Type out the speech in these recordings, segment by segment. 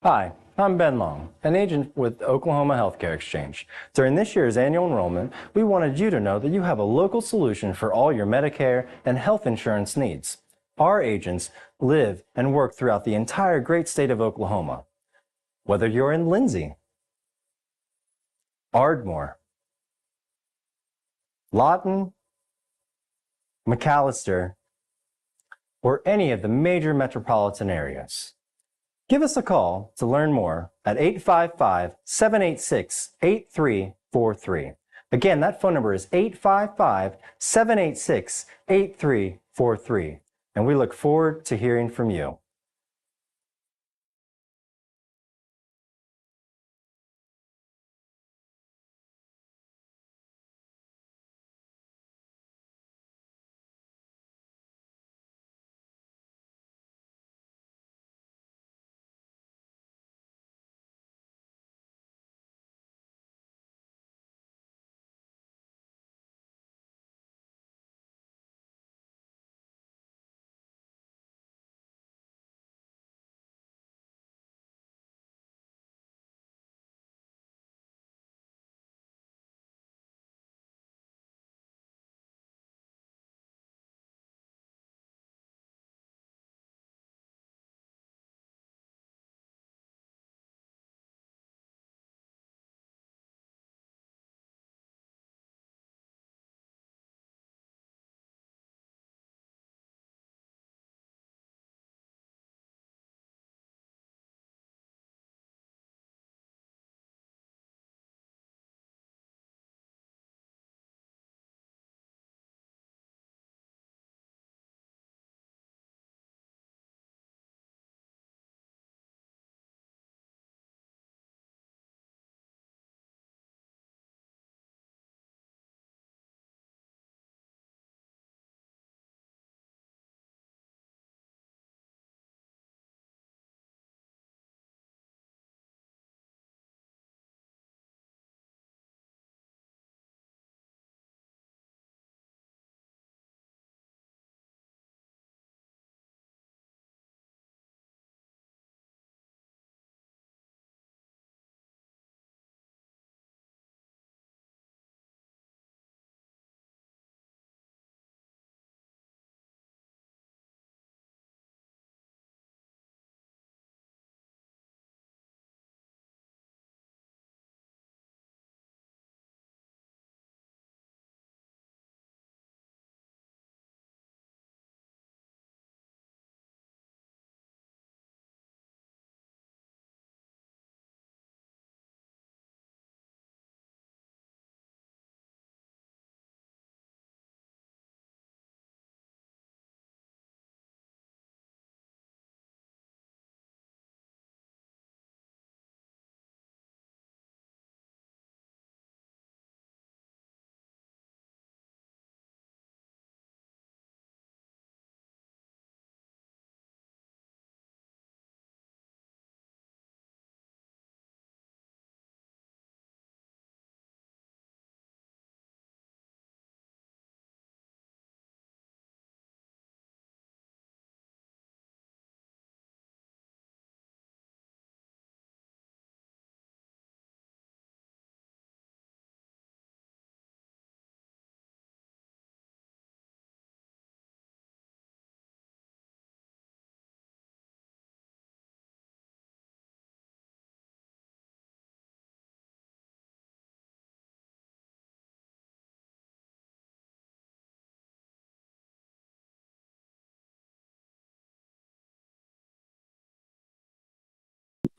Hi, I'm Ben Long, an agent with Oklahoma Healthcare Exchange. During this year's annual enrollment, we wanted you to know that you have a local solution for all your Medicare and health insurance needs. Our agents live and work throughout the entire great state of Oklahoma. Whether you're in Lindsay, Ardmore, Lawton, McAllister, or any of the major metropolitan areas. Give us a call to learn more at 855-786-8343. Again, that phone number is 855-786-8343. And we look forward to hearing from you.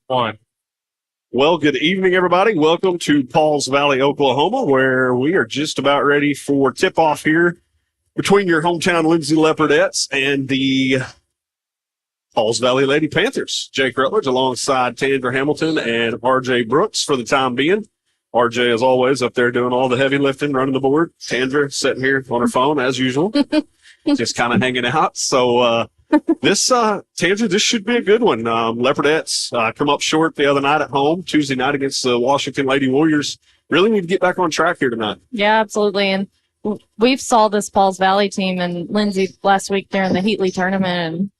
One. Well, good evening, everybody. Welcome to Pauls Valley, Oklahoma, where we are just about ready for tip-off here between your hometown Lindsay Leopardettes and the Pauls Valley Lady Panthers. Jake Rutledge alongside Tandra Hamilton and RJ Brooks for the time being. RJ, as always, up there doing all the heavy lifting, running the board. Tandra sitting here on her phone, as usual, just kind of hanging out. So, Tandra, this should be a good one. Leopardettes come up short the other night at home, Tuesday night against the Washington Lady Warriors. Really need to get back on track here tonight. Yeah, absolutely. And we've saw this Pauls Valley team and Lindsay last week during the Heatley tournament, and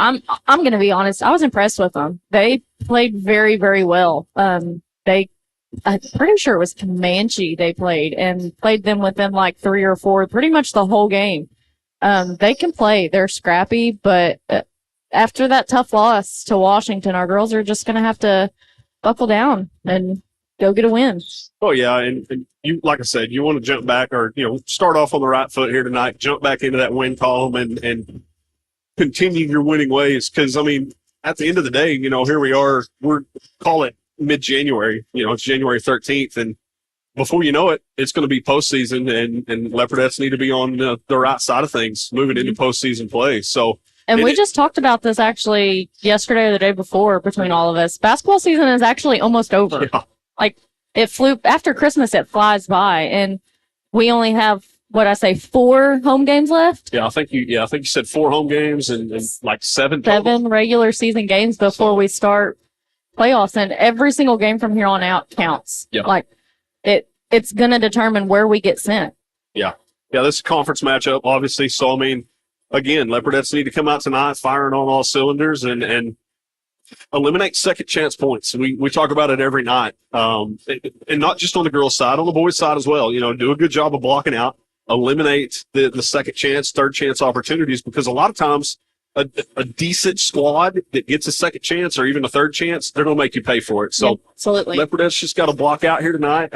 I'm going to be honest. I was impressed with them. They played very, very well. I'm pretty sure it was Comanche they played them within like 3 or 4, pretty much the whole game. They can play. They're scrappy, but after that tough loss to Washington, our girls are just going to have to buckle down and go get a win. Oh yeah, and you, like I said, you want to jump back or start off on the right foot here tonight, jump back into that win column and continue your winning ways. Because I mean, at the end of the day, here we are. Call it mid-January. It's January 13th, and before you know it, it's going to be postseason, and Leopardettes need to be on the right side of things moving into postseason play. So. And we just talked about this actually yesterday or the day before between all of us. Basketball season is actually almost over. Yeah. Like it flew after Christmas, it flies by, and we only have 4 home games left. Yeah, I think you said 4 home games and like 7 regular season games before we start playoffs, and every single game from here on out counts. Yeah. Like it's going to determine where we get sent. Yeah. Yeah, this is a conference matchup, obviously. So, I mean, again, Leopardettes need to come out tonight firing on all cylinders and eliminate second chance points. We talk about it every night. And not just on the girls' side, on the boys' side as well. Do a good job of blocking out, eliminate the second chance, third chance opportunities, because a lot of times a decent squad that gets a second chance or even a third chance, they're going to make you pay for it. So, absolutely. Leopardettes just got to block out here tonight.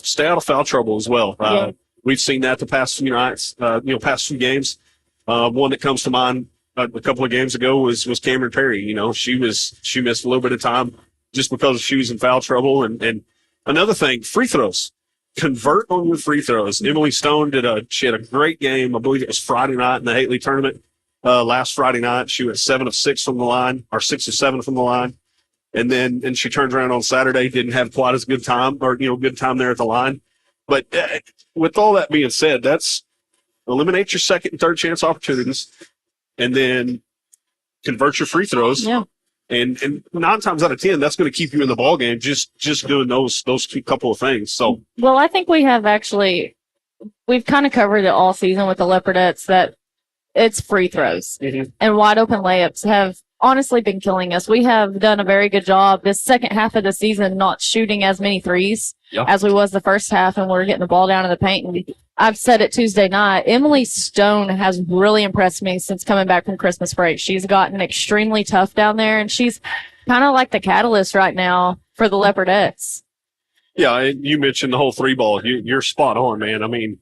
Stay out of foul trouble as well. We've seen that the past few nights, past few games. One that comes to mind a couple of games ago was Cameron Perry. She missed a little bit of time just because she was in foul trouble. And another thing, free throws. Convert on your free throws. Emily Stone she had a great game. I believe it was Friday night in the Haley tournament. Last Friday night, she went 7 of 6 from the line, or 6 of 7 from the line. And she turned around on Saturday, didn't have quite as good time good time there at the line. But with all that being said, that's eliminate your second and third chance opportunities, and then convert your free throws. Yeah. And 9 times out of 10, that's going to keep you in the ball game. Just doing those couple of things. So. Well, I think we've kind of covered it all season with the Leopardettes that it's free throws and wide open layups have honestly been killing us. We have done a very good job this second half of the season not shooting as many threes as we was the first half, and we're getting the ball down in the paint. And I've said it Tuesday night, Emily Stone has really impressed me since coming back from Christmas break. She's gotten extremely tough down there, and she's kind of like the catalyst right now for the Leopardettes. Yeah, you mentioned the whole 3-ball. You're spot on, man. I mean,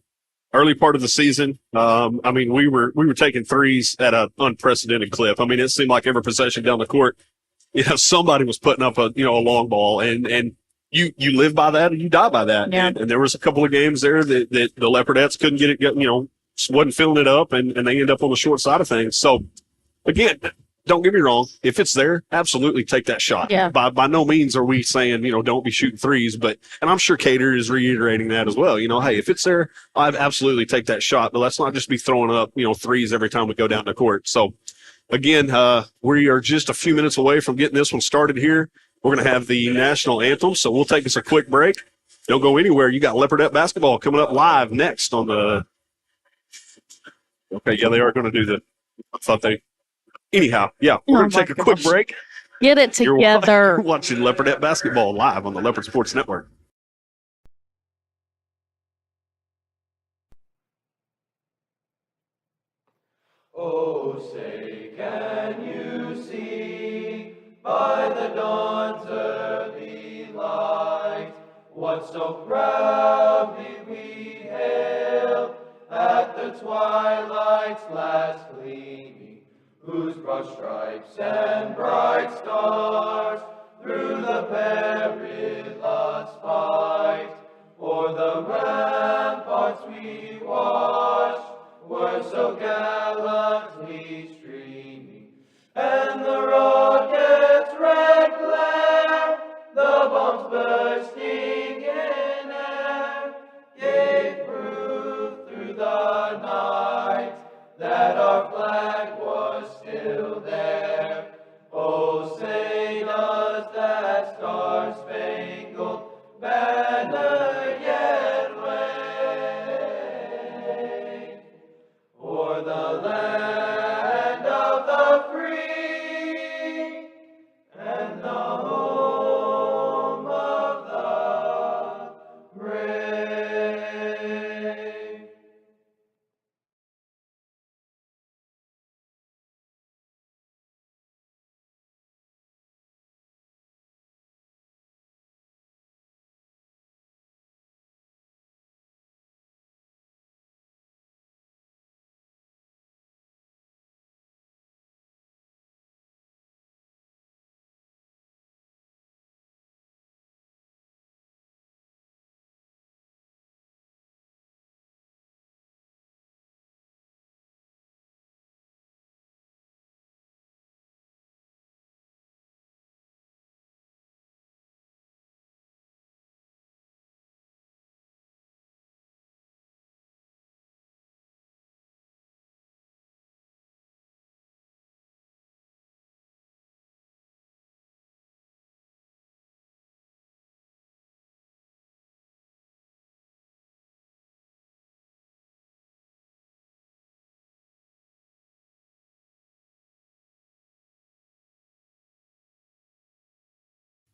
early part of the season, we were taking threes at an unprecedented clip. I mean, it seemed like every possession down the court, somebody was putting up a long ball, and you live by that and you die by that. Yeah. And there was a couple of games there that the Leopardettes couldn't get it, wasn't filling it up, and they end up on the short side of things. So, again, don't get me wrong. If it's there, absolutely take that shot. Yeah. By no means are we saying, don't be shooting threes, and I'm sure Cater is reiterating that as well. Hey, if it's there, I'd absolutely take that shot, but let's not just be throwing up, threes every time we go down the court. So, again, we are just a few minutes away from getting this one started here. We're going to have the national anthem, so we'll take us a quick break. Don't go anywhere. You got Leopardette basketball coming up live next on the – okay, yeah, they are going to do I thought they – anyhow, yeah, we're going to take a quick break. Get it together. You're watching Leopardette basketball live on the Leopard Sports Network. Oh, say, can you see by the dawn's early light what so proudly we hailed at the twilight's last gleaming, whose broad stripes and bright stars through the perilous fight o'er the ramparts we watched were so gallantly streaming, and the rocket's red glare, the bombs bursting in air, gave proof through the night that our flag was still there. Oh, say does that star-spangled banner yet wave o'er the land of the free?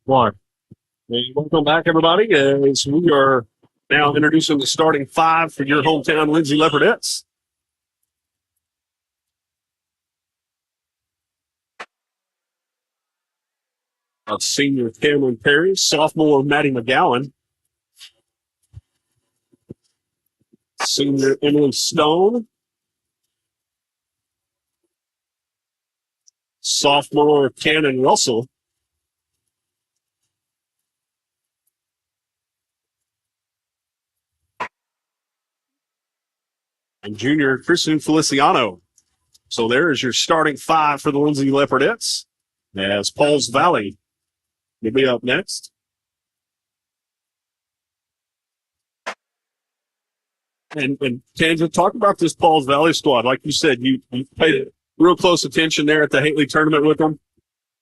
One. And welcome back, everybody, as we are now introducing the starting five for your hometown Lindsay Leopardettes. Senior Cameron Perry, sophomore Maddie McGowan, senior Emily Stone, sophomore Cannon Russell, and junior Kristen Feliciano. So there is your starting five for the Lindsay Leopardettes, as Pauls Valley will be up next. And Tangent, talk about this Pauls Valley squad. Like you said, you paid real close attention there at the Haley tournament with them.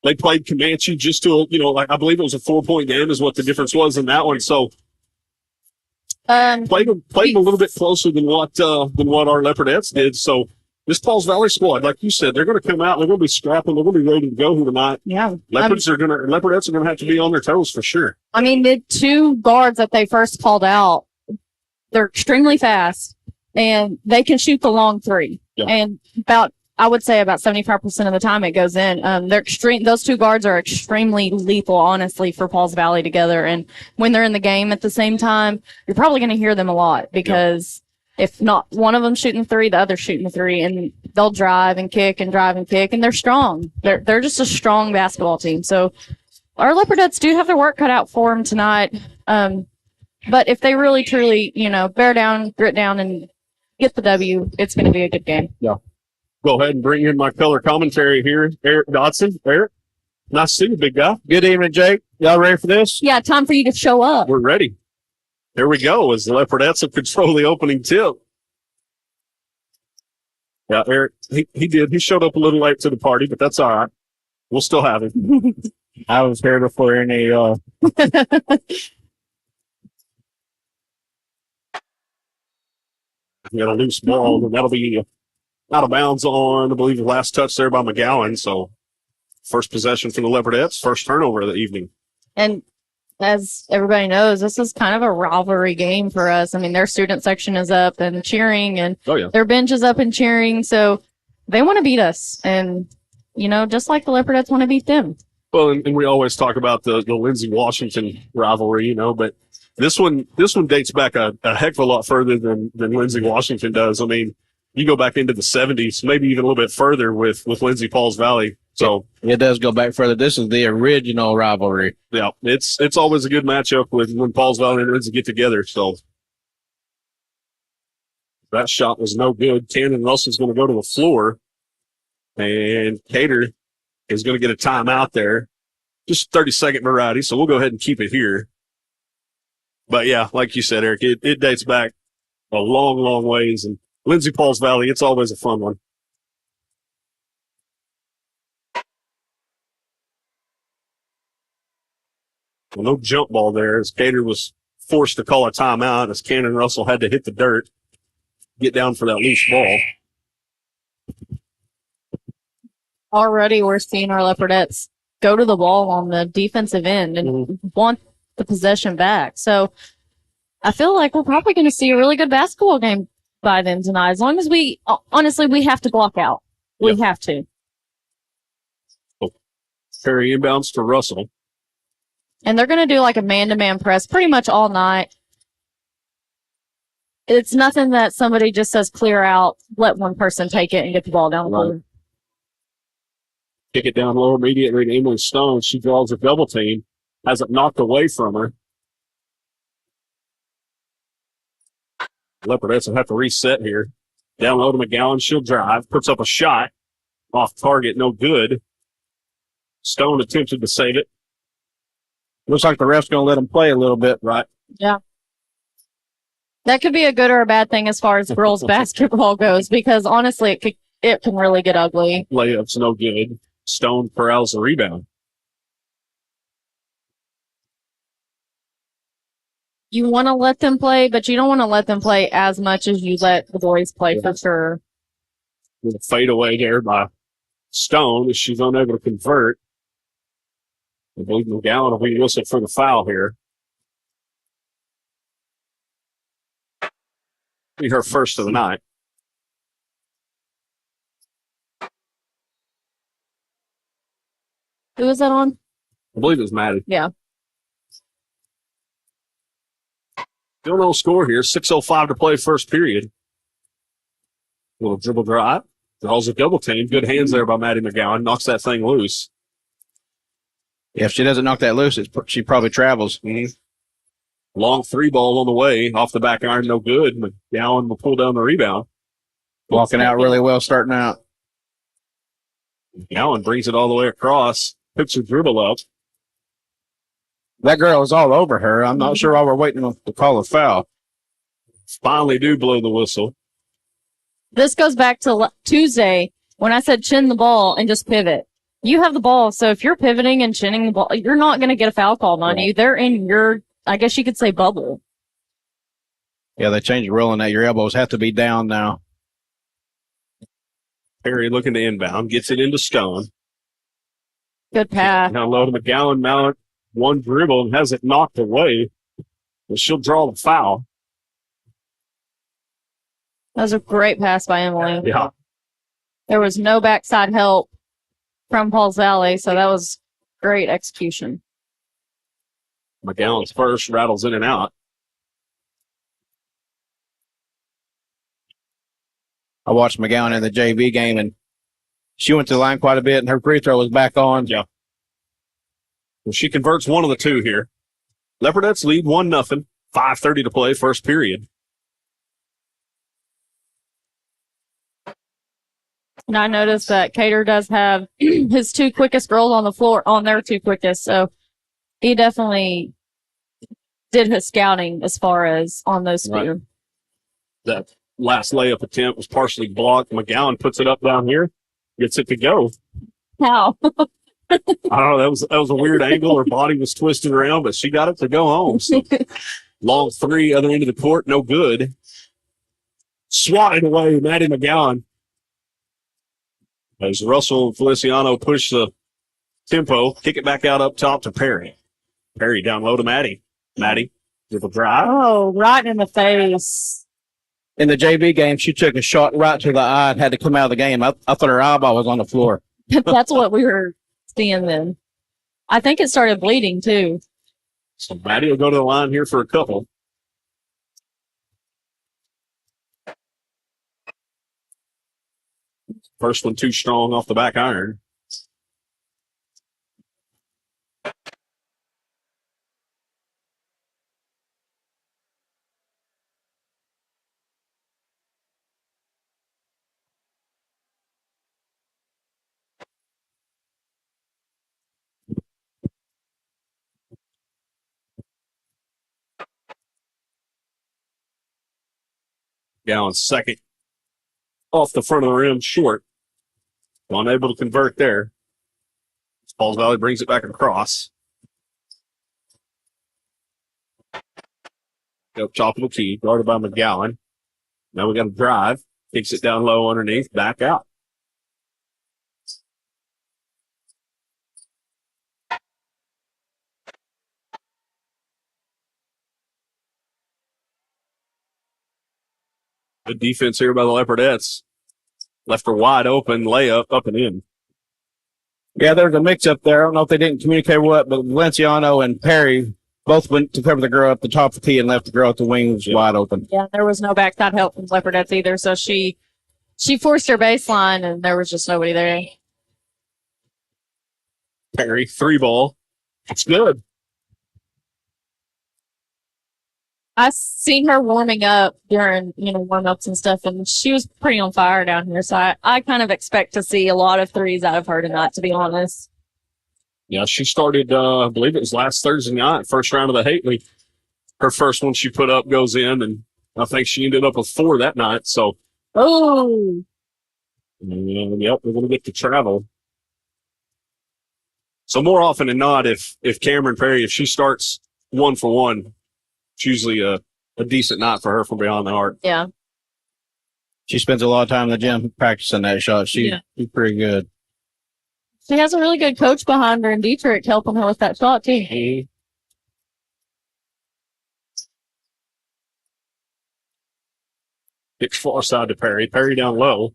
They played Comanche just to, like I believe it was a 4-point game is what the difference was in that one. So played them a little bit closer than what our Leopardettes did. So this Pauls Valley squad, like you said, they're going to come out. They're going to be scrapping. They're going to be ready to go here tonight. Yeah, Leopardettes are going to have to be on their toes for sure. I mean, the two guards that they first called out, they're extremely fast and they can shoot the long three. Yeah. And I would say about 75% of the time it goes in. Those two guards are extremely lethal, honestly, for Pauls Valley together. And when they're in the game at the same time, you're probably going to hear them a lot because if not one of them shooting three, the other's shooting three, and they'll drive and kick, and they're strong. They're just a strong basketball team. So our Leopardettes do have their work cut out for them tonight. But if they really, truly, bear down, grit down, and get the W, it's going to be a good game. Yeah. Go ahead and bring in my color commentary here. Eric Dodson. Eric, nice to see you, big guy. Good evening, Jake. Y'all ready for this? Yeah, time for you to show up. We're ready. Here we go as the Leopardettes have control the opening tip. Yeah, Eric, he did. He showed up a little late to the party, but that's all right. We'll still have him. I was here before any We got a loose ball, and that'll be out of bounds on, I believe, the last touch there by McGowan. So first possession for the Leopardettes, first turnover of the evening. And as everybody knows, this is kind of a rivalry game for us. I mean, their student section is up and cheering, and their bench is up and cheering. So they want to beat us. And, just like the Leopardettes want to beat them. Well, and we always talk about the Lindsay Washington rivalry, but this one dates back a heck of a lot further than Lindsay Washington does. I mean, you go back into the 70s, maybe even a little bit further with Lindsay Pauls Valley. So it does go back further. This is the original rivalry. Yeah, it's always a good matchup when Pauls Valley and Lindsay get together. So that shot was no good. Cannon Russell's going to go to the floor, and Cater is going to get a timeout there. Just 30-second variety, so we'll go ahead and keep it here. But yeah, like you said, Eric, it dates back a long, long ways. And Lindsay Pauls Valley, it's always a fun one. Well, no jump ball there as Cater was forced to call a timeout as Cannon Russell had to hit the dirt, get down for that loose ball. Already we're seeing our Leopardettes go to the ball on the defensive end and want the possession back. So I feel like we're probably going to see a really good basketball game by them tonight. As long as we have to block out. We have to. Perry inbounds to Russell. And they're going to do like a man-to-man press pretty much all night. It's nothing that somebody just says clear out, let one person take it and get the ball down the floor. Kick it down low immediately to Emily Stone. She draws a double team. Has it knocked away from her. Leopardettes will have to reset here. Down low to McGowan. She'll drive. Puts up a shot. Off target. No good. Stone attempted to save it. Looks like the ref's going to let them play a little bit, right? Yeah. That could be a good or a bad thing as far as girls basketball goes, because honestly, it can really get ugly. Layup's no good. Stone corrals the rebound. You want to let them play, but you don't want to let them play as much as you let the boys play for sure. With a fadeaway there by Stone as she's unable to convert. I believe McGowan will be whistled for the foul here. Be her first of the night. Who was that on? I believe it was Maddie. Yeah. Still no score here. 6:05 to play first period. Little dribble drive. Draws a double team. Good hands there by Maddie McGowan. Knocks that thing loose. Yeah, if she doesn't knock that loose, she probably travels. Long three ball on the way. Off the back iron, no good. McGowan will pull down the rebound. Walking out really well, starting out. McGowan brings it all the way across. Picks her dribble up. That girl is all over her. I'm not sure why we're waiting to call a foul. Finally do blow the whistle. This goes back to Tuesday when I said chin the ball and just pivot. You have the ball, so if you're pivoting and chinning the ball, you're not going to get a foul called on you. They're in your, I guess you could say, bubble. Yeah, they changed the rule in that your elbows have to be down now. Perry looking to inbound. Gets it into Stone. Good pass. Now low to McGowan. Now one dribble and has it knocked away. But she'll draw the foul. That was a great pass by Emily. Yeah. There was no backside help from Pauls Valley, so that was great execution. McGowan's first rattles in and out. I watched McGowan in the JV game, and she went to the line quite a bit, and her free throw was back on. Yeah. Well, she converts one of the two here. Leopardettes lead 1-0. 5:30 to play, first period. And I noticed that Cater does have his two quickest girls on the floor, on their two quickest, so he definitely did his scouting as far as on those two. Right. That last layup attempt was partially blocked. McGowan puts it up down here, gets it to go. How? I don't know. That was a weird angle. Her body was twisted around, but she got it to go home. So. Long three, other end of the court, no good. Swatted away, Maddie McGowan. As Russell and Feliciano push the tempo, kick it back out up top to Perry. Perry down low to Maddie. Maddie with a drive. Oh, right in the face. In the JV game, she took a shot right to the eye and had to come out of the game. I thought her eyeball was on the floor. That's what we were seeing then. I think it started bleeding, too. So Maddie will go to the line here for a couple. First one too strong off the back iron. Down second. Off the front of the rim, short. Unable to convert there. Pauls Valley brings it back across. Up top of the key, guarded by McGowan. Now we got a drive. Kicks it down low underneath, back out. Good defense here by the Leopardettes. Left her wide open, layup, up and in. Yeah, there's a mix-up there. I don't know if they didn't communicate what, but Valenciano and Perry both went to cover the girl up the top of the key and left the girl at the wings wide open. Yeah, there was no backside help from Leopardettes either, so she forced her baseline, and there was just nobody there. Perry, three ball. It's good. I seen her warming up during, warm-ups and stuff, and she was pretty on fire down here. So I kind of expect to see a lot of threes out of her tonight, to be honest. Yeah, she started, I believe it was last Thursday night, first round of the Hately. Her first one she put up goes in, and I think she ended up with 4 that night. So, Oh, yep, we're going to get to travel. So more often than not, if Cameron Perry, if she starts 1 for 1, it's usually a decent night for her from beyond the arc. yeah. She spends a lot of time in the gym practicing that shot. She's pretty good. She has a really good coach behind her in Dietrich helping her with that shot, too. Pitch far side to Perry. Perry down low.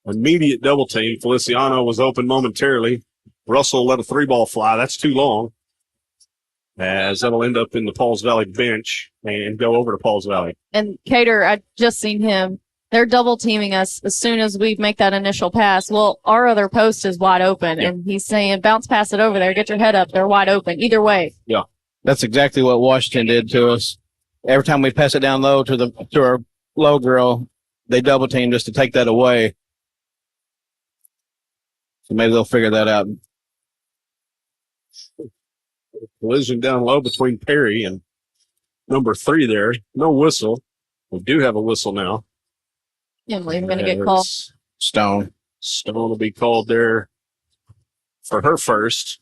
Immediate double team. Feliciano was open momentarily. Russell let a 3-ball fly. That's too long. As that'll end up in the Pauls Valley bench and go over to Pauls Valley. And Cater, I just seen him. They're double teaming us as soon as we make that initial pass. Well, our other post is wide open, and he's saying, bounce pass it over there. Get your head up. They're wide open. Either way. Yeah. That's exactly what Washington did to us. Every time we pass it down low to our low girl, they double team just to take that away. So maybe they'll figure that out. Collision down low between Perry and number 3 there. No whistle. We do have a whistle now. I'm going to get called. Stone will be called there for her first.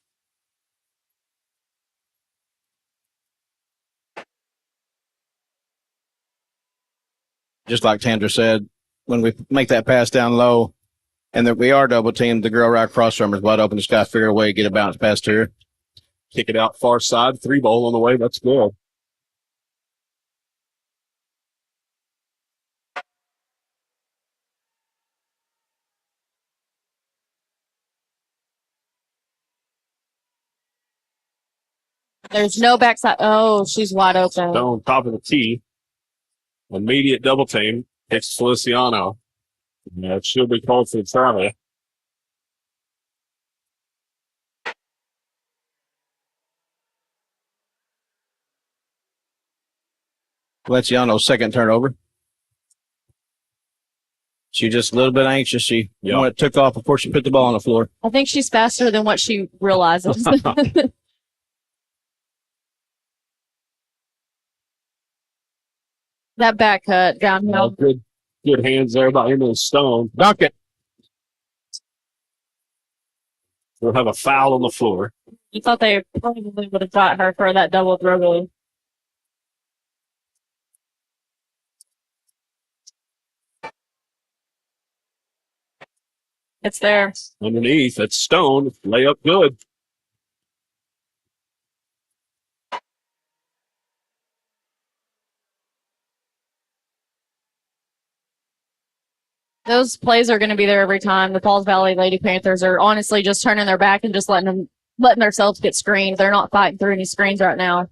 Just like Tandra said, when we make that pass down low and that we are double teamed, the girl right across from her is wide open. Just got to figure a way to get a bounce pass to her. Kick it out far side. 3-ball on the way. That's good. There's no backside. Oh, she's wide open. On top of the tee. Immediate double team. Hits Feliciano. That should be called for the travel. Feliciano's second turnover. She just a little bit anxious. She when it took off before she put the ball on the floor. I think she's faster than what she realizes. That back cut downhill. Good hands there by Emily Stone. Dunk it. We'll have a foul on the floor. You thought they probably would have got her for that double throw goal. It's there. Underneath, that's Stone. Layup good. Those plays are going to be there every time. The Pauls Valley Lady Panthers are honestly just turning their back and just letting themselves get screened. They're not fighting through any screens right now.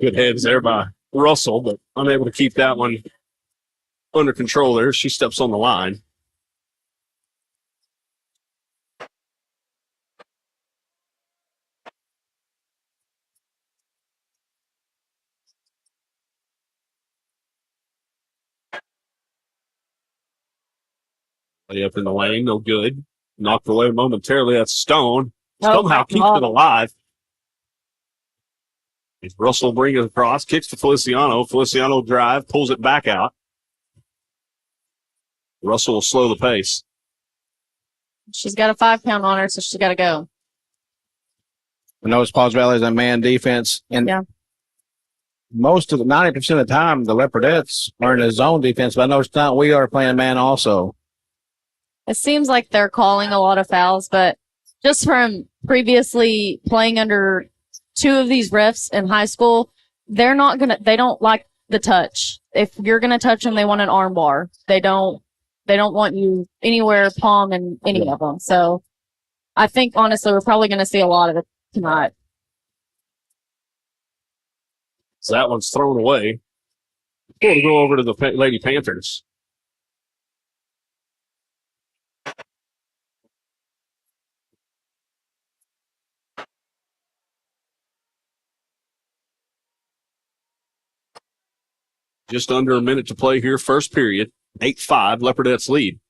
Good heads there by Russell, but unable to keep that one under control there. She steps on the line. Lay up in the lane, no good. Knocked away momentarily. That's Stone. Somehow keeps it alive. Russell brings it across, kicks to Feliciano. Feliciano drive, pulls it back out. Russell will slow the pace. She's got a 5-pound on her, so she's got to go. I know it's Pauls Valley is a man defense, and most of the 90% of the time, the Leopardettes are in a zone defense, but I know it's not. We are playing man also. It seems like they're calling a lot of fouls, but just from previously playing under 2 of these refs in high school, they don't like the touch. If you're going to touch them, they want an arm bar. They don't want you anywhere palm in any of them. So I think, honestly, we're probably going to see a lot of it tonight. So that one's thrown away. We'll go over to the Lady Panthers. Just under a minute to play here, first period. 8-5, Leopardettes lead.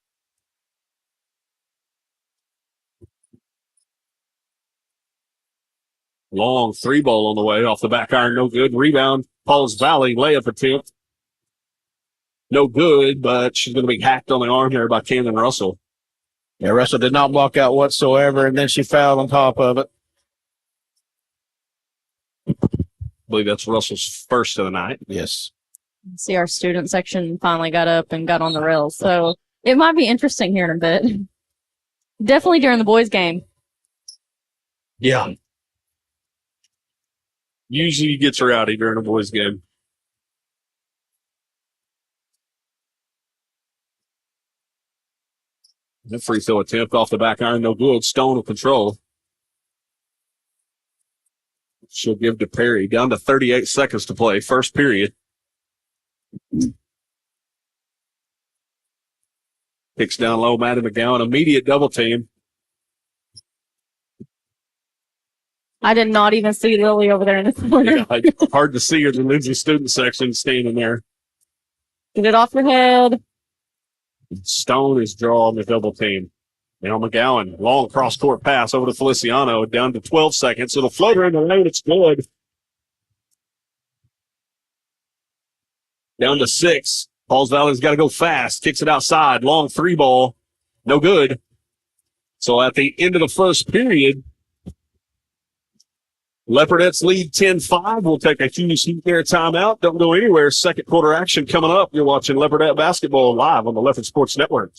Long 3-ball on the way off the back iron, no good. Rebound, Pauls Valley layup attempt. No good, but she's going to be hacked on the arm here by Camden Russell. Yeah, Russell did not block out whatsoever, and then she fouled on top of it. I believe that's Russell's first of the night. Yes. See, our student section finally got up and got on the rails. So it might be interesting here in a bit. Definitely during the boys' game. Yeah. Usually gets rowdy during a boys' game. The free throw attempt off the back iron, no good. Stone will control. She'll give to Perry. Down to 38 seconds to play. First period. Kicks down low, Maddie McGowan. Immediate double team. I did not even see Lily over there in the corner. Yeah, hard to see her in the Lindsay student section standing there. Get it off your head. Stone is drawing the double team. Now McGowan, long cross-court pass over to Feliciano, down to 12 seconds. It'll float her in the lane. It's good. Down to 6. Pauls Valley's got to go fast. Kicks it outside. Long three ball. No good. So at the end of the first period, Leopardettes lead 10-5. We'll take a few heat there timeout. Don't go anywhere. Second quarter action coming up. You're watching Leopardette basketball live on the Leopard Sports Network.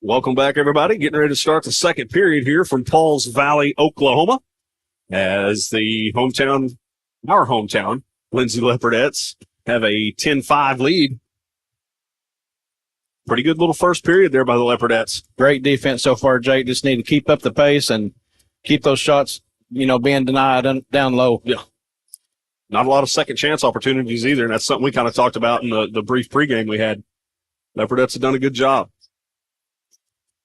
Welcome back, everybody. Getting ready to start the second period here from Pauls Valley, Oklahoma, as our hometown, Lindsay Leopardettes, have a 10-5 lead. Pretty good little first period there by the Leopardettes. Great defense so far, Jake. Just need to keep up the pace and keep those shots, being denied down low. Yeah. Not a lot of second chance opportunities either, and that's something we kind of talked about in the brief pregame we had. Leopardettes have done a good job.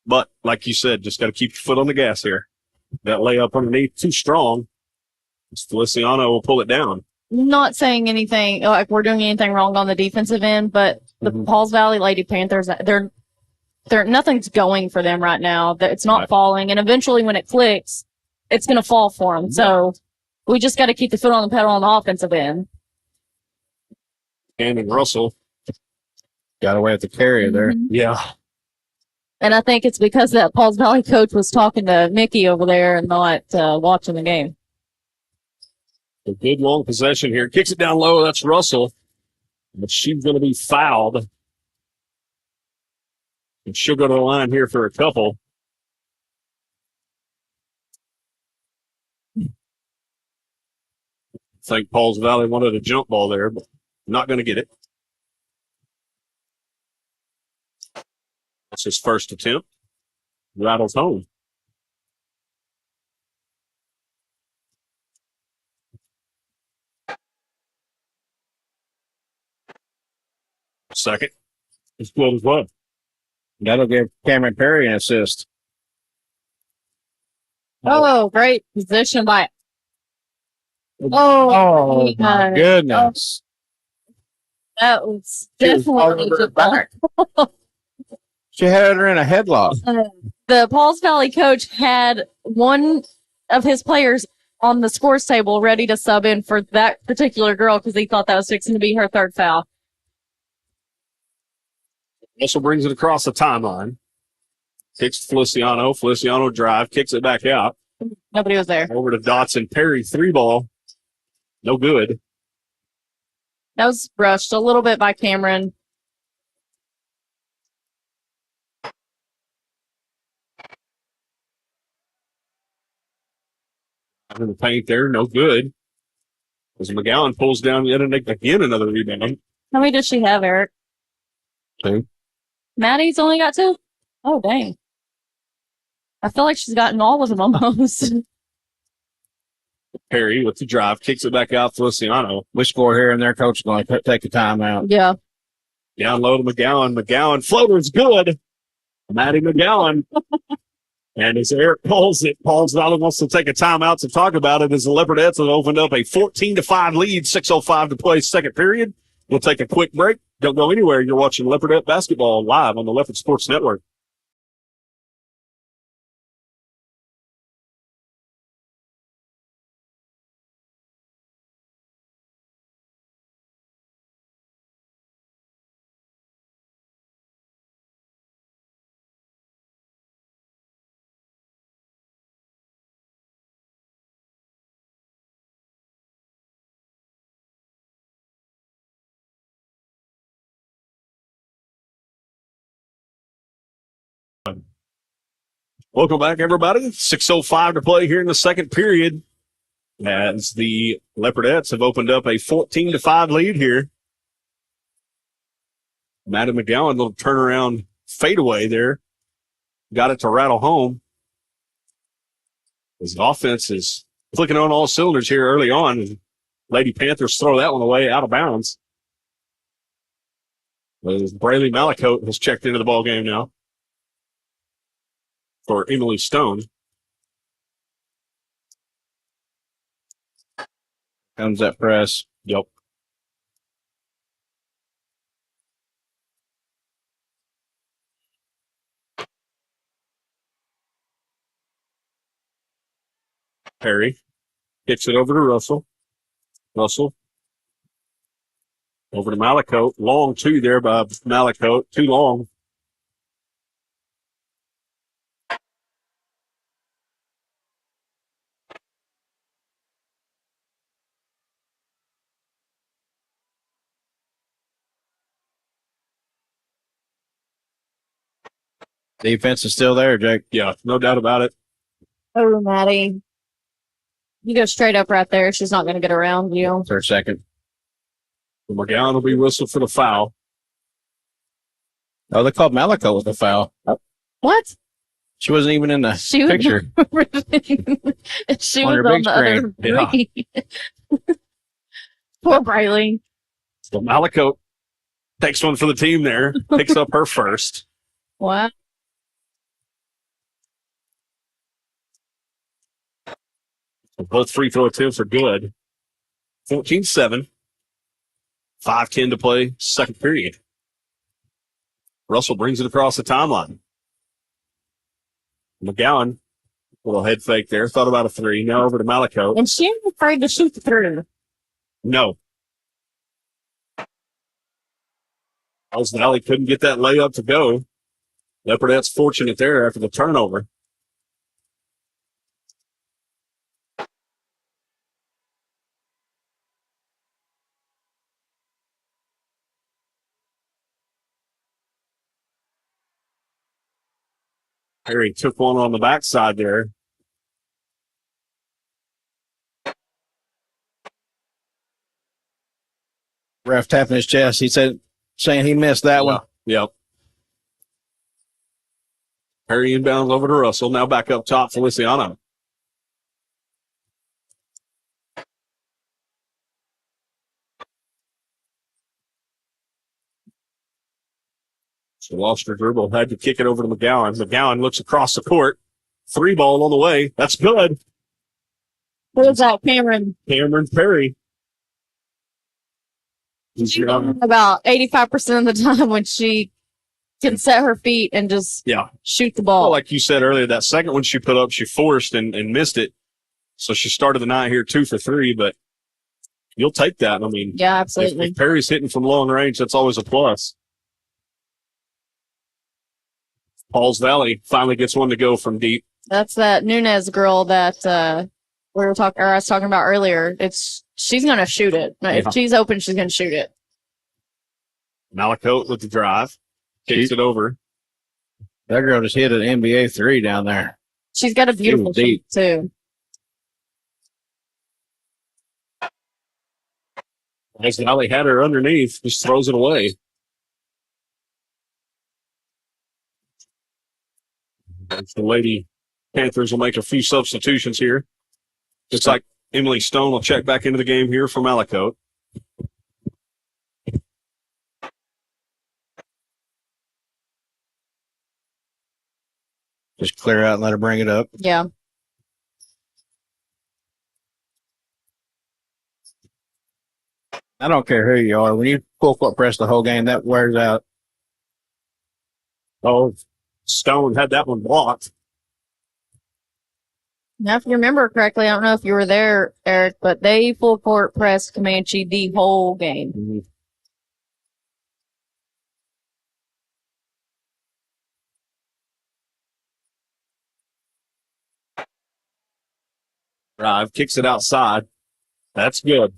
But, like you said, just got to keep your foot on the gas here. That layup underneath, too strong. Feliciano will pull it down. Not saying anything, like we're doing anything wrong on the defensive end, but the Pauls Valley Lady Panthers, they're nothing's going for them right now. It's not falling, and eventually when it clicks, it's going to fall for them. So we just got to keep the foot on the pedal on the offensive end. And Russell got away with the carrier there. Yeah. And I think it's because that Pauls Valley coach was talking to Mickey over there and not watching the game. A good long possession here. Kicks it down low. That's Russell. But she's going to be fouled. And she'll go to the line here for a couple. I think Pauls Valley wanted a jump ball there, but not going to get it. That's his first attempt. Rattles home. Second. It's good as well. That'll give Cameron Perry an assist. Oh, great position by. Oh, my goodness. That was definitely a mark. She had her in a headlock. The Pauls Valley coach had one of his players on the scores table ready to sub in for that particular girl because he thought that was fixing to be her third foul. Also brings it across the timeline. Kicks Feliciano. Feliciano drive. Kicks it back out. Nobody was there. Over to Dotson. Perry, three ball. No good. That was rushed a little bit by Cameron. In the paint there. No good. As McGowan pulls down yet again another rebound. How many does she have, Eric? 2. Maddie's only got 2? Oh, dang. I feel like she's gotten all of them almost. Perry with the drive, kicks it back out to Luciano. We score here, and their coach is going to take a timeout. Yeah. Down low to McGowan. McGowan floater's good. Maddie McGowan. And as Eric calls it, Paul's Valley wants to take a timeout to talk about it as the Leopardettes have opened up a 14-5 lead, 6:05 to play second period. We'll take a quick break. Don't go anywhere. You're watching Leopardette basketball live on the Leopard Sports Network. Welcome back, everybody. 6:05 to play here in the second period as the Leopardettes have opened up a 14-5 lead here. Maddie McGowan, little turnaround fadeaway there. Got it to rattle home. His offense is clicking on all cylinders here early on. And Lady Panthers throw that one away out of bounds. Braylee Malicote has checked into the ball game now for Emily Stone. Comes that press. Yep. Perry kicks it over to Russell. Russell over to Malicote. Long two there by Malicote. Too long. Defense is still there, Jake. Yeah, no doubt about it. Oh, Maddie. You go straight up right there. She's not going to get around you. Third second. McGowan will be whistled for the foul. Oh, they called Malico with the foul. What? She wasn't even in the She was picture. she On was her on big the other screen. three. Poor Briley. So Malicote takes one for the team there. Picks up her first. Wow. Both free throw attempts are good. 14-7. 5:10 to play, second period. Russell brings it across the timeline. McGowan, little head fake there. Thought about a three. Now over to Malicote. And she ain't afraid to shoot through. No. Charles Valley couldn't get that layup to go. Leopardette's fortunate there after the turnover. Perry took one on the backside there. Ref tapping his chest. He said, saying he missed that one. Yep. Perry inbounds over to Russell. Now back up top, Feliciano. She lost her dribble, had to kick it over to McGowan. McGowan looks across the court. Three ball on the way. That's good. Who's that, Cameron? Cameron Perry. He's About 85% of the time when she can set her feet and just shoot the ball. Well, like you said earlier, that second one she put up, she forced and missed it. So she started the night here 2 for 3, but you'll take that. I mean, yeah, absolutely. If Perry's hitting from long range, that's always a plus. Pauls Valley finally gets one to go from deep. That's that Nunez girl that I was talking about earlier. She's gonna shoot it. If she's open, she's gonna shoot it. Malicote with the drive, kicks it over. That girl just hit an NBA three down there. She's got a beautiful shoot too. Nice Valley had her underneath, just throws it away. The Lady Panthers will make a few substitutions here. Looks like Emily Stone will check back into the game here for Malakote. Just clear out and let her bring it up. Yeah. I don't care who you are. When you full court press the whole game, that wears out. Oh, Stone had that one blocked. Now, if you remember correctly, I don't know if you were there, Eric, but they full court pressed Comanche the whole game. Mm-hmm. Drive, kicks it outside. That's good.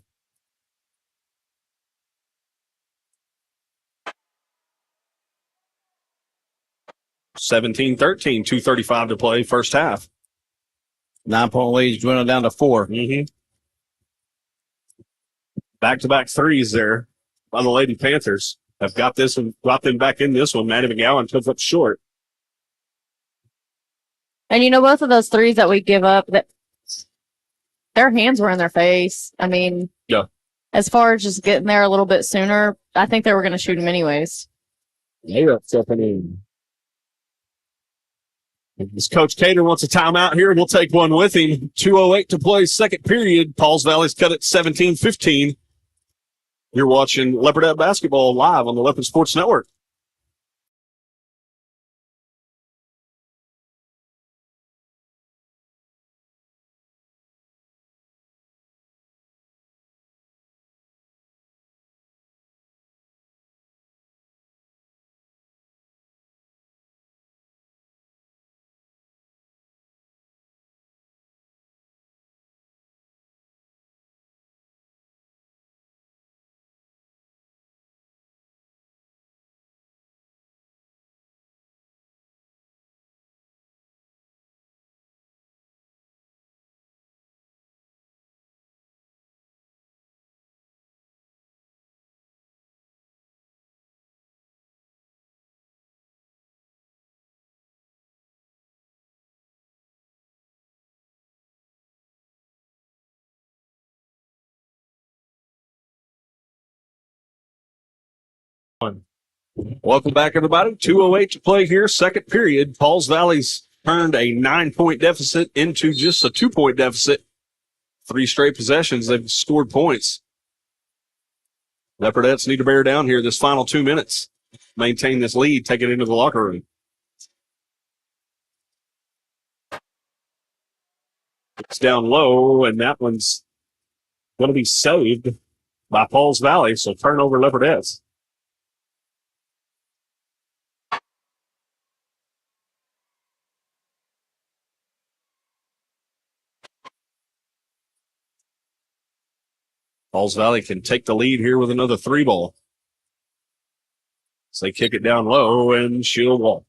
(17-13), 2:35 to play, first half. 9-point lead's dwindling down to 4. Mm-hmm. Back-to-back threes there by the Lady Panthers. Have got this one, got them back in this one. Maddie McGowan took up short. And both of those threes that we give up, that their hands were in their face. I mean, yeah. As far as just getting there a little bit sooner, I think they were going to shoot them anyways. Yeah, As Coach Cater wants a timeout here, we'll take one with him. 2:08 to play, second period. Pauls Valley's cut it 17-15. You're watching Leopardette basketball live on the Leopard Sports Network. Welcome back, everybody. 2:08 to play here, second period. Pauls Valley's turned a 9-point deficit into just a 2-point deficit. 3 straight possessions, they've scored points. Leopardettes need to bear down here this final 2 minutes. Maintain this lead, take it into the locker room. It's down low, and that one's going to be saved by Pauls Valley, so turnover Leopardettes. Pauls Valley can take the lead here with another 3-ball. So they kick it down low, and she'll walk.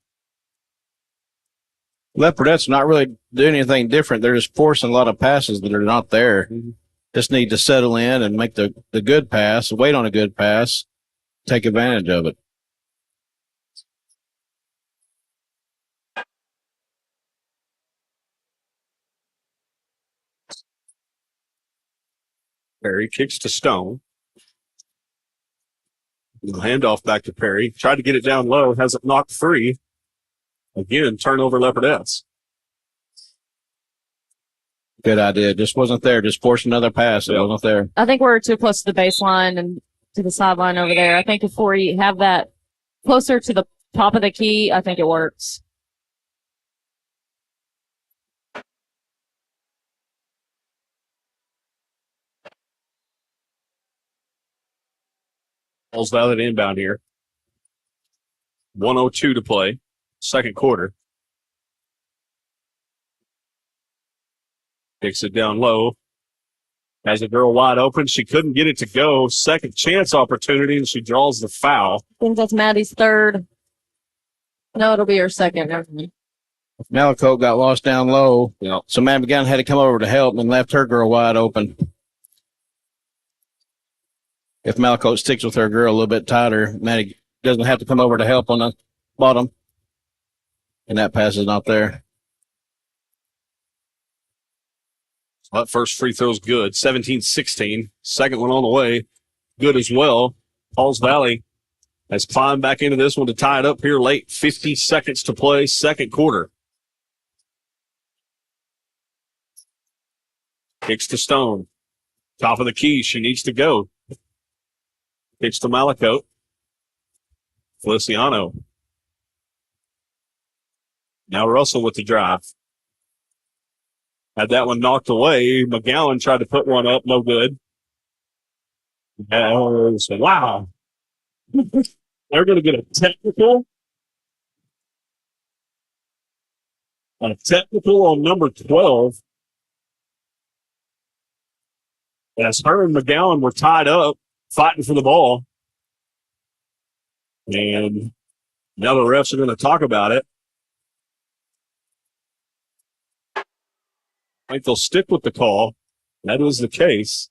Leopardettes not really doing anything different. They're just forcing a lot of passes that are not there. Mm-hmm. Just need to settle in and make the good pass, wait on a good pass, take advantage of it. Perry kicks to Stone. Handoff back to Perry. Tried to get it down low. Has it knocked free. Again, turnover Leopardettes. Good idea. Just wasn't there. Just forced another pass. It wasn't there. I think we're too close to the baseline and to the sideline over there. I think if we have that closer to the top of the key, I think it works. Ball's valid inbound here. 1:02 to play. Second quarter. Kicks it down low. Has a girl wide open. She couldn't get it to go. Second chance opportunity, and she draws the foul. I think that's Maddie's third. No, it'll be her second. Malakote got lost down low. Yep. So Matt McGowan had to come over to help and left her girl wide open. If Malakote sticks with her girl a little bit tighter, Maddie doesn't have to come over to help on the bottom. And that pass is not there. That first free throw's good. 17-16. Second one on the way. Good as well. Pauls Valley has climbed back into this one to tie it up here late. 50 seconds to play, second quarter. Kicks to Stone. Top of the key. She needs to go. Kicks to Malakote. Feliciano. Now Russell with the drive. Had that one knocked away. McGowan tried to put one up. No good. Wow. They're going to get a technical. A technical on number 12. As her and McGowan were tied up, fighting for the ball. And now the refs are going to talk about it. I think they'll stick with the call. That was the case.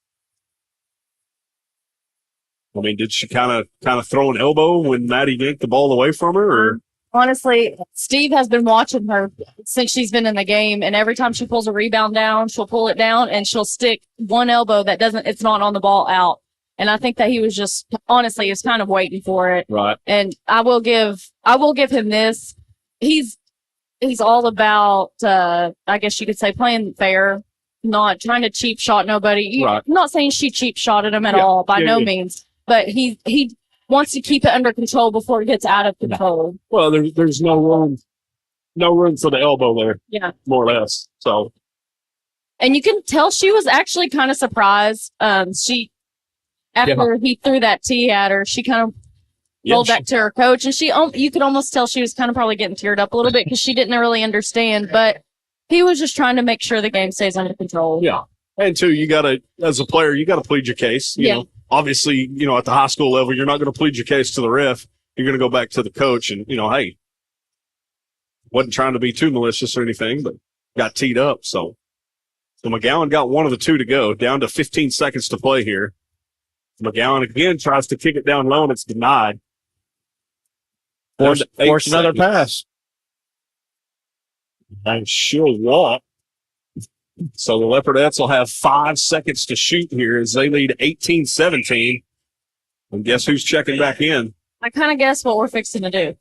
I mean, did she kind of throw an elbow when Maddie yanked the ball away from her? Or Honestly, Steve has been watching her since she's been in the game, and every time she pulls a rebound down, she'll pull it down and she'll stick one elbow it's not on the ball out. And I think that he was just, honestly, he was kind of waiting for it. right? And I will give him this. He's all about, I guess you could say, playing fair, not trying to cheap shot nobody. Right. I'm not saying she cheap shotted him at all, by no means. But he wants to keep it under control before it gets out of control. Well, there's no room for the elbow there. Yeah. More or less. So. And you can tell she was actually kind of surprised. After he threw that tee at her, she kind of rolled back to her coach, and you could almost tell she was kind of probably getting teared up a little bit because she didn't really understand. But he was just trying to make sure the game stays under control. Yeah. And two, as a player, you got to plead your case. You know, obviously, at the high school level, you're not going to plead your case to the ref. You're going to go back to the coach and, hey, wasn't trying to be too malicious or anything, but got teed up. So McGowan got one of the two to go, down to 15 seconds to play here. McGowan again tries to kick it down low, and it's denied. Force another pass. And she'll walk. So the Leopardettes will have 5 seconds to shoot here as they lead 18-17. And guess who's checking back in? I kind of guess what we're fixing to do.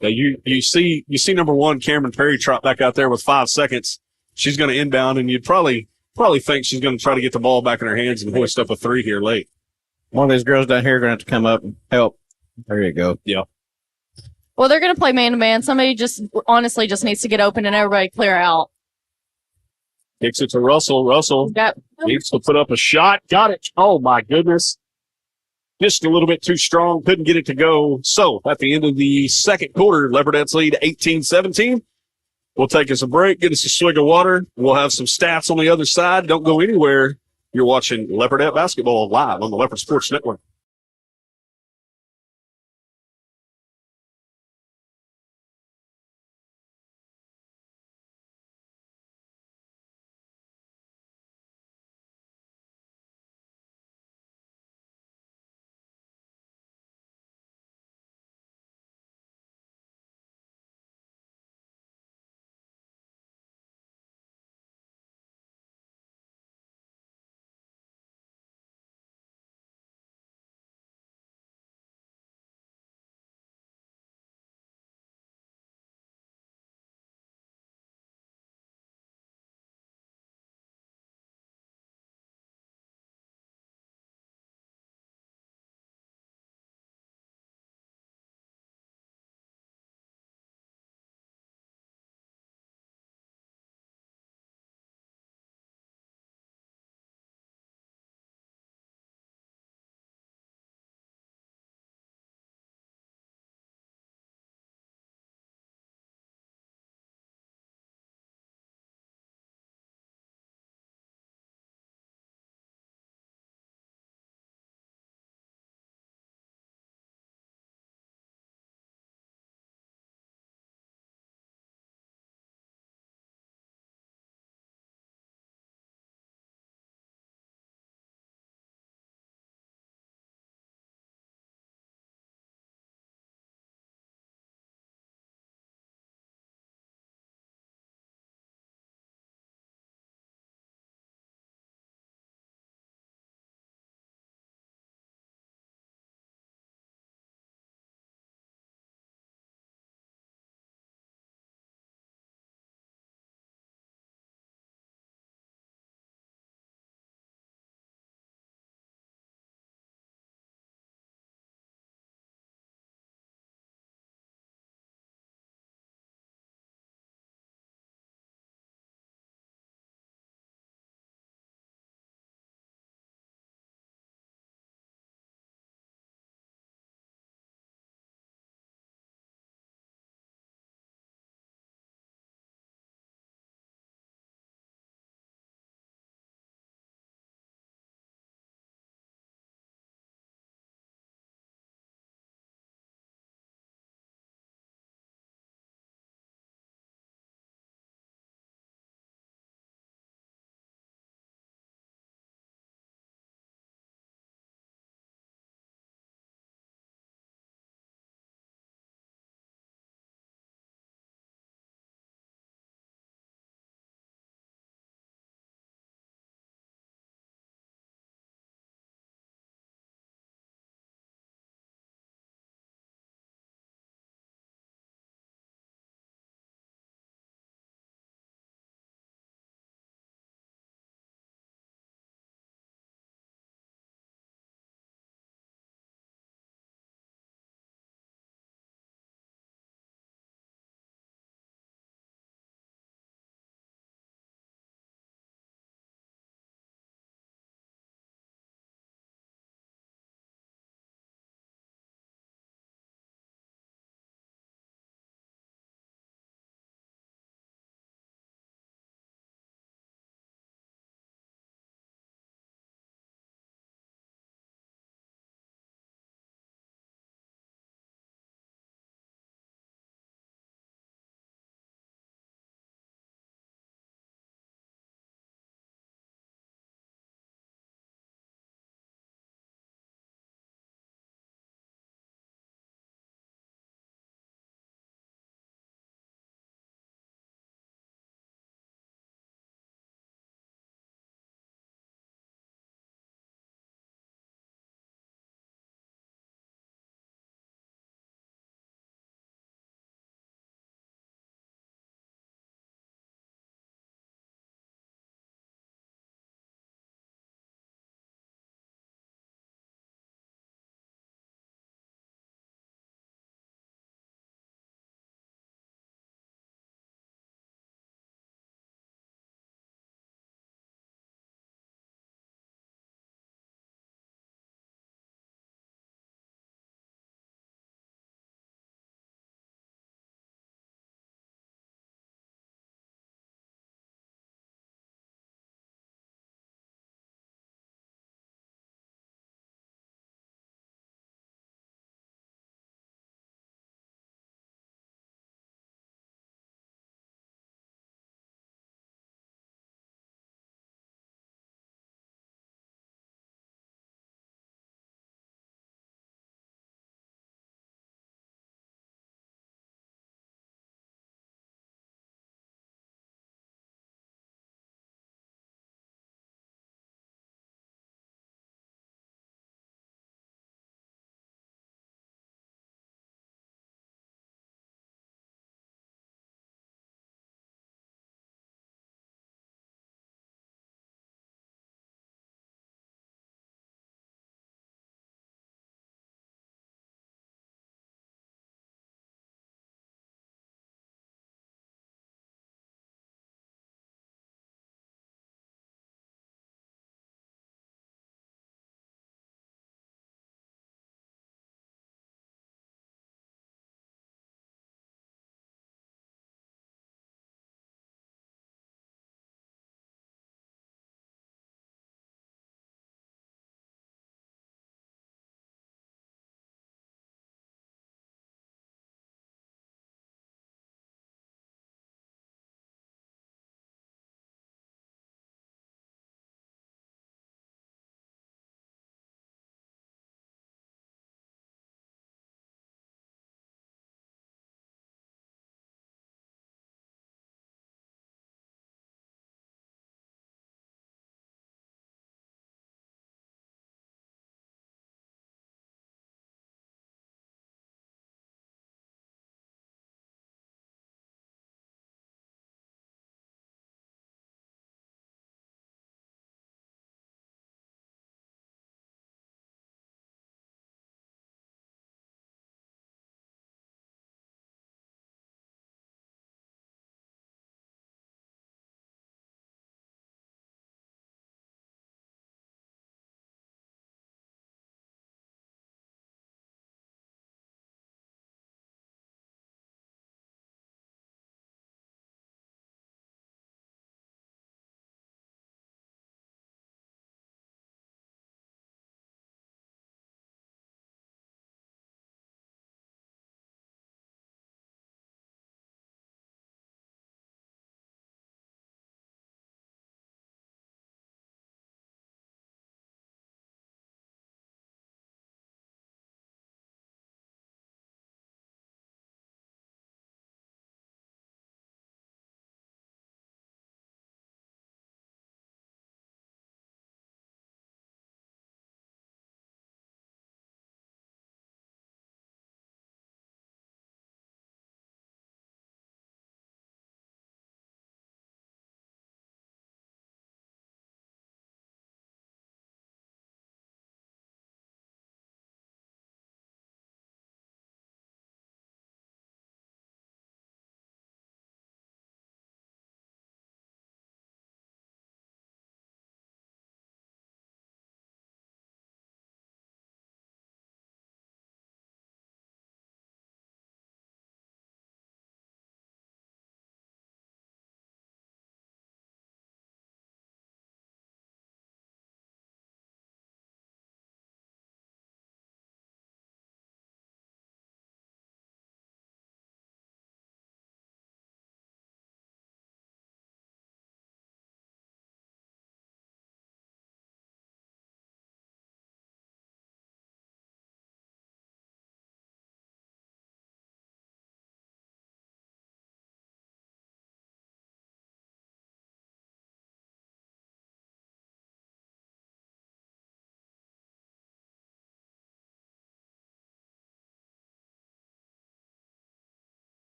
Now you see number 1, Cameron Perry, trot back out there with 5 seconds. She's going to inbound, and you'd probably think she's going to try to get the ball back in her hands and hoist up a 3 here late. One of these girls down here are going to have to come up and help. There you go. Yeah. Well, they're going to play man-to-man. Somebody just needs to get open and everybody clear out. Kicks it to Russell. Russell needs to put up a shot. Got it. Oh, my goodness. Just a little bit too strong. Couldn't get it to go. So, at the end of the second quarter, Leopardettes lead 18-17. We'll take us a break, get us a swig of water. We'll have some stats on the other side. Don't go anywhere. You're watching Leopardette basketball live on the Leopard Sports Network.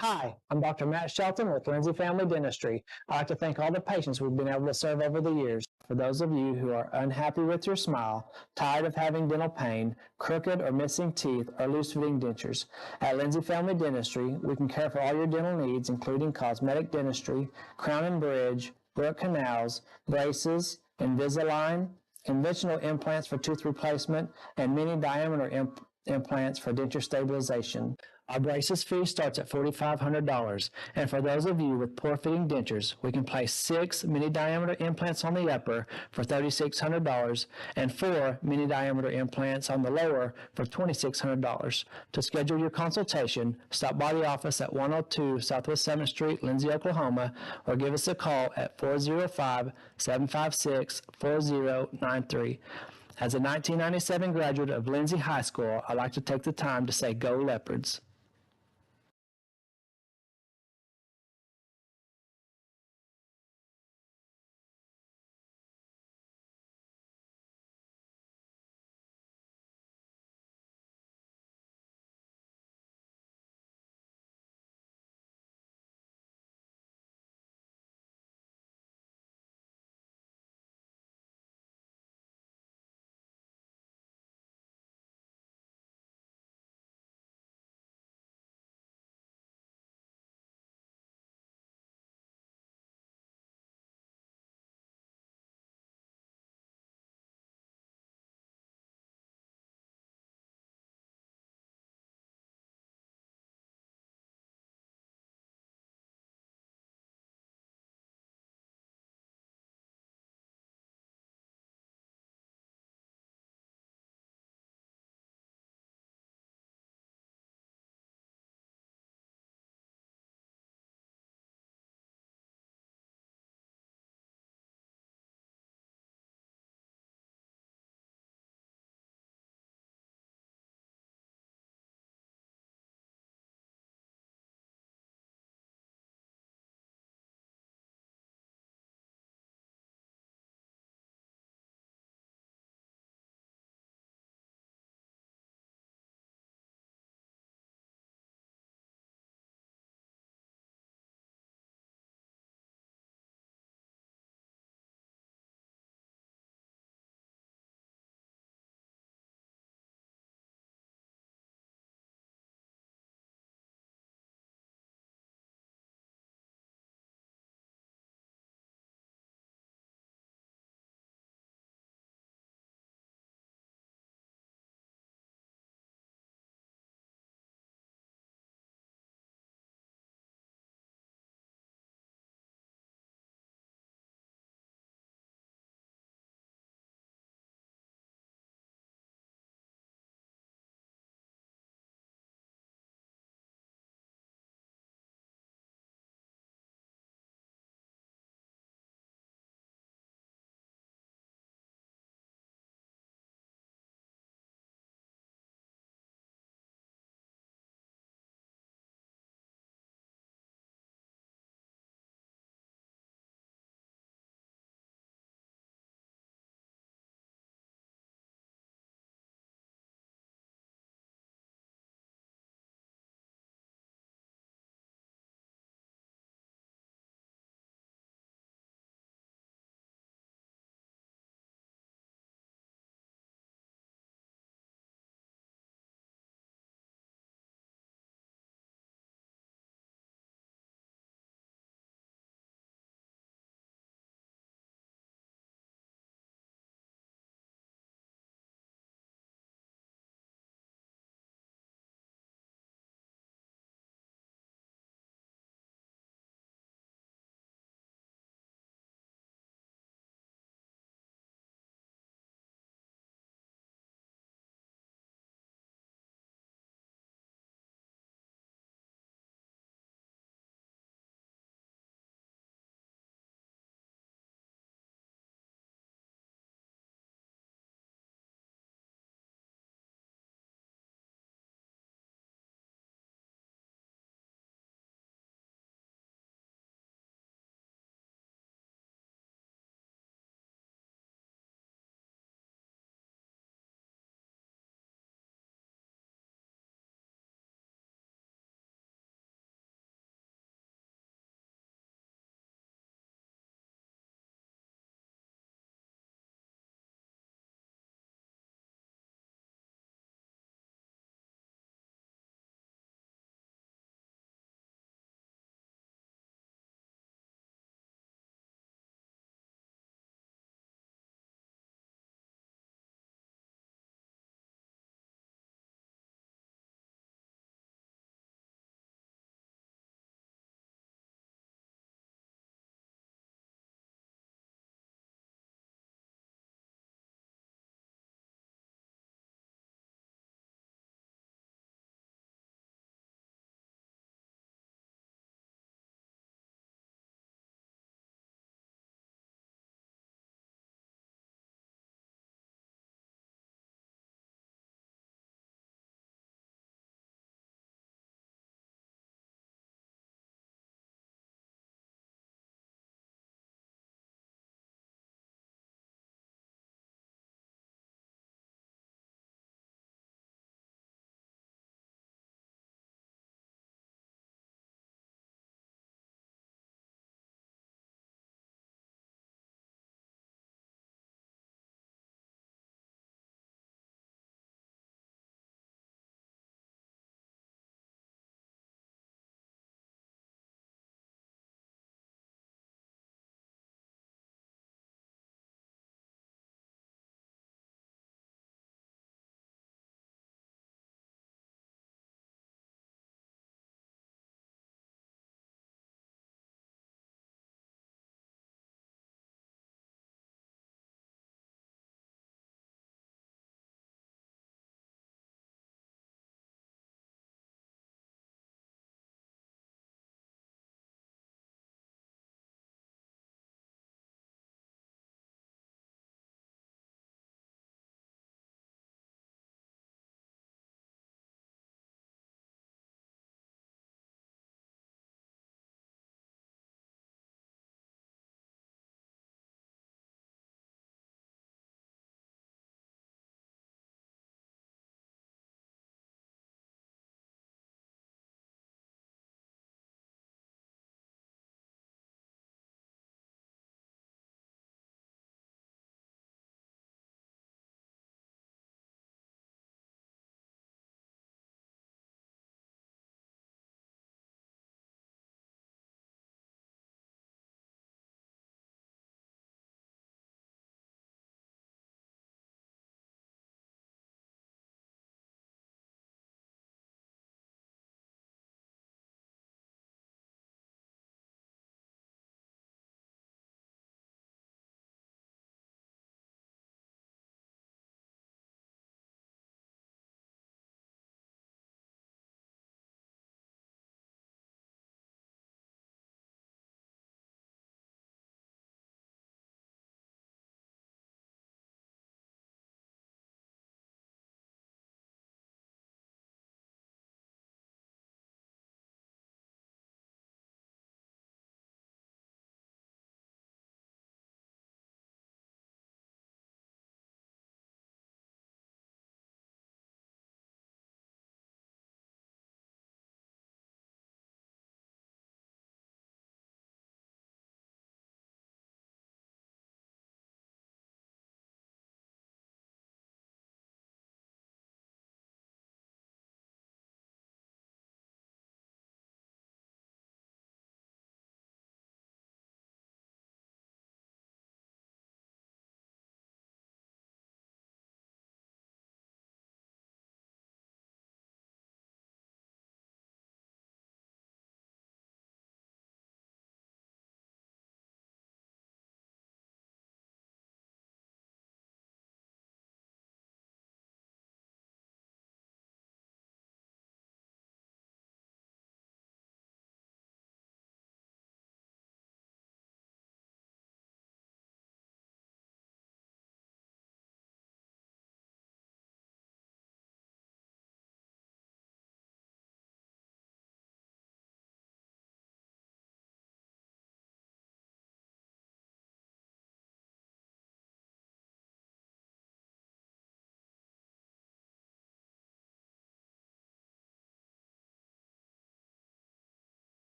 Hi, I'm Dr. Matt Shelton with Lindsay Family Dentistry. I'd like to thank all the patients we've been able to serve over the years. For those of you who are unhappy with your smile, tired of having dental pain, crooked or missing teeth, or loose-fitting dentures, at Lindsay Family Dentistry, we can care for all your dental needs, including cosmetic dentistry, crown and bridge, root canals, braces, Invisalign, conventional implants for tooth replacement, and mini diameter implants for denture stabilization. Our braces fee starts at $4,500, and for those of you with poor-fitting dentures, we can place 6 mini-diameter implants on the upper for $3,600 and 4 mini-diameter implants on the lower for $2,600. To schedule your consultation, stop by the office at 102 Southwest 7th Street, Lindsay, Oklahoma, or give us a call at 405-756-4093. As a 1997 graduate of Lindsay High School, I'd like to take the time to say go Leopards.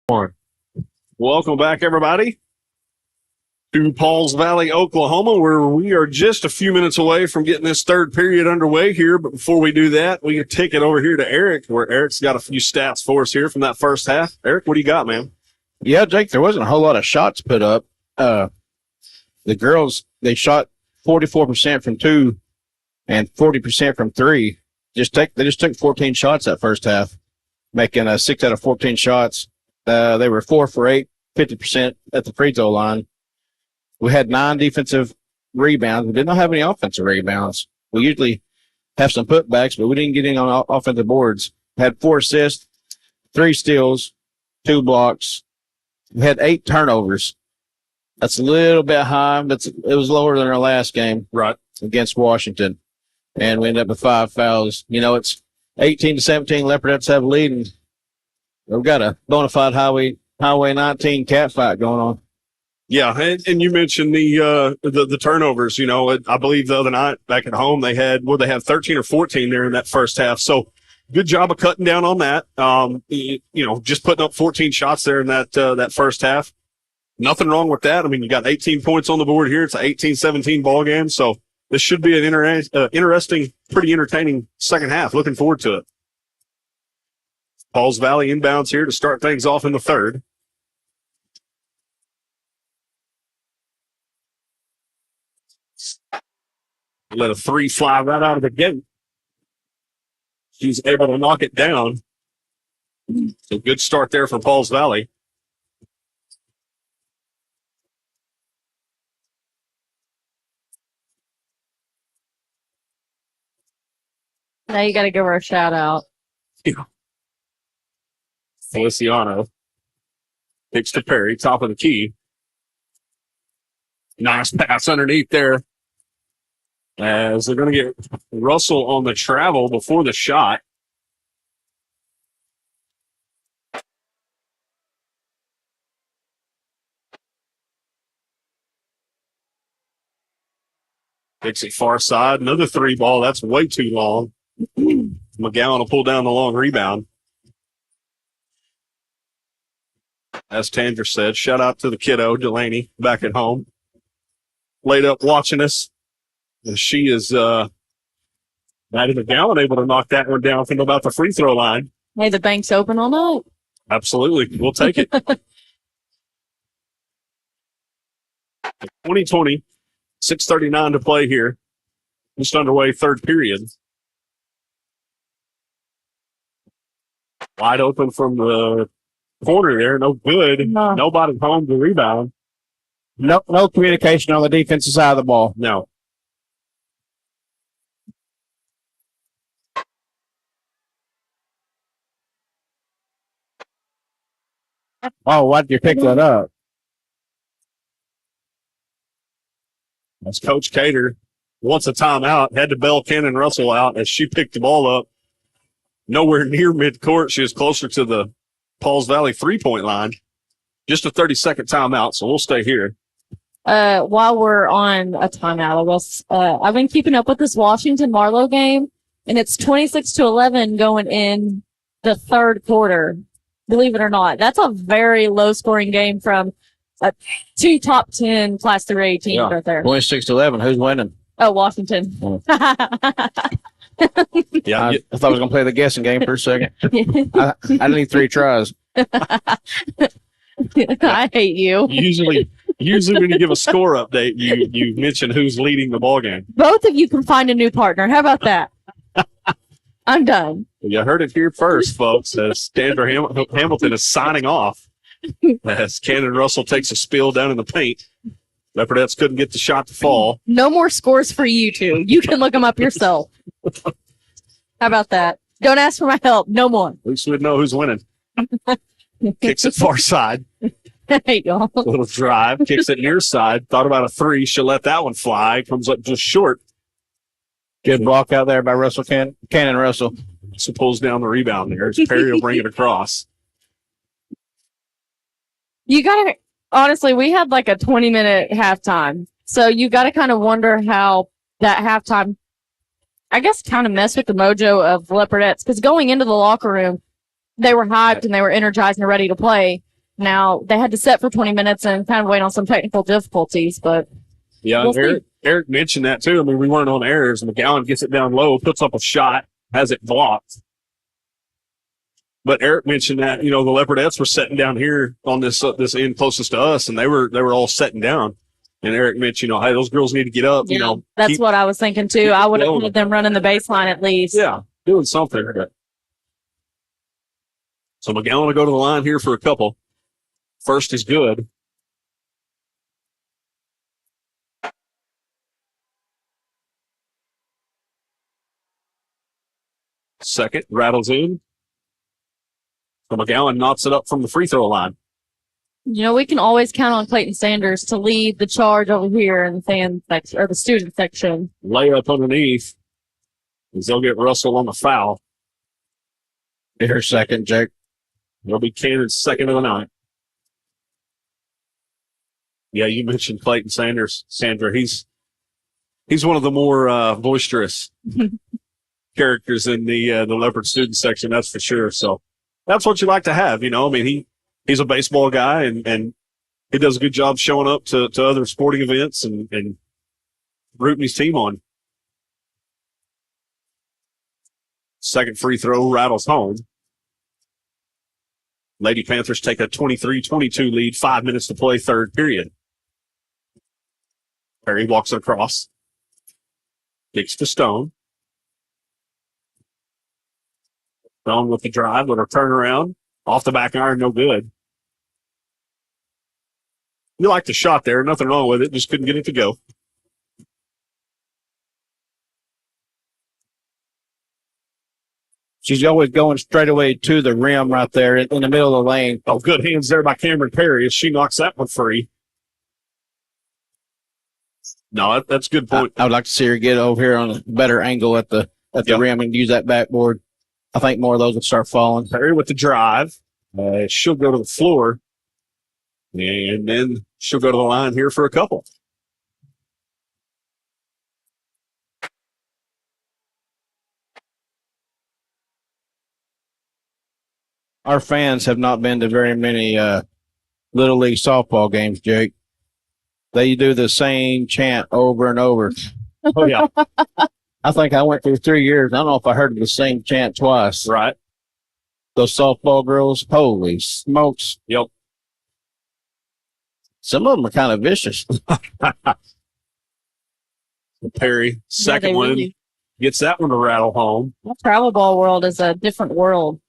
Welcome back, everybody, to Pauls Valley, Oklahoma, where we are just a few minutes away from getting this third period underway here. But before we do that, we can take it over here to Eric, where Eric's got a few stats for us here from that first half. Eric, what do you got, man? Yeah, Jake, there wasn't a whole lot of shots put up. The girls, they shot 44% from 2 and 40% from 3. They just took 14 shots that first half, making 6 out of 14 shots. They were 4 for 8, 50% at the free throw line. We had 9 defensive rebounds. We did not have any offensive rebounds. We usually have some putbacks, but we didn't get any on offensive boards. Had 4 assists, 3 steals, 2 blocks. We had 8 turnovers. That's a little bit high, but it was lower than our last game, right, against Washington. And we ended up with 5 fouls. You know, it's 18-17. Leopardettes have a lead, and we've got a bona fide Highway 19 cat fight going on. Yeah, and you mentioned the turnovers. You know, I believe the other night back at home they had 13 or 14 there in that first half. So good job of cutting down on that. You know, just putting up 14 shots there in that first half. Nothing wrong with that. I mean, you got 18 points on the board here. It's an 18-17 ball game. So this should be an interesting, pretty entertaining second half. Looking forward to it. Pauls Valley inbounds here to start things off in the third. Let a 3 fly right out of the gate. She's able to knock it down. So good start there for Pauls Valley. Now you got to give her a shout out. Yeah. Feliciano picks to Perry, top of the key. Nice pass underneath there. As they're going to get Russell on the travel before the shot. Picks it far side. Another 3 ball. That's way too long. McGowan will pull down the long rebound. As Tanger said, shout out to the kiddo, Delaney, back at home. Laid up watching us. And she is, Maddie McGowan able to knock that one down from about the free throw line. Hey, the bank's open all night. Absolutely. We'll take it. 2020, 6:39 to play here. Just underway, third period. Wide open from the corner there. No good. No. Nobody home to rebound. No communication on the defensive side of the ball. No. Oh, why did you pick that up? As Coach Cater wants a timeout, had to bail Cannon Russell out as she picked the ball up. Nowhere near midcourt. She was closer to the Pauls Valley 3-point line. Just a 30-second timeout, so we'll stay here. While we're on a timeout, I've been keeping up with this Washington-Marlowe game, and it's 26-11 going in the third quarter. Believe it or not, that's a very low-scoring game from 2 top 10 Class 3A teams right there. 26-11. Who's winning? Oh, Washington. Yeah, I thought I was going to play the guessing game for a second. I need 3 tries. I hate you. Usually when you give a score update, you mention who's leading the ball game. Both of you can find a new partner. How about that? I'm done. You heard it here first, folks, as Dandra Hamilton is signing off as Cannon Russell takes a spill down in the paint. Leopardettes couldn't get the shot to fall. No more scores for you two. You can look them up yourself. How about that? Don't ask for my help. No more. At least we'd know who's winning. Kicks it far side. I hate y'all. Little drive. Kicks it near side. Thought about a 3. She'll let that one fly. Comes up just short. Good block out there by Russell Cannon Russell. So pulls down the rebound there. Perry will bring it across. You gotta, honestly, we had like a 20-minute halftime. So you gotta kind of wonder how that halftime, I guess, kind of messed with the mojo of Leopardettes. Because going into the locker room, they were hyped and they were energized and ready to play. Now, they had to set for 20 minutes and kind of wait on some technical difficulties, but Yeah, we'll see. Eric mentioned that too. I mean, we weren't on errors. McGowan gets it down low, puts up a shot, has it blocked. But Eric mentioned that, the Leopardettes were sitting down here on this end closest to us, and they were all sitting down. And Eric mentioned, hey, those girls need to get up. Yeah, that's what I was thinking too. I would have wanted them running the baseline at least. Yeah, doing something. So McGowan will go to the line here for a couple. First is good. Second rattles in. So McGowan knocks it up from the free throw line. We can always count on Clayton Sanders to lead the charge over here in the fan section or the student section. Layup underneath. As they'll get Russell on the foul. Here, second, Jake. It'll be Cannon's second of the night. Yeah, you mentioned Clayton Sanders, Sandra. He's one of the more boisterous characters in the Leopard student section, that's for sure. So that's what you like to have, I mean, he's a baseball guy and he does a good job showing up to other sporting events and rooting his team on. Second free throw rattles home. Lady Panthers take a 23-22 lead, 5 minutes to play, third period. Perry walks it across. Kicks to Stone. Stone with the drive, with her turnaround. Off the back iron, no good. You like the shot there, nothing wrong with it, just couldn't get it to go. She's always going straight away to the rim right there in the middle of the lane. Oh, good hands there by Cameron Perry as she knocks that one free. No, that's a good point. I would like to see her get over here on a better angle at the rim and use that backboard. I think more of those would start falling. Perry with the drive. She'll go to the floor. And then she'll go to the line here for a couple. Our fans have not been to very many Little League softball games, Jake. They do the same chant over and over. Oh, yeah. I think I went through 3 years. I don't know if I heard the same chant twice. Right. Those softball girls, holy smokes. Yep. Some of them are kind of vicious. Perry, second one, really gets that one to rattle home. The travel ball world is a different world.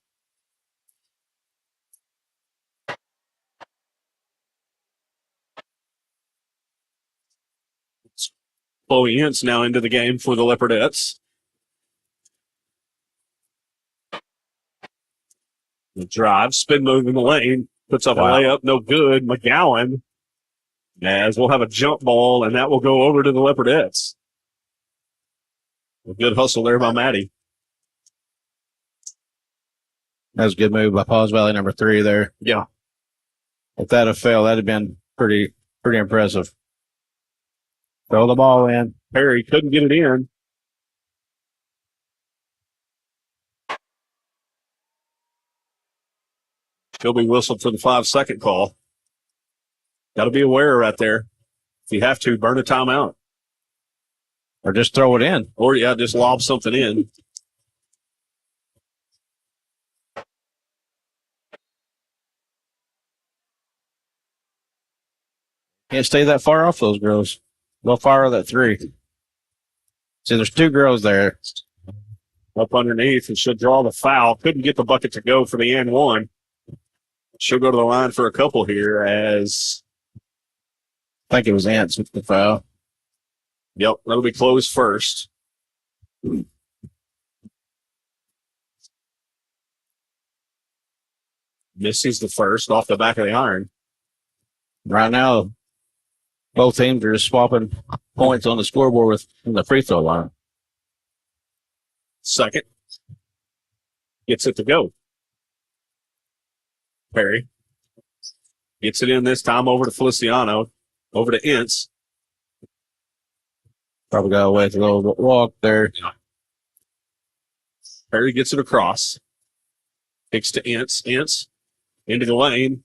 Chloe Ince now into the game for the Leopardettes. The drive, spin move in the lane, puts up a layup, no good. McGowan, as we'll have a jump ball, and that will go over to the Leopardettes. A good hustle there by Maddie. That was a good move by Paws Valley number 3 there. Yeah. If that had failed, that'd have been pretty impressive. Throw the ball in. Perry couldn't get it in. He'll be whistled for the 5-second call. Got to be aware right there. If you have to, burn a timeout. Or just throw it in. Or, yeah, just lob something in. Can't stay that far off those girls. They'll fire that 3. See, there's 2 girls there. Up underneath, and she'll draw the foul. Couldn't get the bucket to go for the and one. She'll go to the line for a couple here as... I think it was Ants with the foul. Yep, that'll be closed first. Missy's the first off the back of the iron. Right now, both teams are just swapping points on the scoreboard with the free throw line. Second. Gets it to go. Perry. Gets it in this time over to Feliciano. Over to Ince. Probably got away with a little walk there. Perry gets it across. Kicks to Ince. Ince into the lane.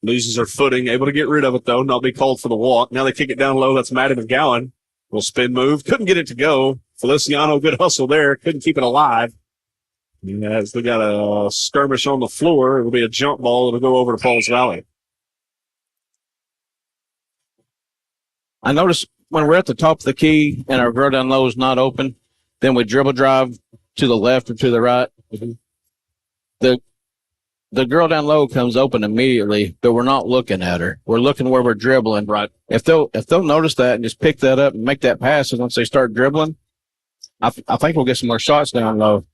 Loses her footing, able to get rid of it, though. Not be called for the walk. Now they kick it down low. That's Maddie McGowan. Will spin move. Couldn't get it to go. Feliciano, good hustle there. Couldn't keep it alive. As they got a skirmish on the floor, it'll be a jump ball. It'll go over to Pauls Valley. I noticed when we're at the top of the key and our girl down low is not open, then we dribble drive to the left or to the right. The girl down low comes open immediately, but we're not looking at her. We're looking where we're dribbling. Right. If they'll notice that and just pick that up and make that pass, and once they start dribbling, I think we'll get some more shots down low.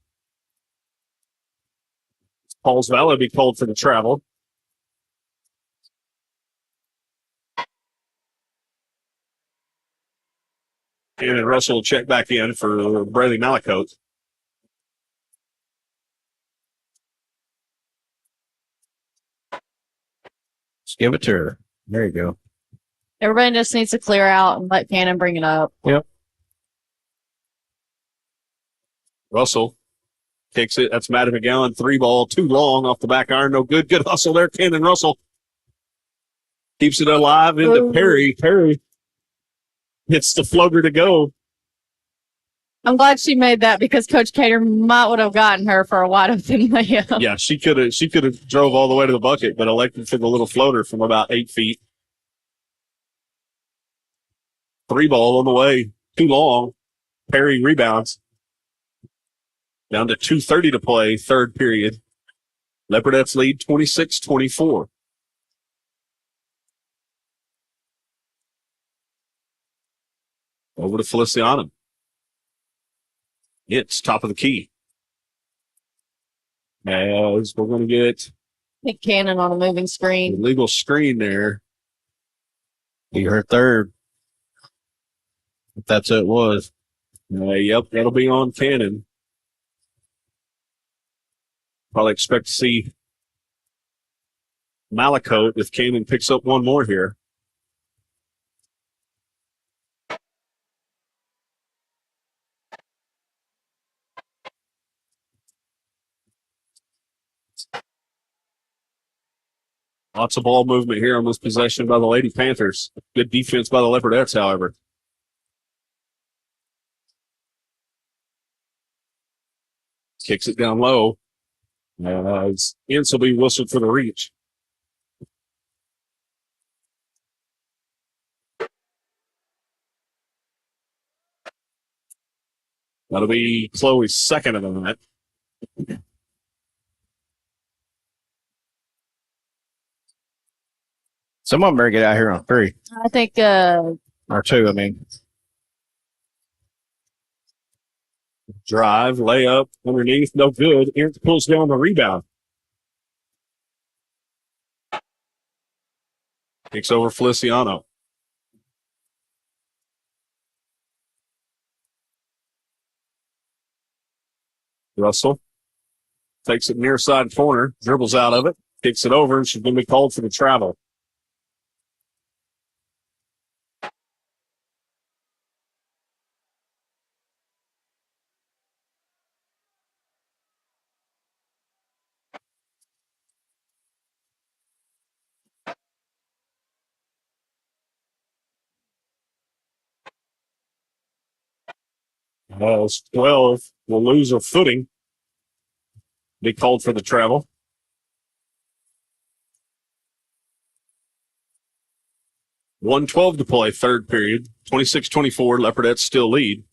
Pauls Valley will be called for the travel. And Russell will check back in for Brady Malakote. Just give it to her. There you go. Everybody just needs to clear out and let Cannon bring it up. Yep. Russell kicks it. That's Maddie McGowan. 3 ball, too long off the back iron. No good. Good hustle there. Cannon Russell keeps it alive into Perry. Perry hits the floater to go. I'm glad she made that because Coach Cater might would have gotten her for a wide open layup. Yeah, she could have drove all the way to the bucket, but elected for the little floater from about 8 feet. 3 ball on the way. Too long. Perry rebounds. Down to 2:30 to play, third period. Leopardettes lead 26-24. Over to Feliciano. It's top of the key. As we're going to get Nick Cannon on a moving the screen. legal screen there. Be her third. If that's who it was. Yep, that'll be on Cannon. Probably expect to see Malakote if Cannon picks up one more here. Lots of ball movement here on this possession by the Lady Panthers. Good defense by the Leopardettes, however. Kicks it down low. Ince will be whistled for the reach. That'll be Chloe's second of the night. Some of them better get out here on 3 I think or 2. I mean, Drive, layup, underneath, no good. Ince pulls down the rebound. Kicks over Feliciano. Russell takes it near side corner, dribbles out of it, kicks it over, and she's going to be called for the travel. As 12 will lose her footing. Be called for the travel. $1:12 to play, third period. 26-24, Leopardettes still lead.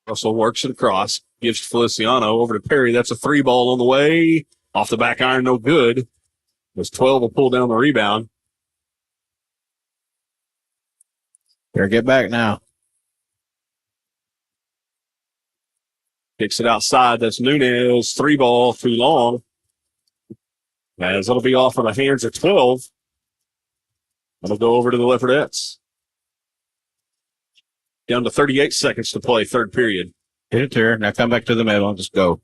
Russell works it across, gives Feliciano over to Perry. That's a 3 ball on the way. Off the back iron, no good. As 12 will pull down the rebound. better get back now. Kicks it outside. That's Nunez. 3 ball, too long. As it'll be off of the hands of 12. It'll go over to the Leopardettes. Down to 38 seconds to play, third period. Hit it to her. Now come back to the middle and just go.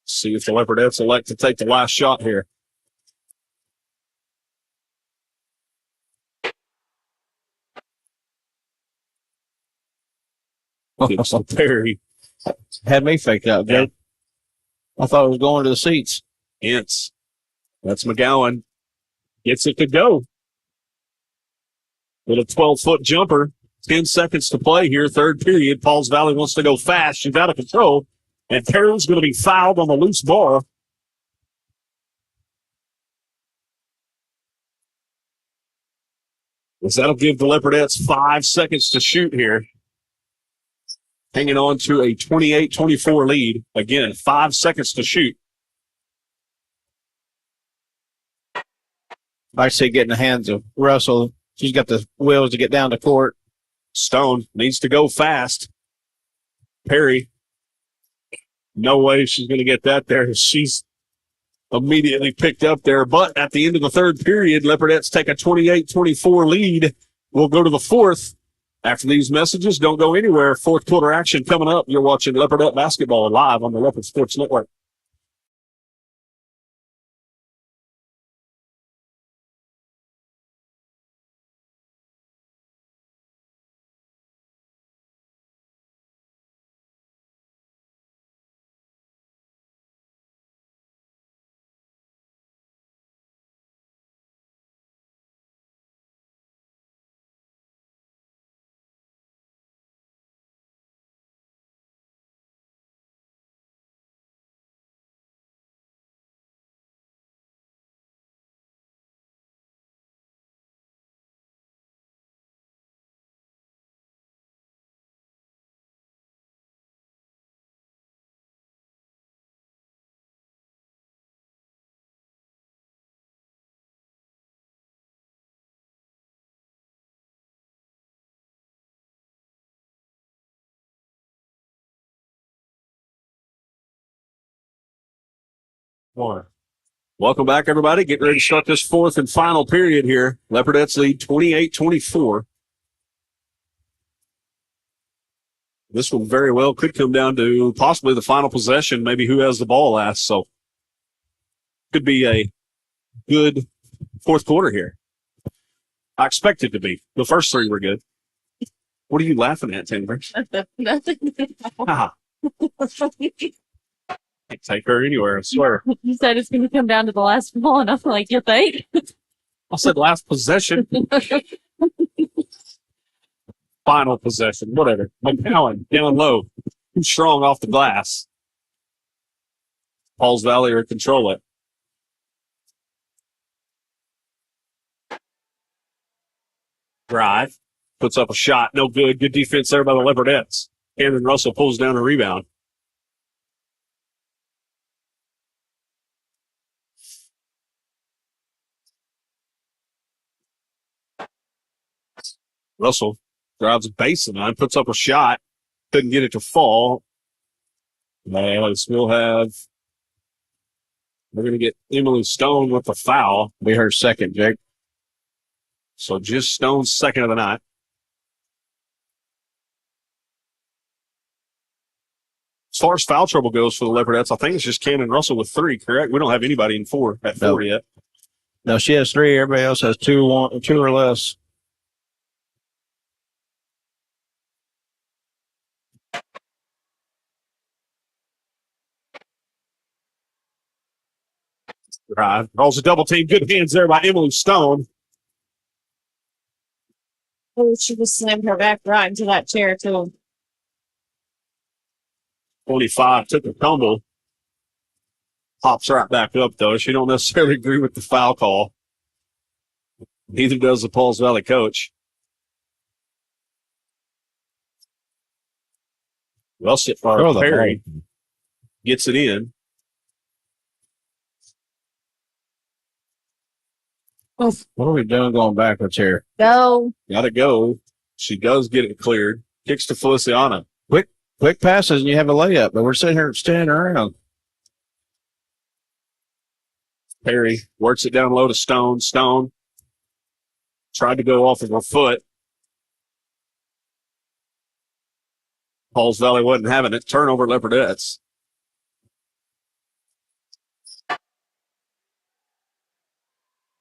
See if the Leopardettes elect to take the last shot here. Gets to Perry. Had me faked out, Yeah. Jake. I thought it was going to the seats. Hence, that's McGowan. Gets it to go. With a 12-foot jumper. 10 seconds to play here, third period. Pauls Valley wants to go fast. She's out of control. And Carroll's going to be fouled on the loose ball. As that'll give the Leopardettes 5 seconds to shoot here. Hanging on to a 28-24 lead. Again, 5 seconds to shoot. I say get in the hands of Russell. She's got the wheels to get down to court. Stone needs to go fast. Perry, no way she's going to get that there. She's immediately picked up there. But at the end of the third period, Leopardettes take a 28-24 lead. We'll go to the fourth. After these messages, don't go anywhere. Fourth quarter action coming up. You're watching Leopardette basketball live on the Leopard Sports Network. Welcome back, everybody. Getting ready to start this fourth and final period here. Leopardettes lead 28-24. This one very well could come down to possibly the final possession, maybe who has the ball last. So could be a good fourth quarter here. I expect it to be. The first three were good. What are you laughing at, Timbers? Nothing. Can't take her anywhere, I swear. You said it's going to come down to the last ball, and I'm like, you think? I said last possession. Final possession, whatever. McGowan down low. Too strong off the glass. Pauls Valley are control it. Drive. Puts up a shot. No good. Good defense there by the Leopardettes. Cameron Russell pulls down a rebound. Russell drives a baseline, puts up a shot, couldn't get it to fall. And we'll have, we're going to get Emily Stone with the foul. Be her second, Jake. So just Stone's second of the night. As far as foul trouble goes for the Leopardettes, I think it's just Cannon Russell with 3, correct? We don't have anybody in 4 at 4 yet. No, she has 3. Everybody else has 2 or less. Drive. Rolls a double team. Good hands there by Emily Stone. Oh, she just slammed her back right into that chair, too. 25 took a tumble. Pops right back up, though. She don't necessarily agree with the foul call. Neither does the Pauls Valley coach. Russell Perry gets it in. What are we doing going backwards here? Go. Gotta go. She does get it cleared. Kicks to Feliciana. Quick passes and you have a layup, but we're sitting here standing around. Perry works it down low to Stone. Stone tried to go off of her foot. Pauls Valley wasn't having it. Turnover, Leopardettes.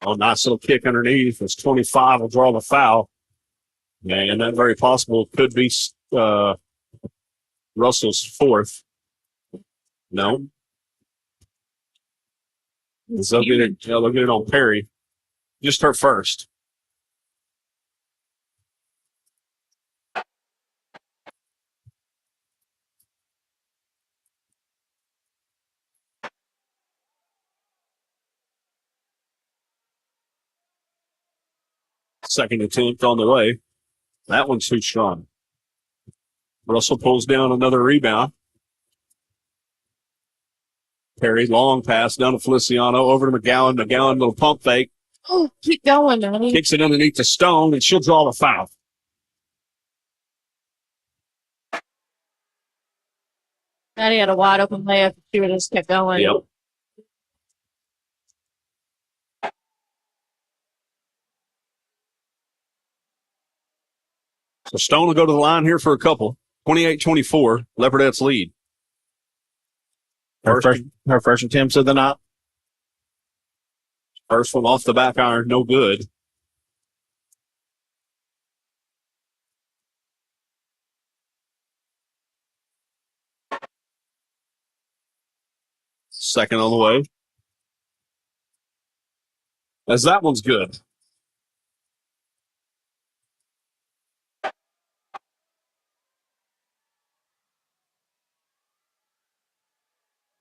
Oh, nice little kick underneath. It's 25 will draw the foul. And that very possible could be Russell's fourth. No. They'll get it on Perry. Just her first. Second attempt on the way. That one's too strong. Russell pulls down another rebound. Perry, long pass down to Feliciano, over to McGowan. McGowan, little pump fake. Oh, keep going, honey. Kicks it underneath the Stone, and she'll draw the foul. Maddie had a wide open layup. She would have just kept going. Yep. So Stone will go to the line here for a couple. 28-24, Leopardettes lead. Her first attempts of the night. First one off the back iron, no good. Second on the way. As that one's good.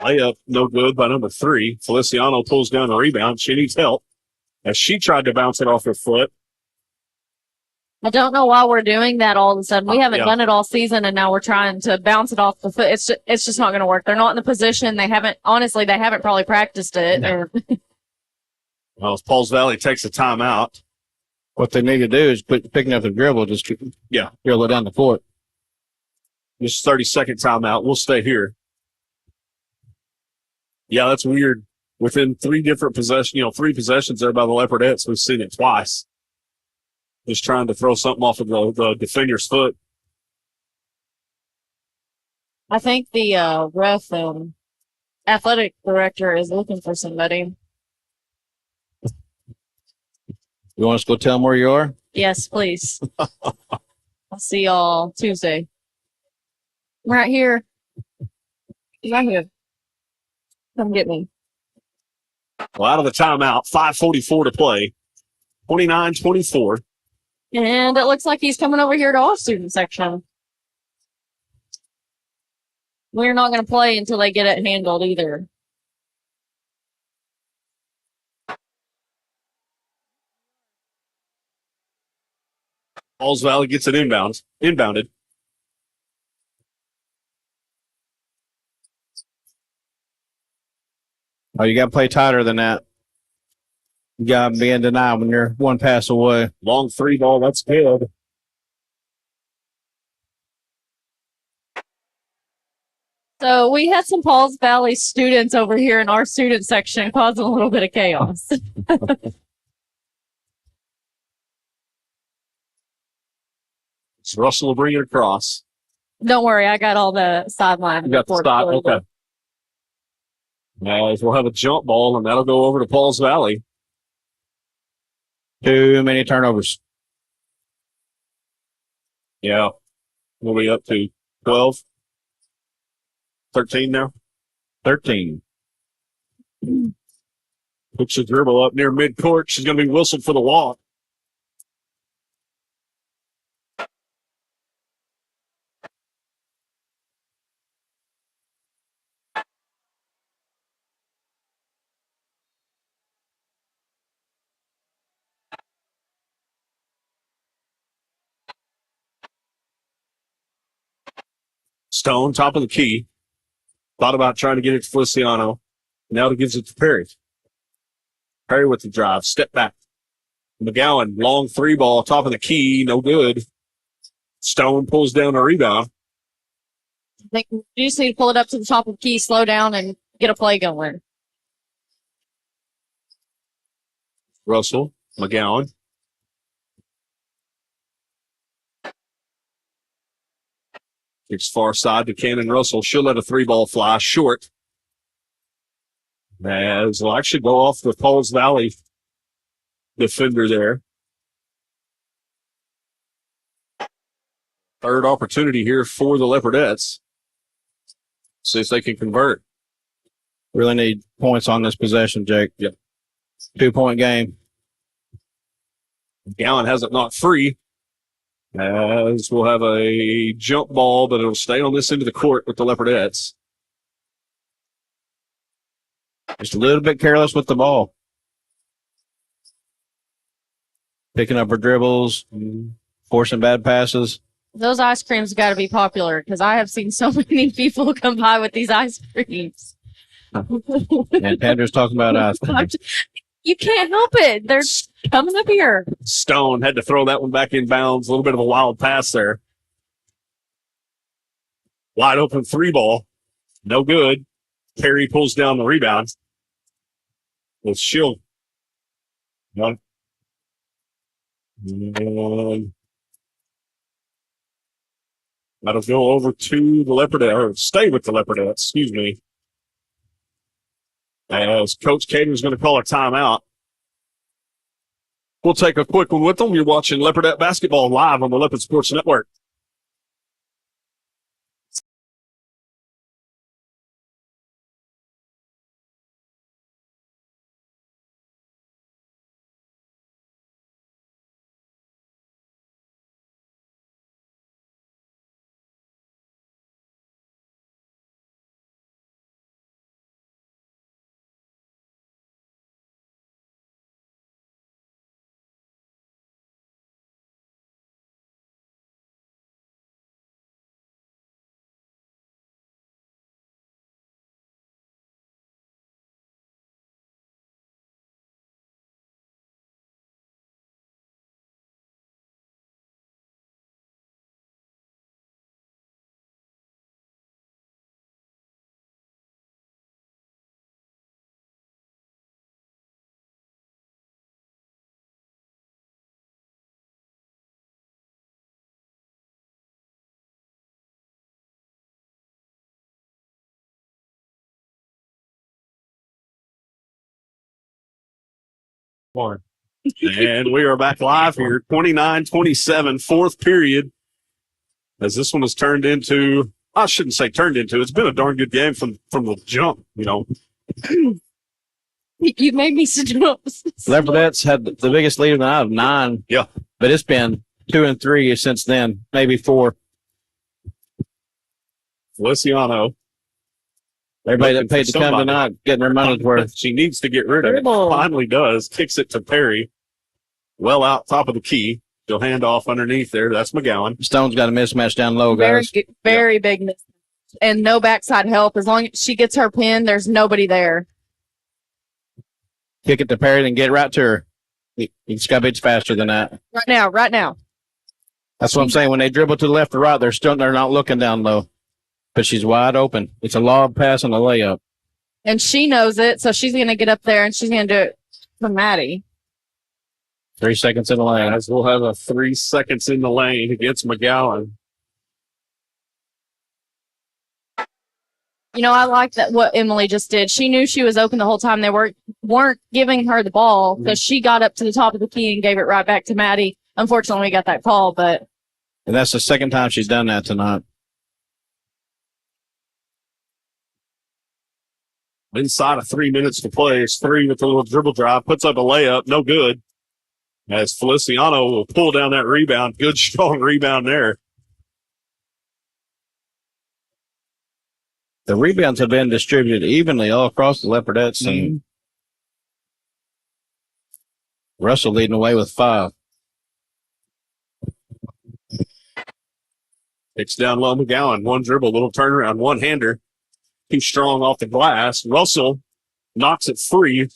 Layup, no good by number 3. Feliciano pulls down a rebound. She needs help as she tried to bounce it off her foot. I don't know why we're doing that all of a sudden. We haven't Yeah. done it all season, and now we're trying to bounce it off the foot. It's just not going to work. They're not in the position. They haven't probably practiced it. Or Well, as Pauls Valley takes a timeout. What they need to do is picking up the dribble, just dribble it down the court. Just 30-second timeout. We'll stay here. Yeah, that's weird. Within 3 different possessions, 3 possessions there by the Leopardettes, we've seen it twice. Just trying to throw something off of the defender's foot. I think the ref and athletic director is looking for somebody. You want us to go tell them where you are? Yes, please. I'll see y'all Tuesday. Right here. Right here. Come get me. Well, out of the timeout, 5:44 to play. 29-24. And it looks like he's coming over here to our student section. We're not going to play until they get it handled either. Pauls Valley gets it inbounded. Oh, you got to play tighter than that. You got to be in denial when you're one pass away. Long 3 ball, that's good. So we had some Pauls Valley students over here in our student section causing a little bit of chaos. So Russell will bring it across. Don't worry, I got all the sideline. You got the stop. Okay. Now we'll have a jump ball, and that'll go over to Pauls Valley. Too many turnovers. Yeah. We'll be up to 12, 13 now. 13. Puts the dribble up near midcourt. She's going to be whistled for the walk. Stone, top of the key. Thought about trying to get it to Feliciano. Now it gives it to Perry. Perry with the drive. Step back. McGowan, long 3 ball, top of the key. No good. Stone pulls down a rebound. I think you just need to pull it up to the top of the key, slow down, and get a play going. Russell, McGowan. Kicks far side to Cannon Russell. She'll let a 3 ball fly short. As will actually go off the Pauls Valley defender there. Third opportunity here for the Leopardettes. See if they can convert. Really need points on this possession, Jake. Yep. 2-point game. Gowan has it knocked free. As we'll have a jump ball, but it'll stay on this end of the court with the Leopardettes. Just a little bit careless with the ball. Picking up her dribbles, forcing bad passes. Those ice creams got to be popular because I have seen so many people come by with these ice creams. And Pandra's talking about ice cream. You can't help it. They're coming up here. Stone had to throw that one back in bounds. A little bit of a wild pass there. Wide open 3-ball. No good. Perry pulls down the rebound. With Shield. And that'll go over to the Leopardettes, or stay with the Leopardettes, excuse me. As Coach Caden is going to call a timeout. We'll take a quick one with them. You're watching Leopardette basketball live on the Leopard Sports Network. And we are back live here, 29-27, fourth period. As this one has turned into, I shouldn't say turned into, it's been a darn good game from the jump, you know. You made me sit up. Leopardettes had the biggest lead of the night of 9. Yeah. But it's been 2 and 3 since then, maybe 4. Feliciano. Everybody that paid to come tonight getting their money's worth. She needs to get rid of it. Finally does. Kicks it to Perry. Well out top of the key. She'll hand off underneath there. That's McGowan. Stone's got a mismatch down low, guys. Very big mismatch. And no backside help. As long as she gets her pin, there's nobody there. Kick it to Perry and get right to her. You just got to be faster than that. Right now. That's what I'm saying. When they dribble to the left or right, they're not looking down low. But she's wide open. It's a lob pass and a layup. And she knows it, so she's going to get up there and she's going to do it for Maddie. 3 seconds in the lane. As we'll have a 3 seconds in the lane against McGowan. You know, I like that what Emily just did. She knew she was open the whole time. They weren't giving her the ball because she got up to the top of the key and gave it right back to Maddie. Unfortunately, we got that call, but. And that's the second time she's done that tonight. Inside of 3 minutes to play. It's 3 with a little dribble drive. Puts up a layup. No good. As Feliciano will pull down that rebound. Good, strong rebound there. The rebounds have been distributed evenly all across the Leopardettes. And Russell leading away with 5. It's down low McGowan. One dribble, little turnaround, one-hander. Too strong off the glass. Russell knocks it free.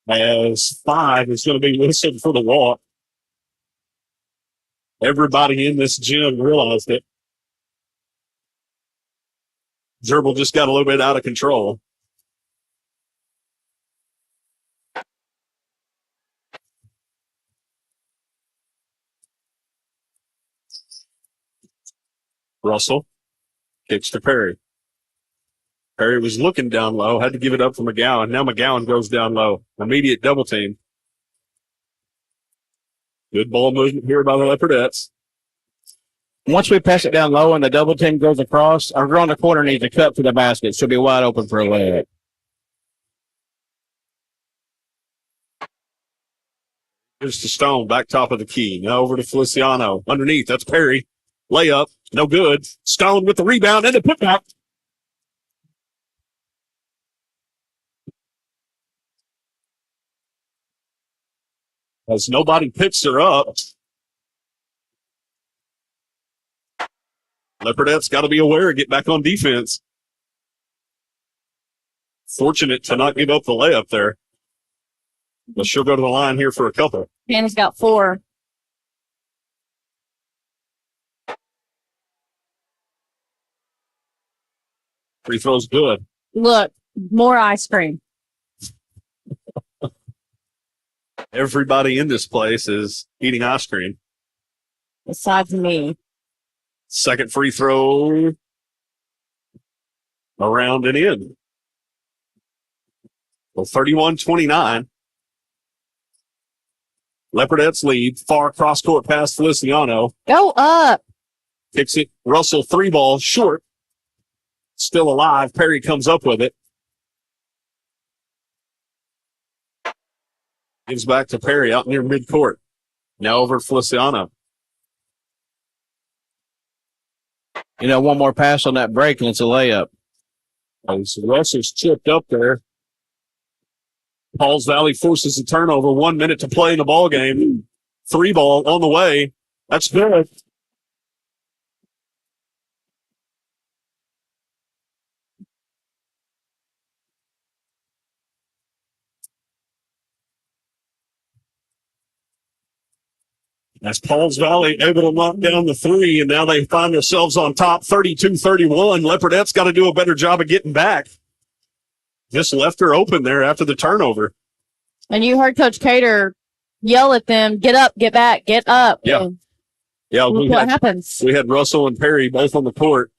As 5 is going to be whistled for the walk. Everybody in this gym realized it. Dribble just got a little bit out of control. Russell kicks to Perry. Perry was looking down low, had to give it up for McGowan. Now McGowan goes down low. Immediate double team. Good ball movement here by the Leopardettes. once we pass it down low and the double team goes across, our girl in the corner needs to cut to the basket. She'll be wide open for a layup. Here's to Stone, back top of the key. Now over to Feliciano. Underneath, that's Perry. Layup, no good. Stone with the rebound and the putback. As nobody picks her up. Leopardette's got to be aware, get back on defense. Fortunate to not give up the layup there. But she'll go to the line here for a couple. Hannah's got 4. Free throw's good. Look, more ice cream. Everybody in this place is eating ice cream. Besides me. Second free throw around and in. Well, 31-29. Leopardettes lead. Far cross-court pass Feliciano. Go up. Kicks it. Russell, 3-ball, short. Still alive. Perry comes up with it. Gives back to Perry out near midcourt. Now over Feliciano. You know, one more pass on that break and it's a layup. So Russell's chipped up there. Pauls Valley forces a turnover. 1 minute to play in the ball game. 3-ball on the way. That's good. That's Pauls Valley able to knock down the 3, and now they find themselves on top 32-31. Leopardettes got to do a better job of getting back. Just left her open there after the turnover. And you heard Coach Cater yell at them, get up, get back, get up. Yeah. And Yeah, look what happens. we had Russell and Perry both on the court.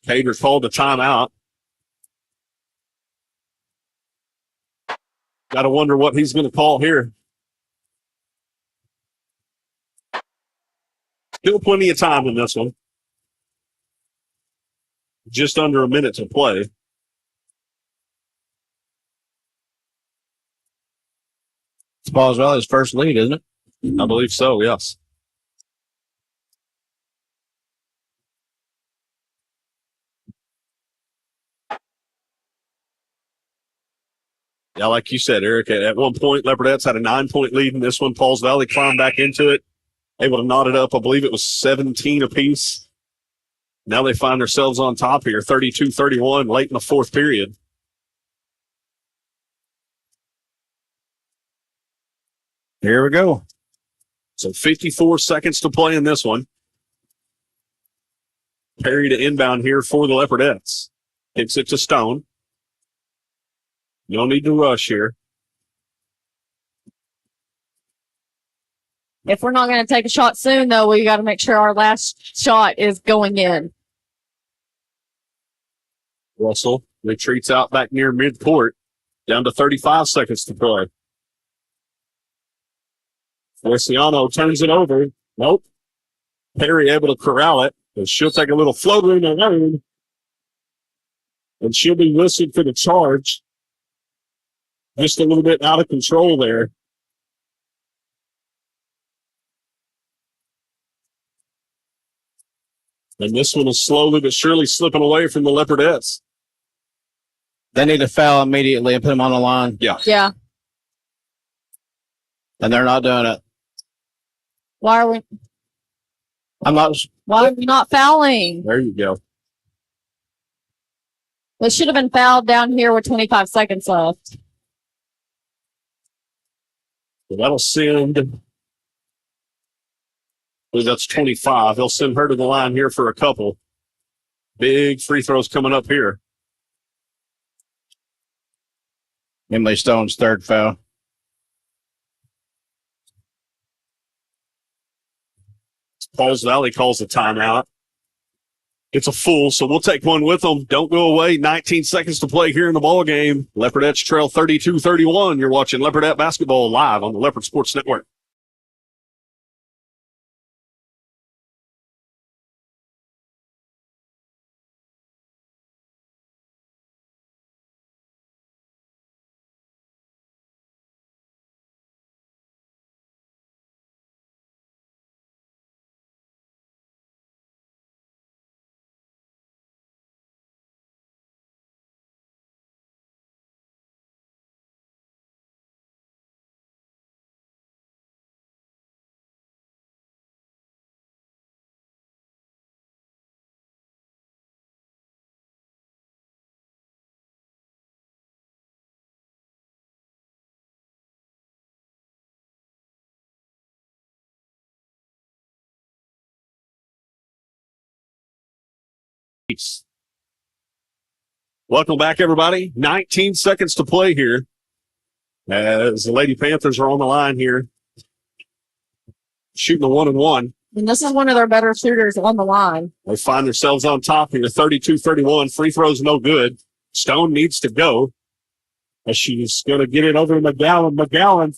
Cater called a timeout. Got to wonder what he's going to call here. Still plenty of time in this one. Just under a minute to play. It's Pauls Valley's first lead, isn't it? I believe so, yes. Yeah, like you said, Eric, at one point, Leopardettes had a 9-point lead in this one. Pauls Valley climbed back into it, able to knot it up. I believe it was 17 apiece. Now they find themselves on top here, 32-31, late in the fourth period. Here we go. So 54 seconds to play in this one. Perry to inbound here for the Leopardettes. Kicks it to Stone. No need to rush here. If we're not going to take a shot soon, though, we got to make sure our last shot is going in. Russell retreats out back near midcourt. Down to 35 seconds to play. Feliciano turns it over. Nope. Perry able to corral it. And she'll take a little floater in the lane. And she'll be listed for the charge. Just a little bit out of control there. And this one is slowly but surely slipping away from the Leopardettes. They need to foul immediately and put them on the line. Yeah. Yeah. And they're not doing it. Why are we not fouling? There you go. They should have been fouled down here with 25 seconds left. So that'll send, I believe that's 25. They'll send her to the line here for a couple. Big free throws coming up here. Emily Stone's third foul. Pauls Valley calls a timeout. It's a full, so we'll take one with them. Don't go away. 19 seconds to play here in the ball game. Leopardettes trail 32-31. You're watching Leopardette basketball live on the Leopard Sports Network. Welcome back, everybody. 19 seconds to play here as the Lady Panthers are on the line here, shooting a 1-and-1. And this is one of their better shooters on the line. They find themselves on top here, 32-31. Free throws no good. Stone needs to go as she's going to get it over to McGowan. McGowan,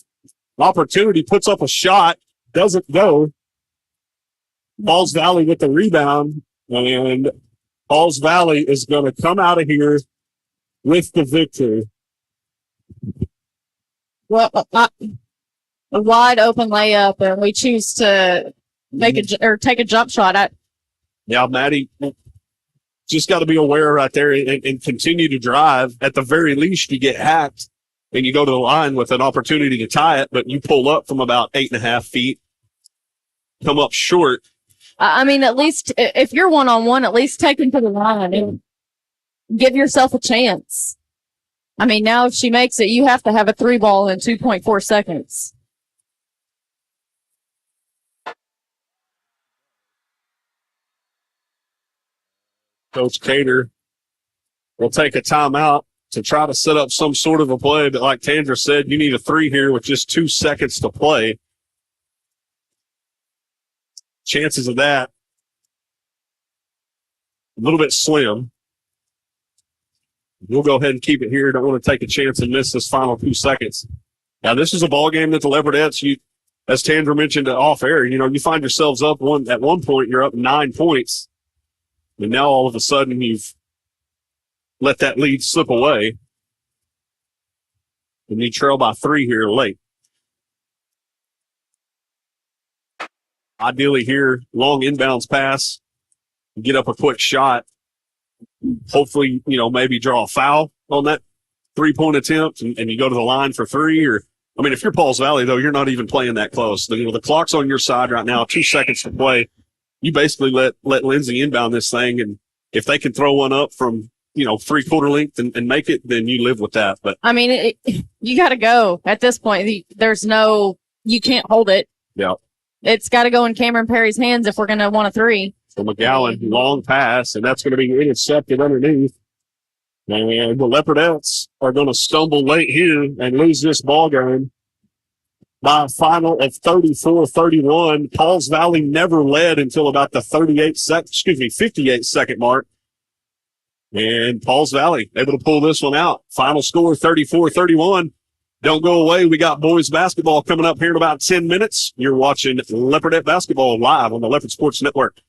opportunity, puts up a shot, doesn't go. Falls Valley with the rebound, and Falls Valley is going to come out of here with the victory. Well, a wide open layup, and we choose to make take a jump shot. Yeah, Maddie, just got to be aware right there and continue to drive. At the very least, you get hacked and you go to the line with an opportunity to tie it, but you pull up from about 8.5 feet, come up short. I mean, at least if you're one-on-one, at least take him to the line and give yourself a chance. I mean, now if she makes it, you have to have a 3-ball in 2.4 seconds. Coach Cater will take a timeout to try to set up some sort of a play. But like Tandra said, you need a 3 here with just 2 seconds to play. Chances of that a little bit slim. We'll go ahead and keep it here. Don't want to take a chance and miss this final 2 seconds. Now, this is a ball game that the Leopardettes, as Tandra mentioned off air, you find yourselves up at one point, you're up 9 points. And now all of a sudden you've let that lead slip away. And you trail by 3 here late. Ideally here, long inbounds pass, get up a quick shot. Hopefully, maybe draw a foul on that 3-point attempt and you go to the line for 3. Or, I mean, if you're Pauls Valley, though, you're not even playing that close. The clock's on your side right now, 2 seconds to play. You basically let Lindsay inbound this thing, and if they can throw one up from, 3/4 length and make it, then you live with that. But I mean, you got to go at this point. You can't hold it. Yeah. It's got to go in Cameron Perry's hands if we're going to want a 3. So McGowan, long pass, and that's going to be intercepted underneath. And the Leopardettes are going to stumble late here and lose this ball game by a final of 34-31. Pauls Valley never led until about the 58-second mark. And Pauls Valley able to pull this one out. Final score 34-31. Don't go away. We got boys basketball coming up here in about 10 minutes. You're watching Leopardette basketball live on the Leopard Sports Network.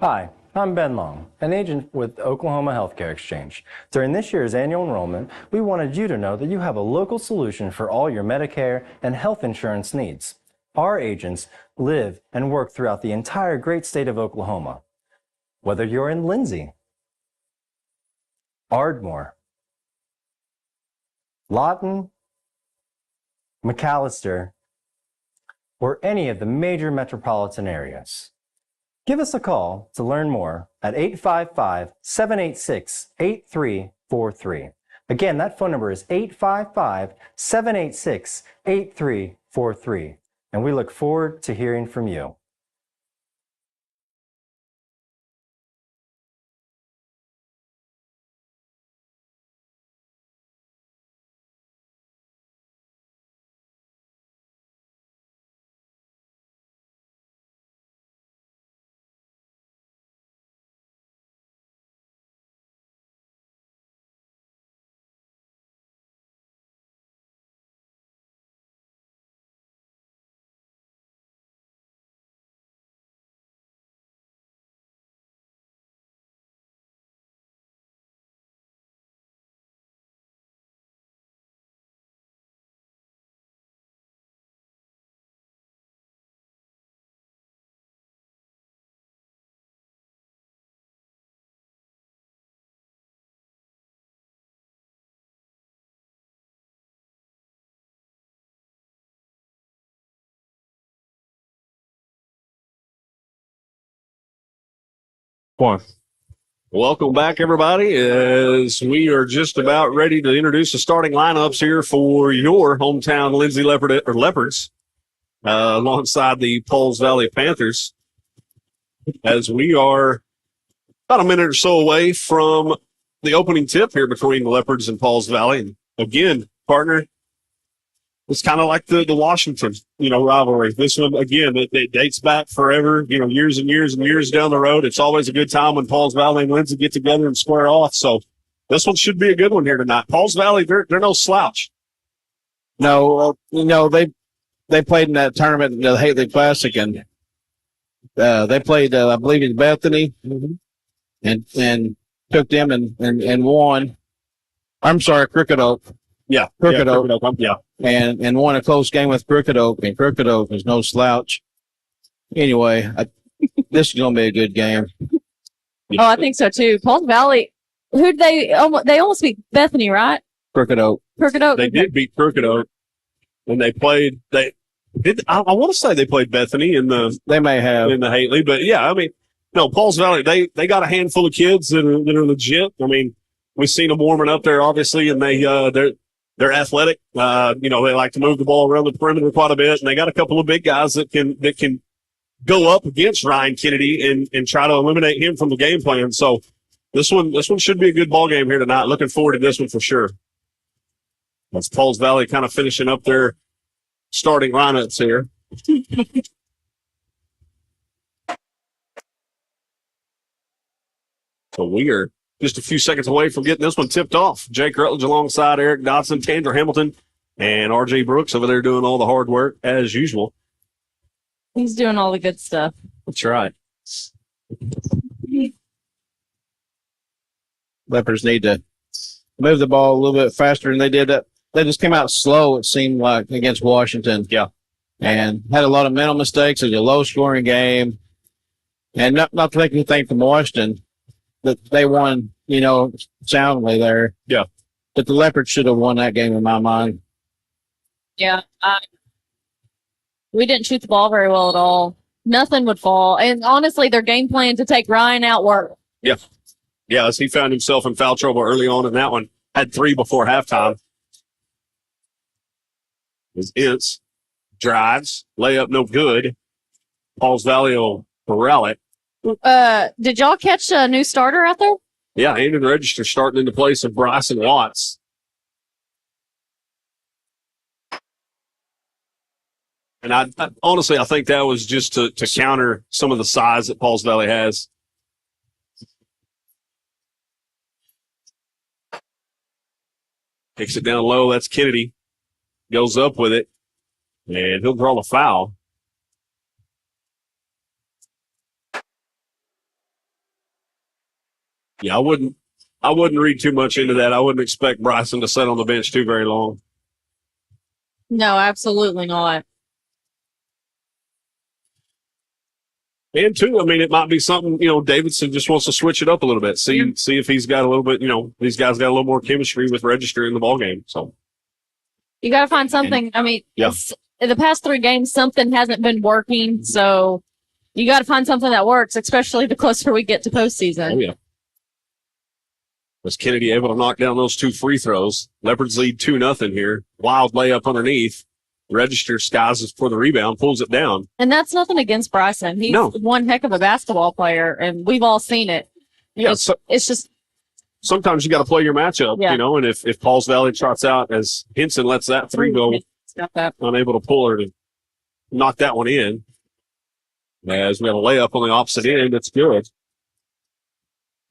Hi, I'm Ben Long, an agent with Oklahoma Healthcare Exchange. During this year's annual enrollment, we wanted you to know that you have a local solution for all your Medicare and health insurance needs. Our agents live and work throughout the entire great state of Oklahoma. Whether you're in Lindsay, Ardmore, Lawton, McAllister, or any of the major metropolitan areas. Give us a call to learn more at 855-786-8343. Again, that phone number is 855-786-8343. And we look forward to hearing from you. One. Welcome back, everybody, as we are just about ready to introduce the starting lineups here for your hometown Lindsay Leopards, alongside the Pauls Valley Panthers, as we are about a minute or so away from the opening tip here between the Leopards and Pauls Valley. And again, partner, it's kind of like the Washington, rivalry. This one, again, it dates back forever, years and years and years down the road. It's always a good time when Pauls Valley and Lindsay get together and square off. So this one should be a good one here tonight. Pauls Valley, they're no slouch. No, they played in that tournament, the Haley Classic, and they played, I believe, in Bethany, and took them and won. I'm sorry, Crooked Oak. Yeah, Crooked Oak. Yeah. And won a close game with Crooked Oak, and Crooked Oak is no slouch. Anyway, this is going to be a good game. Oh, I think so too. Pauls Valley, who'd they almost beat Bethany, right? Crooked Oak. Crooked Oak. They did beat Crooked Oak, and I want to say they played Bethany They may have. in the Haley, but yeah, I mean, no, Pauls Valley, they got a handful of kids that are legit. I mean, we've seen them warming up there, obviously, and they're athletic. They like to move the ball around the perimeter quite a bit, and they got a couple of big guys that can go up against Ryan Kennedy and try to eliminate him from the game plan. So this one should be a good ball game here tonight. Looking forward to this one for sure. That's Pauls Valley kind of finishing up their starting lineups here. So we are just a few seconds away from getting this one tipped off. Jake Rutledge alongside Eric Dodson, Tandra Hamilton, and R.J. Brooks over there doing all the hard work as usual. He's doing all the good stuff. That's right. Leopards need to move the ball a little bit faster than they did. They just came out slow, it seemed like, against Washington. Yeah. And had a lot of mental mistakes. It was a low-scoring game. And not to take anything from Washington, but they won, soundly there. Yeah. But the Leopards should have won that game in my mind. Yeah. We didn't shoot the ball very well at all. Nothing would fall. And honestly, their game plan to take Ryan out worked. Yeah. Yeah, as he found himself in foul trouble early on in that one. Had 3 before halftime. His Ince drives, layup no good. Pauls Valley will corral it. Did y'all catch a new starter out there? Yeah, Andrew Register starting in the place of Bryson Watts. And I honestly, I think that was just to counter some of the size that Pauls Valley has. Kicks it down low. That's Kennedy. Goes up with it. And he'll draw a foul. Yeah, I wouldn't read too much into that. I wouldn't expect Bryson to sit on the bench too very long. No, absolutely not. And two, I mean, it might be something, Davidson just wants to switch it up a little bit. See if he's got a little bit, these guys got a little more chemistry with Register in the ball game. So You got to find something. I mean, Yeah. in the past 3 games, something hasn't been working. So you got to find something that works, especially the closer we get to postseason. Oh, yeah. Was Kennedy able to knock down those 2 free throws? Leopards lead 2-0 here. Wild layup underneath. Register skies for the rebound, pulls it down. And that's nothing against Bryson. He's one heck of a basketball player, and we've all seen it. Yeah, It's just sometimes you got to play your matchup, and if Pauls Valley trots out as Henson lets that 3 go, unable to pull her to knock that one in. As we have a layup on the opposite end, that's good.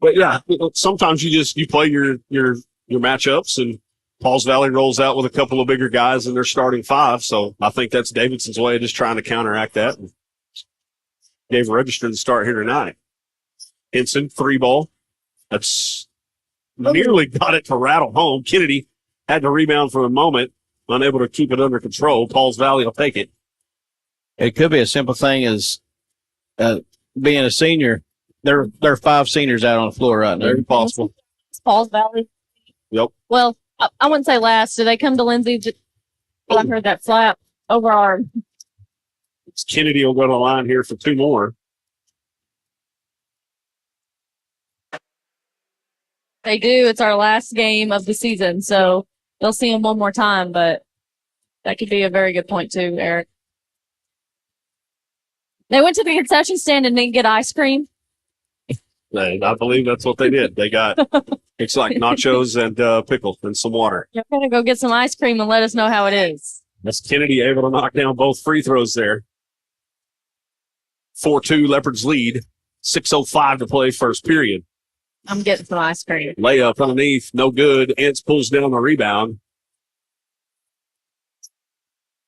But yeah, sometimes you play your matchups, and Pauls Valley rolls out with a couple of bigger guys in their starting 5. So I think that's Davidson's way of just trying to counteract that. And gave Register the start here tonight. Henson, 3 ball. That's nearly got it to rattle home. Kennedy had to rebound for a moment, unable to keep it under control. Pauls Valley will take it. It could be a simple thing as being a senior. There are 5 seniors out on the floor right now. Very possible. It's Pauls Valley. Yep. Well, I wouldn't say last. Do they come to Lindsay? I heard that flap over our. Kennedy will go to the line here for 2 more. They do. It's our last game of the season, so they'll see him one more time, but that could be a very good point too, Eric. They went to the concession stand and didn't get ice cream. I believe that's what they did. They got, it's like nachos and pickle and some water. You're going to go get some ice cream and let us know how it is. That's Kennedy able to knock down both free throws there. 4-2 Leopards lead. 6:05 to play first period. I'm getting some ice cream. Layup underneath, no good. Ents pulls down the rebound.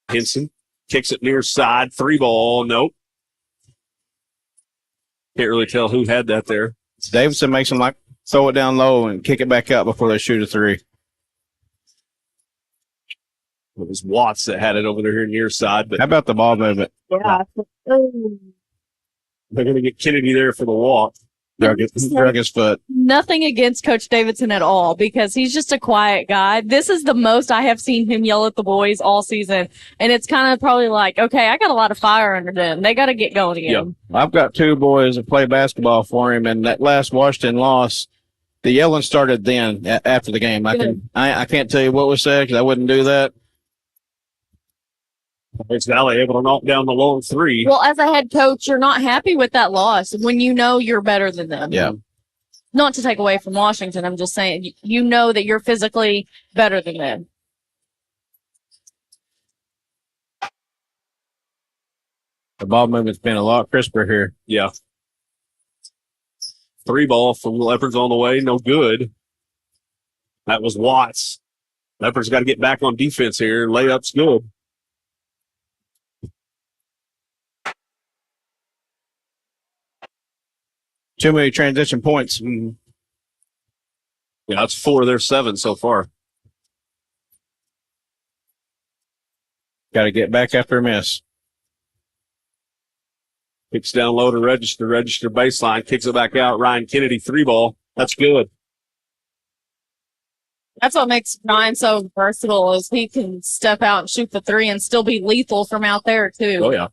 Henson kicks it near side. 3 ball, nope. Can't really tell who had that there. Davidson makes them throw it down low and kick it back up before they shoot a 3. It was Watts that had it over there near side. But how about the ball movement? Yeah. They're going to get Kennedy there for the walk. Drug his foot. Nothing against Coach Davidson at all because he's just a quiet guy. This is the most I have seen him yell at the boys all season. And it's kind of probably like, okay, I got a lot of fire under them. They got to get going again. Yeah. I've got 2 boys that play basketball for him, and that last Washington loss, the yelling started then after the game. I can't tell you what was said because I wouldn't do that. It's Valley able to knock down the long 3. Well, as a head coach, you're not happy with that loss when you know you're better than them. Yeah. Not to take away from Washington. I'm just saying, you know that you're physically better than them. The ball movement's been a lot crisper here. Yeah. 3 ball from the Leopards on the way. No good. That was Watts. Leopards got to get back on defense here. Layup's good. Too many transition points. Yeah, that's 4 of their 7 so far. Got to get back after a miss. Kicks down low to Register. Register baseline. Kicks it back out. Ryan Kennedy 3 ball. That's good. That's what makes Ryan so versatile is he can step out and shoot the 3 and still be lethal from out there too. Oh, yeah.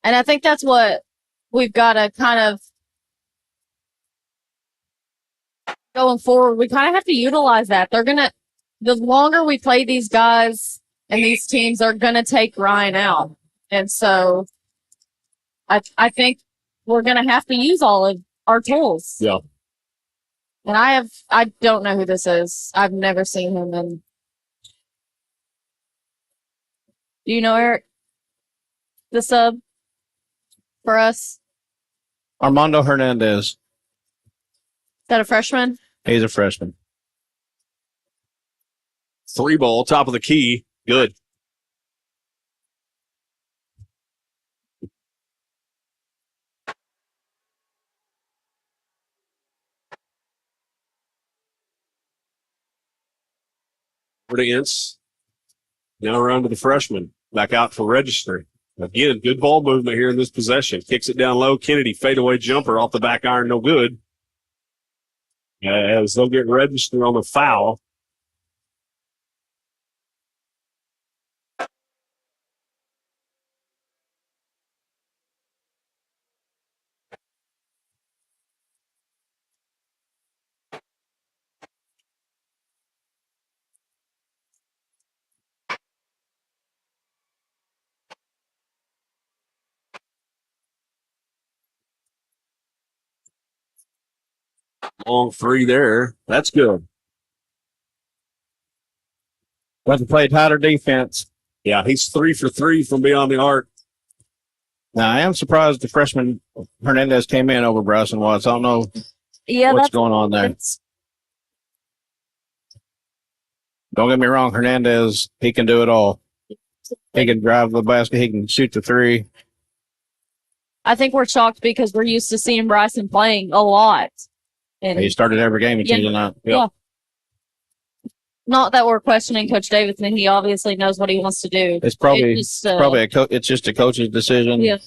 And I think that's what we've got to kind of going forward. We kind of have to utilize that. The longer we play these guys and these teams are going to take Ryan out. And so I think we're going to have to use all of our tools. Yeah. And I don't know who this is. I've never seen him. And do you know Eric? The sub for us? Armando Hernandez. Is that a freshman? He's a freshman. 3 ball, top of the key. Good. Leopardettes. Now around to the freshman. Back out for registry. Again, good ball movement here in this possession. Kicks it down low. Kennedy, fadeaway jumper off the back iron, no good. As they'll get registered on the foul. Long three there. That's good. Want to play tighter defense. Yeah, he's 3 for 3 from beyond the arc. Now, I am surprised the freshman Hernandez came in over Bryson Watts. I don't know Yeah, what's that's going on there. Don't get me wrong, Hernandez, he can do it all. He can drive the basket. He can shoot the three. I think we're shocked because we're used to seeing Bryson playing a lot. And He started every game in Tuesday night. yeah. Not that we're questioning Coach Davidson. He obviously knows what he wants to do. It's probably It's just, it's just a coach's decision. yeah.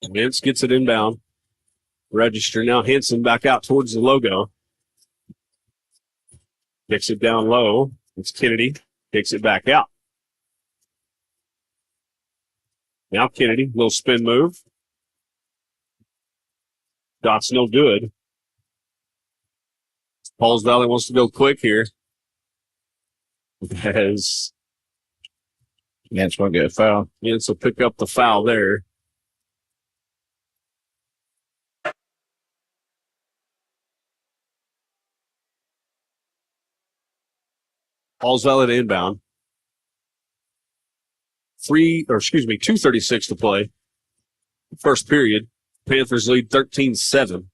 Vince gets it inbound. Register now. Henson back out towards the logo. Kicks it down low. It's Kennedy. Kicks it back out. Now Kennedy, little spin move. Shot's no good. Pauls Valley wants to go quick here. As It's going to get a foul. Vince will pick up the foul there. Pauls Valley to inbound. 2:36 to play. First period. Panthers lead 13-7.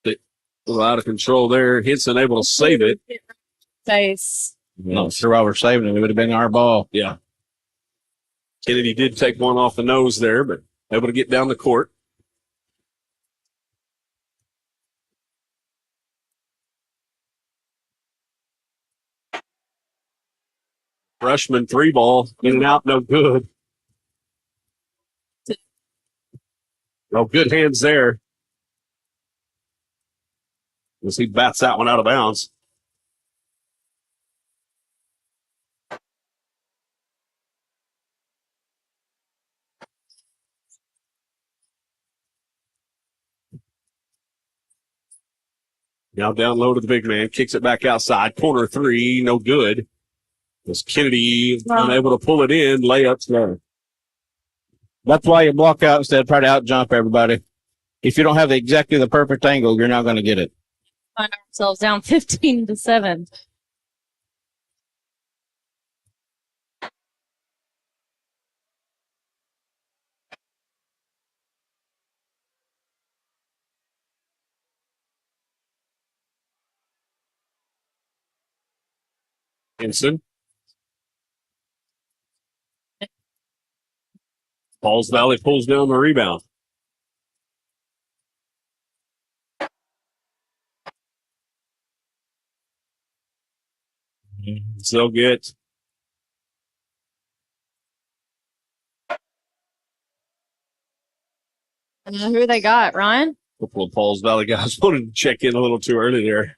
A little out of control there. Henson able to save it. Face. No, sure, while we're saving it, it would have been our ball. Yeah. Kennedy did take one off the nose there, but able to get down the court. Freshman three ball, in and out, no good. Oh, good hands there. As he bats that one out of bounds. Now down low to the big man, kicks it back outside. Corner three, no good. As Kennedy unable to pull it in, layups there. That's why you block out instead of try to out jump everybody. If you don't have exactly the perfect angle, you're not going to get it. Find ourselves down 15-7. Henson. Pauls Valley pulls down the rebound. So they'll get Who they got, Ryan? a couple of Pauls Valley guys wanted to check in a little too early there.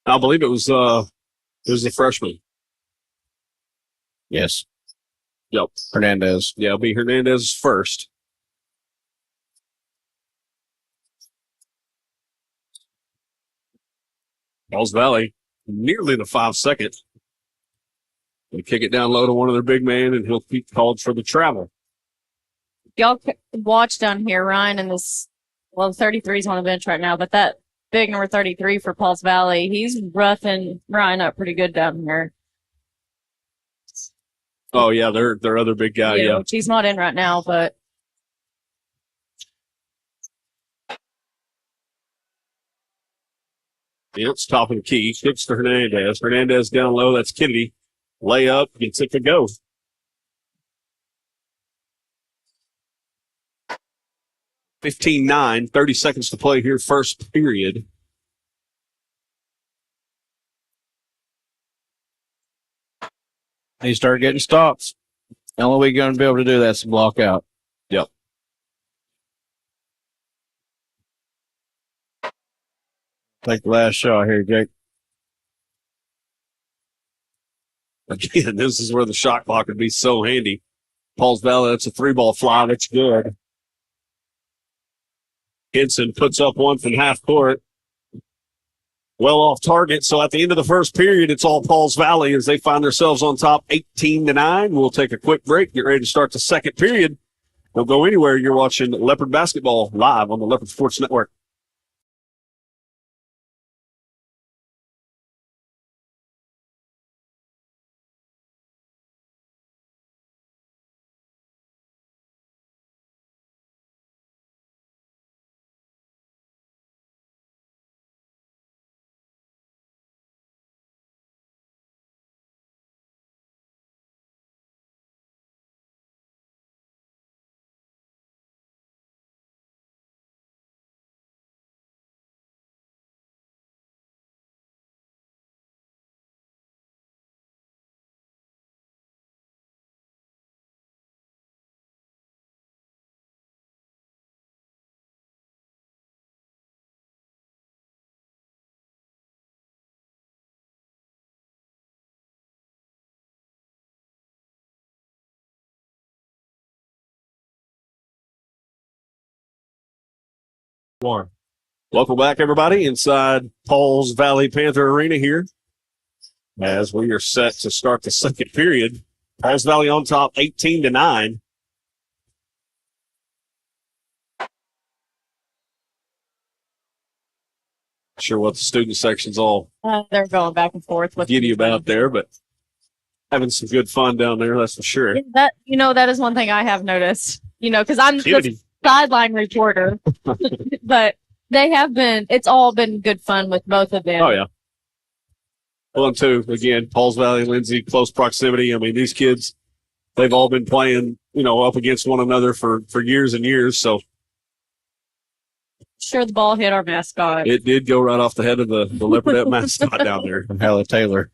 I believe it was the freshman. Yes. Yep. Hernandez. Yeah, it'll be Hernandez first. Pauls Valley, nearly the 5 second. They kick it down low to one of their big man, and he'll be called for the travel. Y'all watch down here, Ryan, and this, 33's on the bench right now, but that big number 33 for Pauls Valley, he's roughing Ryan up pretty good down here. Oh, yeah, their other big guy, yeah. Which he's not in right now, but It's top of the key. Kicks to Hernandez. Hernandez down low. That's Kennedy. Layup. Gets it to go. 15-9. 30 seconds to play here. First period. He started getting stops. The only way you're going to be able to do that is to block out. Yep. Take the last shot here, Jake. Again, this is where the shot clock would be so handy. Pauls Valley, that's a 3-ball fly. That's good. Henson puts up one from half court. Well off target. So at the end of the first period, it's all Pauls Valley as they find themselves on top 18-9. We'll take a quick break. Get ready to start the second period. Don't go anywhere. You're watching Leopard Basketball live on the Leopard Sports Network. Welcome back, everybody, inside Pauls Valley Panther Arena here as we are set to start the second period. Pauls Valley on top 18-9. Sure what the student section's all They're going back and forth with giddy about there, but having some good fun down there, that's for sure. that. That is one thing I have noticed. Because I'm the Kennedy. sideline reporter, but they have been. It's all been good fun with both of them. Oh, yeah. 1-2. Again, Pauls Valley, Lindsay, close proximity. I mean, these kids, they've all been playing, up against one another for years and years. So Sure, the ball hit our mascot. it did go right off the head of the Leopardette mascot down there. From Halle Taylor.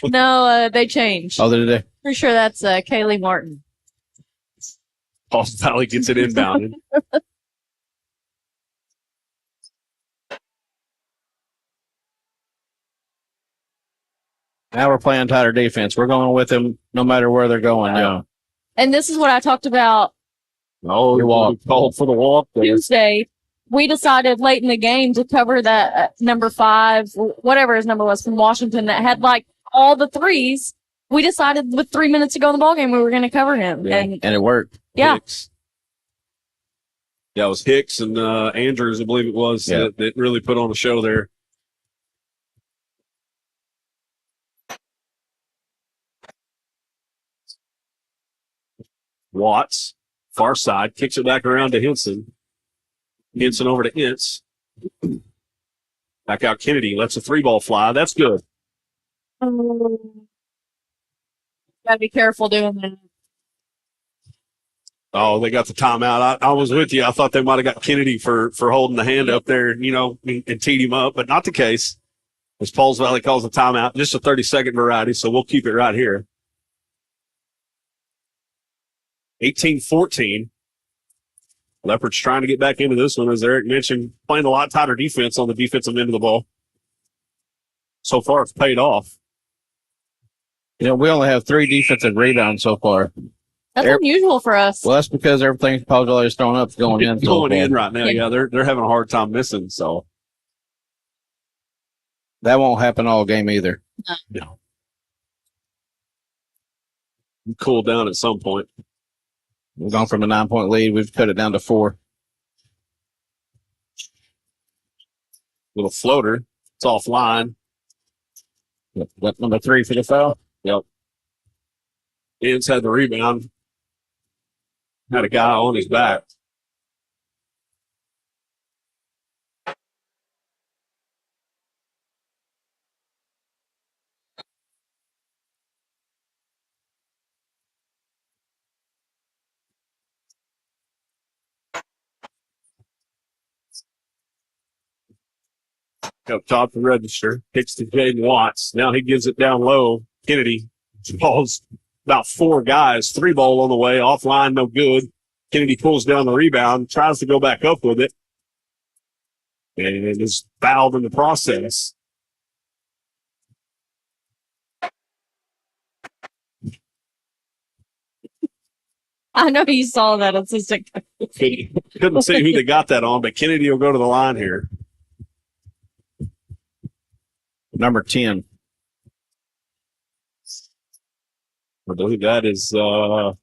No, they changed. Oh, did they? Pretty sure that's Kaylee Martin. Pauls Valley gets it inbounded. Now we're playing tighter defense. We're going with them no matter where they're going. Yeah. And this is what I talked about Oh, Good walk. called for the walk there. Tuesday. We decided late in the game to cover that number 5, whatever his number was from Washington, that had all the threes. We decided with 3 minutes to go in the ballgame we were going to cover him. Yeah. And And it worked. yeah, Hicks. Yeah, it was Hicks and Andrews, I believe it was, Yeah. that really put on a show there. Watts, far side, kicks it back around to Henson. Henson over to Ince. Back out Kennedy, lets a 3-ball fly. That's good. gotta be careful doing that. Oh, they got the timeout. I was with you. I thought they might have got Kennedy for holding the hand up there, and teed him up, but not the case. As Pauls Valley calls a timeout, just a 30-second variety, so we'll keep it right here. 18-14. Leopards trying to get back into this one, as Eric mentioned, playing a lot tighter defense on the defensive end of the ball. So far, it's paid off. We only have 3 defensive rebounds so far. That's Yep. unusual for us. Well, that's because everything Paul Valley is throwing up is going in. Going in right now, yeah, they're having a hard time missing, so. That won't happen all game either. No. Cool down at some point. We've gone from a 9-point lead. We've cut it down to 4. Little floater. It's offline. That number 3 for the foul. Yep. Ince had the rebound. Had a guy on his back. Up top the register. Kicks to Jaden Watts. Now he gives it down low. Kennedy balls about 4 guys. 3 ball on the way. Offline, no good. Kennedy pulls down the rebound. Tries to go back up with it. And is fouled in the process. I know you saw that assistant. Couldn't see who they got that on, but Kennedy will go to the line here. Number 10. I believe that is, I want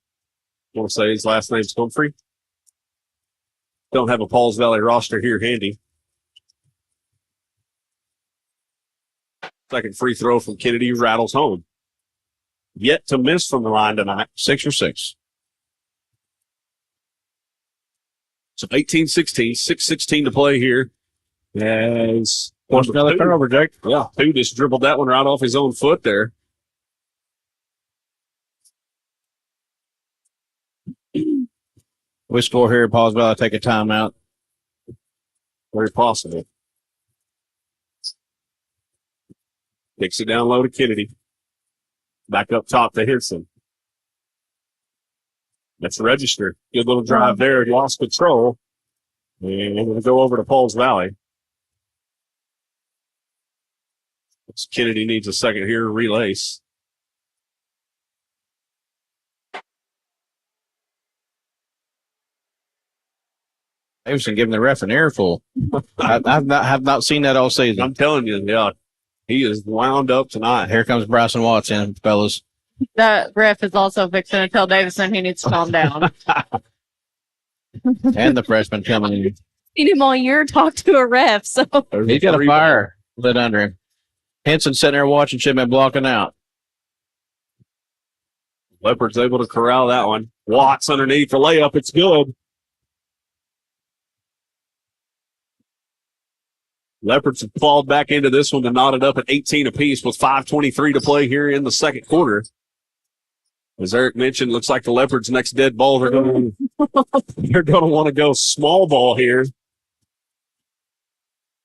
to say his last name's Humphrey. Don't have a Pauls Valley roster here handy. Second free throw from Kennedy rattles home. Yet to miss from the line tonight. 6 or 6. So 18-16, 6:16 to play here. As Another turnover, Jake. Yeah, who just dribbled that one right off his own foot there. We score here. Pauls Valley take a timeout. Very possible. Kicks it down low to Kennedy. Back up top to Henson. That's register. Good little drive there. He lost control. And we're going to go over to Pauls Valley. Kennedy needs a second here to relace. Davison giving the ref an earful. I have not seen that all season. I'm telling you, yeah, he is wound up tonight. Here comes Bryson Watts in, fellas. The ref is also fixing to tell Davison he needs to calm down. And the freshman coming in. Seen him all year talk to a ref, so He's got a fire lit under him. Henson sitting there watching, should have been blocking out. Leopards able to corral that one. Watts underneath the layup. It's good. Leopards have clawed back into this one to knot it up at 18 apiece with 5:23 to play here in the second quarter. As Eric mentioned, looks like the Leopards' next dead ball, they're going to want to go small ball here.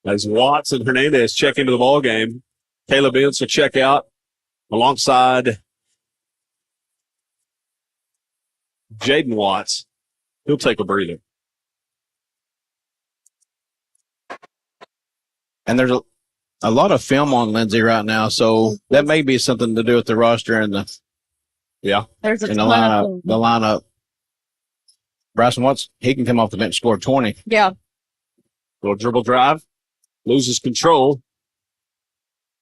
As Watts and Hernandez check into the ball game. Caleb Ince will check out alongside Jaden Watts. He'll take a breather. And there's a lot of film on Lindsay right now, so that may be something to do with the roster and the there's a and ton of the lineup. Bryson Watts, he can come off the bench, score 20. yeah. Little dribble drive. Loses control.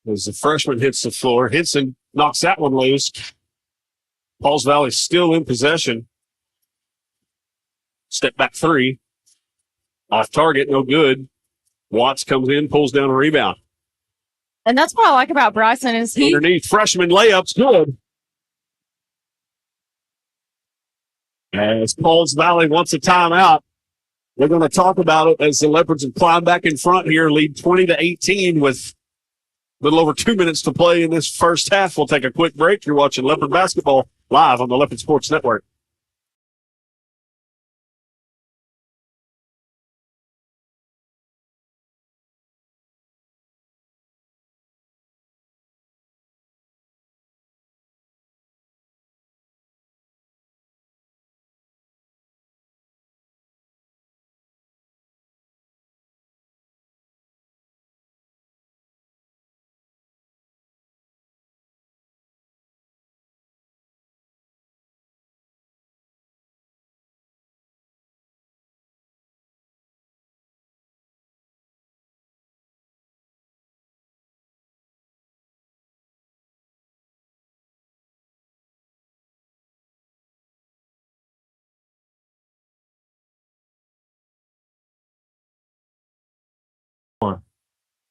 As the freshman hits the floor, Henson knocks that one loose. Pauls Valley still in possession. Step back 3. Off target, no good. Watts comes in, pulls down a rebound. And that's what I like about Bryson is he Underneath, freshman layup's good. As Pauls Valley wants a timeout. We're going to talk about it as the Leopards have climbed back in front here, lead 20-18 with a little over 2 minutes to play in this first half. We'll take a quick break. You're watching Leopard Basketball live on the Leopard Sports Network.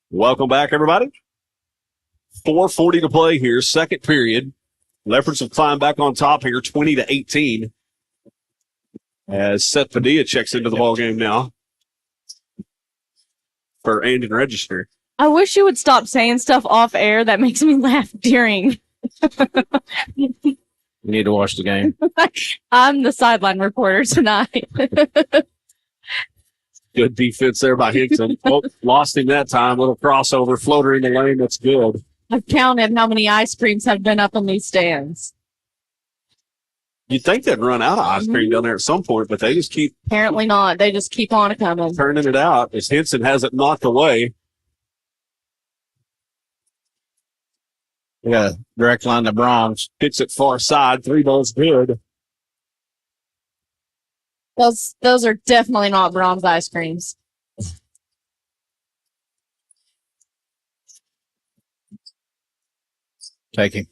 Welcome back, everybody. 4:40 to play here, second period. Leopards have climbed back on top here, 20-18. As Seth Padilla checks into the ball game now for Andon Register. I wish you would stop saying stuff off air that makes me laugh during. You need to watch the game. I'm the sideline reporter tonight. Good defense there by Hickson. Oh, lost him that time. Little crossover, floater in the lane. That's good. I've counted how many ice creams have been up in these stands. You'd think they'd run out of ice cream down there at some point, but they just keep Apparently not. They just keep on coming. turning it out as Henson has it knocked away. We got a direct line to bronze. Hits it far side. 3 balls good. Those are definitely not bronze ice creams. Take him.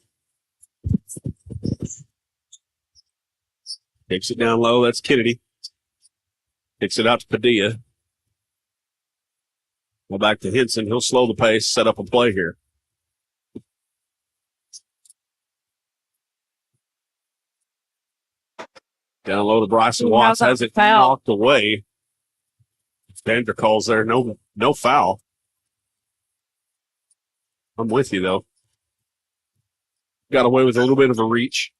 Takes it down low. That's Kennedy. Kicks it out to Padilla. Go back to Henson. He'll slow the pace, set up a play here. Down low to Bryson Watts. Has it knocked away. Vander calls there. No foul. I'm with you, though. Got away with a little bit of a reach.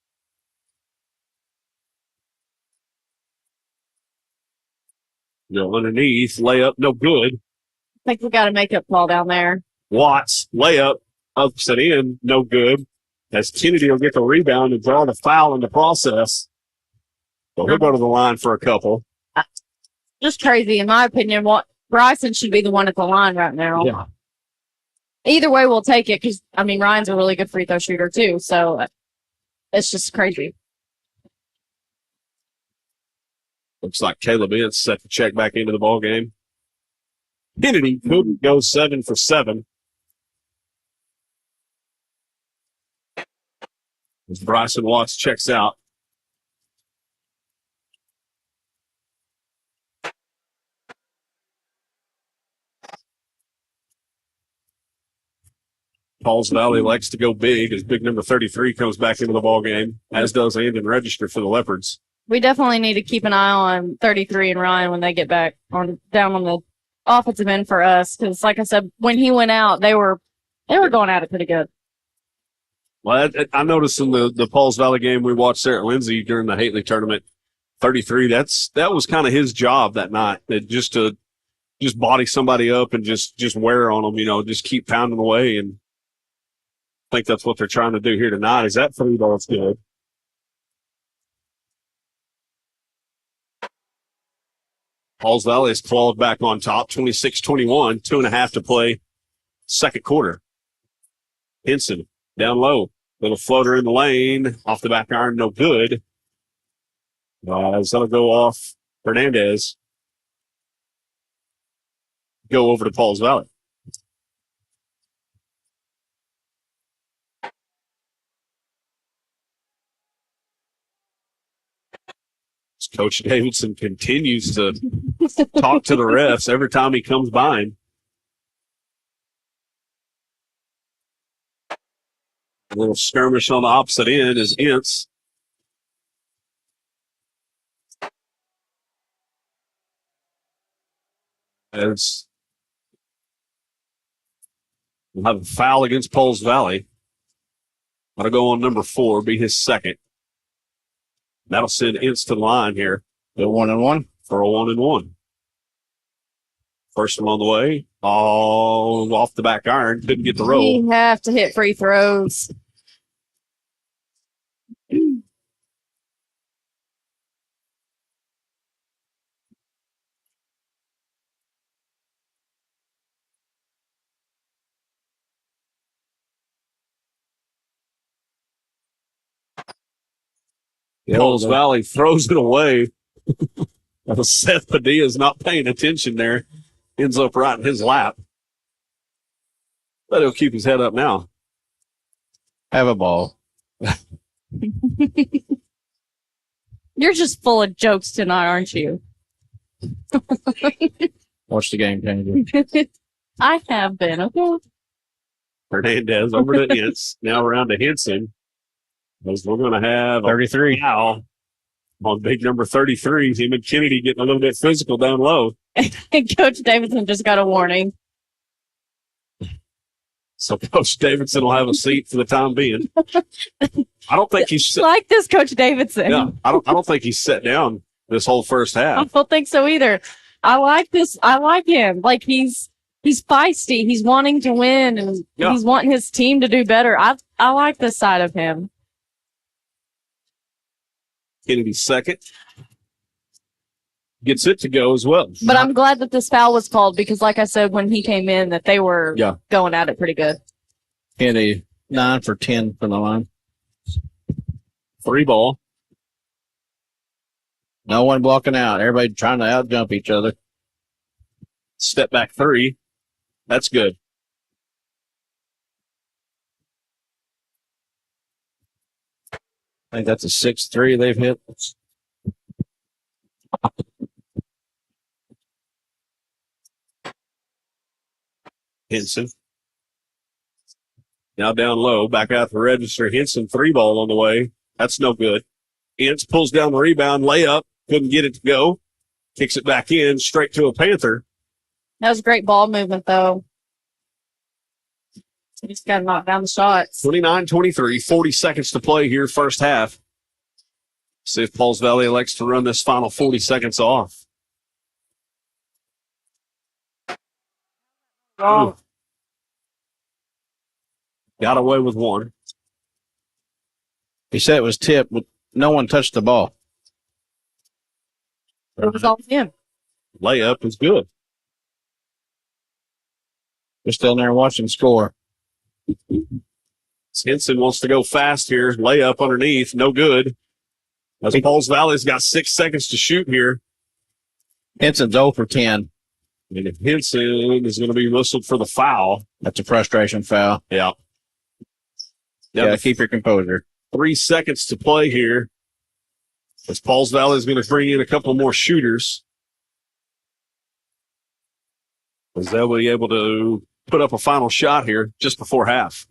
Go underneath. Layup. No good. I think we got a makeup call down there. Watts. Layup. Upset in. No good. As Kennedy will get the rebound and draw the foul in the process. So he'll go to the line for a couple. Just crazy, in my opinion. What Bryson should be the one at the line right now. Yeah. Either way, we'll take it because, I mean, Ryan's a really good free throw shooter, too. So it's just crazy. Looks like Caleb Ince set to check back into the ball game. Kennedy couldn't go 7 for 7. As Bryson Watts checks out. Pauls Valley likes to go big as big number 33 comes back into the ball game, as does Andon Register for the Leopards. We definitely need to keep an eye on 33 and Ryan when they get back down on the offensive end for us. Because, like I said, when he went out, they were going at it pretty good. Well, I noticed in the Pauls Valley game we watched there at Lindsay during the Hately tournament, 33, that was kind of his job that night, that just body somebody up and just wear on them, just keep pounding away. And I think that's what they're trying to do here tonight. Is that 3 balls good? Pauls Valley is clawed back on top, 26-21, 2.5 to play, second quarter. Henson down low, little floater in the lane, off the back iron, no good. That'll go off Hernandez. Go over to Pauls Valley. Coach Davidson continues to talk to the refs every time he comes by him. A little skirmish on the opposite end is Ince. As we'll have a foul against Pauls Valley. That'll go on number 4, be his second. That'll send Ince to the line here. The 1-1 for a 1-1. First one on the way. Oh, off the back iron. Couldn't get the roll. We have to hit free throws. Pauls Valley throws it away. Seth Padilla's not paying attention there. Ends up right in his lap. But he'll keep his head up now. have a ball. You're just full of jokes tonight, aren't you? Watch the game changer. I have been, okay? Hernandez over to Ince. Now around to Henson. As we're going to have 33 foul on big number 33. Him and Kennedy getting a little bit physical down low. And Coach Davidson just got a warning. So Coach Davidson will have a seat for the time being. I don't think he's like this, Coach Davidson. Yeah, I don't think he's sat down this whole first I half. don't think so either. I like this. I like him. Like he's feisty. He's wanting to win and Yeah. he's wanting his team to do better. I like this side of him. Kennedy second. Gets it to go as well. But I'm glad that this foul was called because, like I said, when he came in, that they were going at it pretty good. Kennedy 9 for 10 from the line. 3 ball. No one blocking out. Everybody trying to out jump each other. Step back 3. That's good. I think that's a 6-3 they've hit. Henson. Now down low, back out the register. Henson 3 ball on the way. That's no good. Ince pulls down the rebound, layup. Couldn't get it to go. Kicks it back in, straight to a Panther. That was great ball movement, though. He just got to knock down the shots. 29-23, 40 seconds to play here, first half. See if Pauls Valley elects to run this final 40 seconds off. Oh. Got away with one. He said it was tipped, but no one touched the ball. It was all him. Layup is good. They're still in there watching score. Henson wants to go fast here. Layup underneath, no good. As Pauls Valley's got 6 seconds to shoot here. Henson's 0 for 10. And if Henson is going to be whistled for the foul. That's a frustration foul. Yeah. Got to keep your composure. 3 seconds to play here. As Pauls Valley is going to bring in a couple more shooters. As they'll be able to put up a final shot here just before half.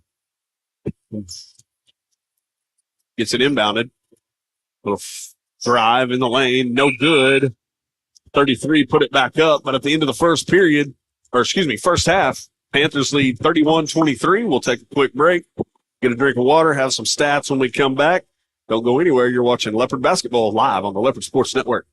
Gets it inbounded. Little drive in the lane. No good. 33 put it back up. But at the end of the first half, Panthers lead 31-23. We'll take a quick break. Get a drink of water, have some stats when we come back. Don't go anywhere. You're watching Leopard Basketball live on the Leopard Sports Network.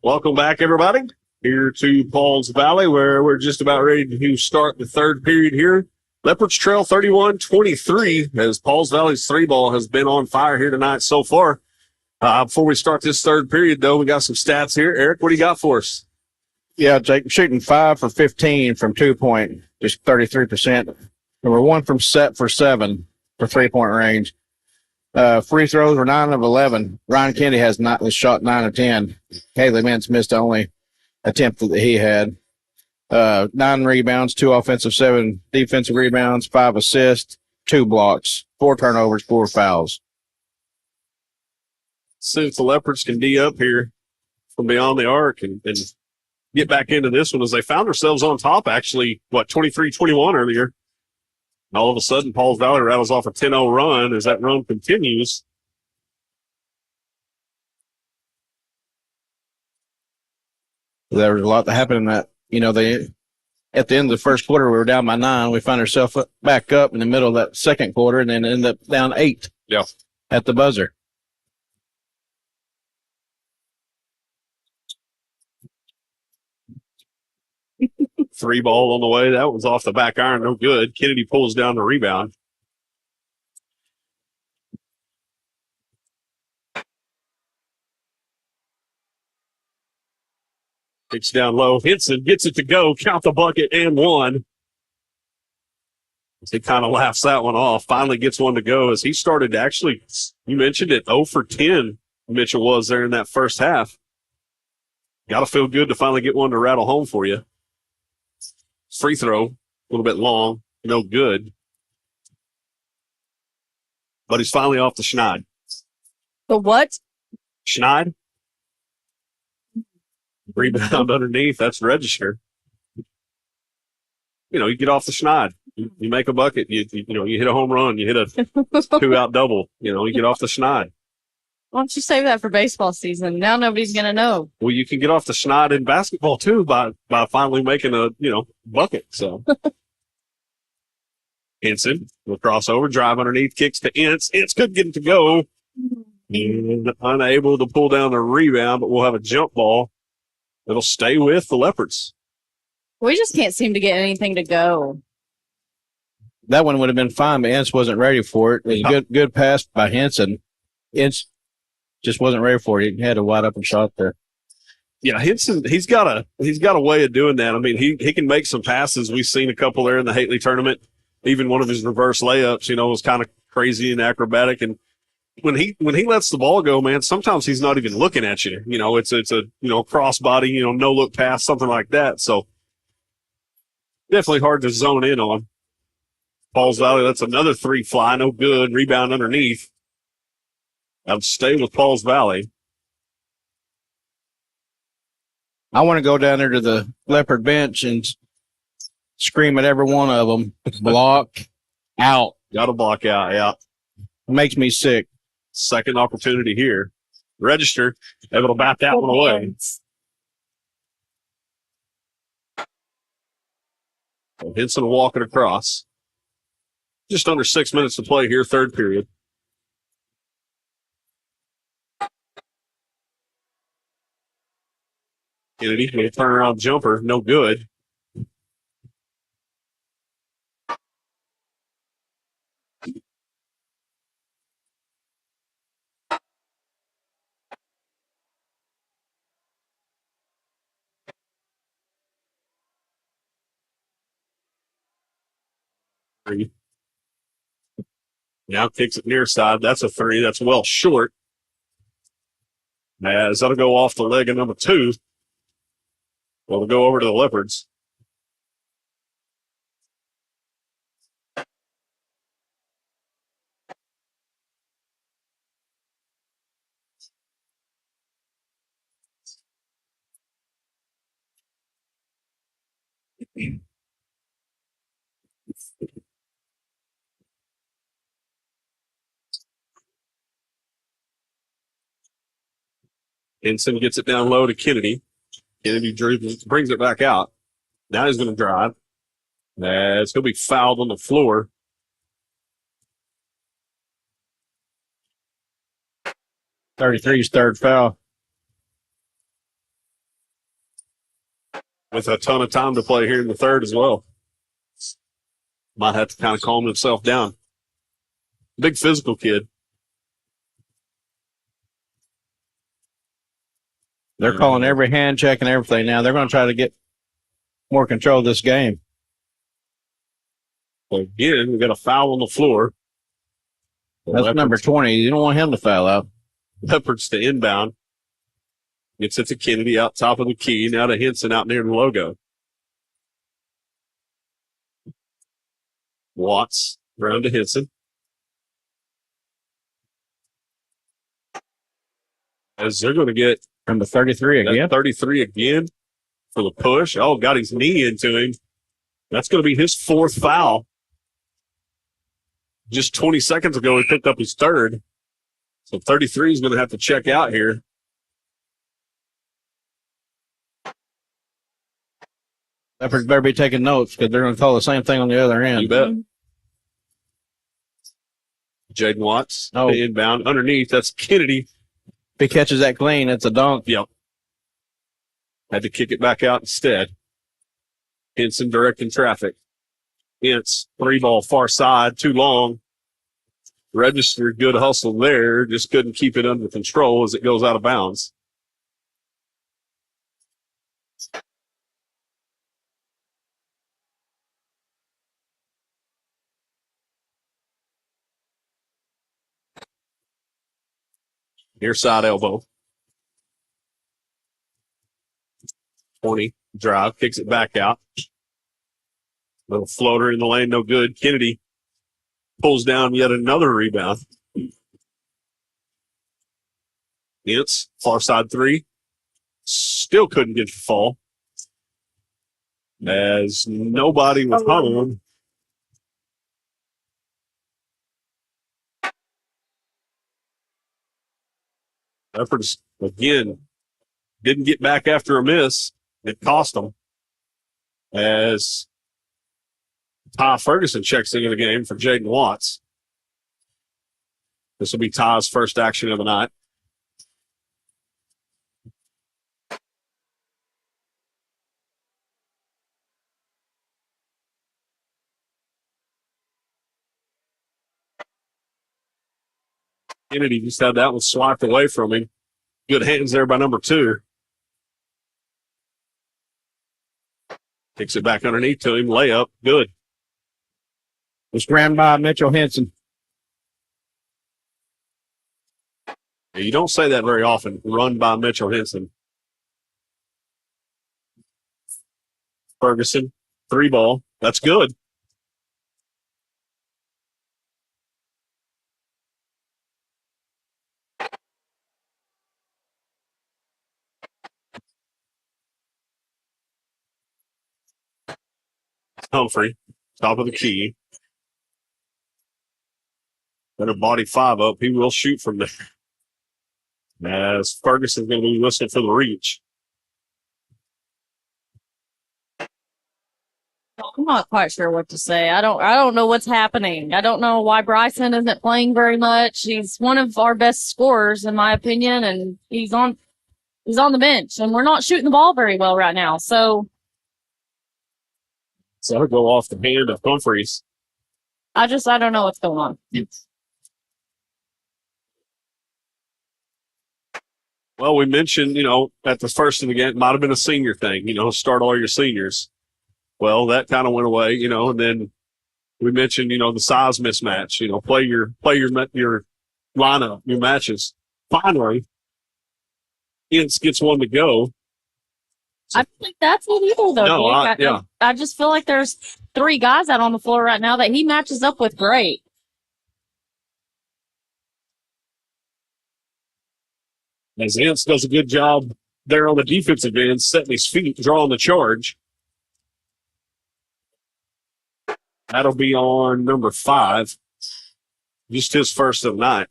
Welcome back, everybody, here to Paul's Valley, where we're just about ready to start the third period here. Leopards trail 31-23 as Paul's Valley's three ball has been on fire here tonight so far. Before we start this third period, though, we got some stats here. Eric, what do you got for us? Yeah, Jake, shooting 5 for 15 from 2-point, just 33%. Number 1 from set for 7 for 3-point range. Free throws were 9 of 11. Ryan Kennedy has shot 9 of 10. Haley Mintz missed the only attempt that he had. 9 rebounds, 2 offensive, 7 defensive rebounds, 5 assists, 2 blocks, 4 turnovers, 4 fouls. Since the Leopards can D up here from beyond the arc and get back into this one, as they found themselves on top, actually, 23-21 earlier. And all of a sudden, Paul's Valley rattles off a 10-0 run as that run continues. There was a lot that happened in that. At the end of the first quarter, we were down by 9. We found ourselves back up in the middle of that second quarter and then ended up down 8 at the buzzer. Three ball on the way. That was off the back iron. No good. Kennedy pulls down the rebound. It's down low. Henson gets it to go. Count the bucket and one. He kind of laughs that one off. Finally gets one to go as he started to actually, you mentioned it, 0 for 10 Mitchell was there in that first half. Got to feel good to finally get one to rattle home for you. Free throw, a little bit long, no good. But he's finally off the Schneid. The what? Schneid. Rebound underneath, that's register. You get off the Schneid. You make a bucket, you hit a home run, you hit a 2-out double, you get off the Schneid. Why don't you save that for baseball season? Now nobody's going to know. Well, you can get off the Schneid in basketball too by finally making a, bucket. So Henson will cross over, drive underneath, kicks to Ince. Ince could get it to go. And unable to pull down the rebound, but we'll have a jump ball. It'll stay with the Leopards. We just can't seem to get anything to go. That one would have been fine, but Ince wasn't ready for it. It was a good pass by Henson. Ince just wasn't ready for it. He had a wide open shot there. Yeah, Henson, he's got a way of doing that. I mean, he can make some passes. We've seen a couple there in the Haley tournament. Even one of his reverse layups, was kind of crazy and acrobatic. And when he lets the ball go, man, sometimes he's not even looking at you. It's a crossbody, no look pass, something like that. So definitely hard to zone in on. Paul's Valley, that's another 3 fly, no good. Rebound underneath. I'll stay with Paul's Valley. I want to go down there to the Leopard bench and scream at every one of them. Block out. Got to block out, yeah. It makes me sick. Second opportunity here. Register. Able to bat that one away. So Henson walking across. Just under 6 minutes to play here, third period. Kennedy with a turnaround jumper, no good. Now kicks it near side. That's a 3. That's well short. As that'll go off the leg of number 2. Well, we'll go over to the Leopards. Henson gets it down low to Kennedy. Kennedy brings it back out. Now he's going to drive. It's going to be fouled on the floor. .33's third foul. with a ton of time to play here in the third as well. Might have to kind of calm himself down. Big physical kid. They're calling every hand check and everything now. They're going to try to get more control of this game. So again, we got a foul on the floor. That's number 20. You don't want him to foul out. Leopards to inbound. Gets it to Kennedy out top of the key. Now to Henson out near the logo. Watts around to Henson. As they're going to get From the 33 again. 33 again for the push. Oh, got his knee into him. That's going to be his fourth foul. Just 20 seconds ago, he picked up his third. So 33 is going to have to check out here. Leopards better be taking notes because they're going to call the same thing on the other end. You bet. Jaden Watts, Oh. the inbound. Underneath, that's Kennedy. If he catches that clean, it's a dunk. Yep. Had to kick it back out instead. Henson directing traffic. Hence, 3-ball far side, too long. Registered, good hustle there. Just couldn't keep it under control as it goes out of bounds. Near side elbow. 20 drive, kicks it back out. Little floater in the lane, no good. Kennedy pulls down yet another rebound. It's far side three. Still couldn't get to fall. As nobody was home. Leopards, again, didn't get back after a miss. It cost them. As Ty Ferguson checks into the game for Jaden Watts. This will be Ty's first action of the night. Kennedy just had that one swiped away from him. Good hands there by number 2. Kicks it back underneath to him. Layup. Good. It's ran by Mitchell Henson. You don't say that very often. Run by Mitchell Henson. Ferguson. 3-ball. That's good. Humphrey, top of the key. Better body 5 up. He will shoot from there. As Ferguson's going to be listening for the reach. I'm not quite sure what to say. I don't know what's happening. I don't know why Bryson isn't playing very much. He's one of our best scorers, in my opinion, and he's on the bench, and we're not shooting the ball very well right now. So it'll go off the hand of Humphreys. I don't know what's going on. Well, we mentioned, at the first of the game, it might have been a senior thing, start all your seniors. Well, that kind of went away, and then we mentioned, the size mismatch, play your lineup, your matches. Finally, Ince gets one to go. I don't think that's it either, though. No, Nick. I just feel like there's 3 guys out on the floor right now that he matches up with great. As Ince does a good job there on the defensive end, setting his feet, drawing the charge. That'll be on number 5. Just his first of the night.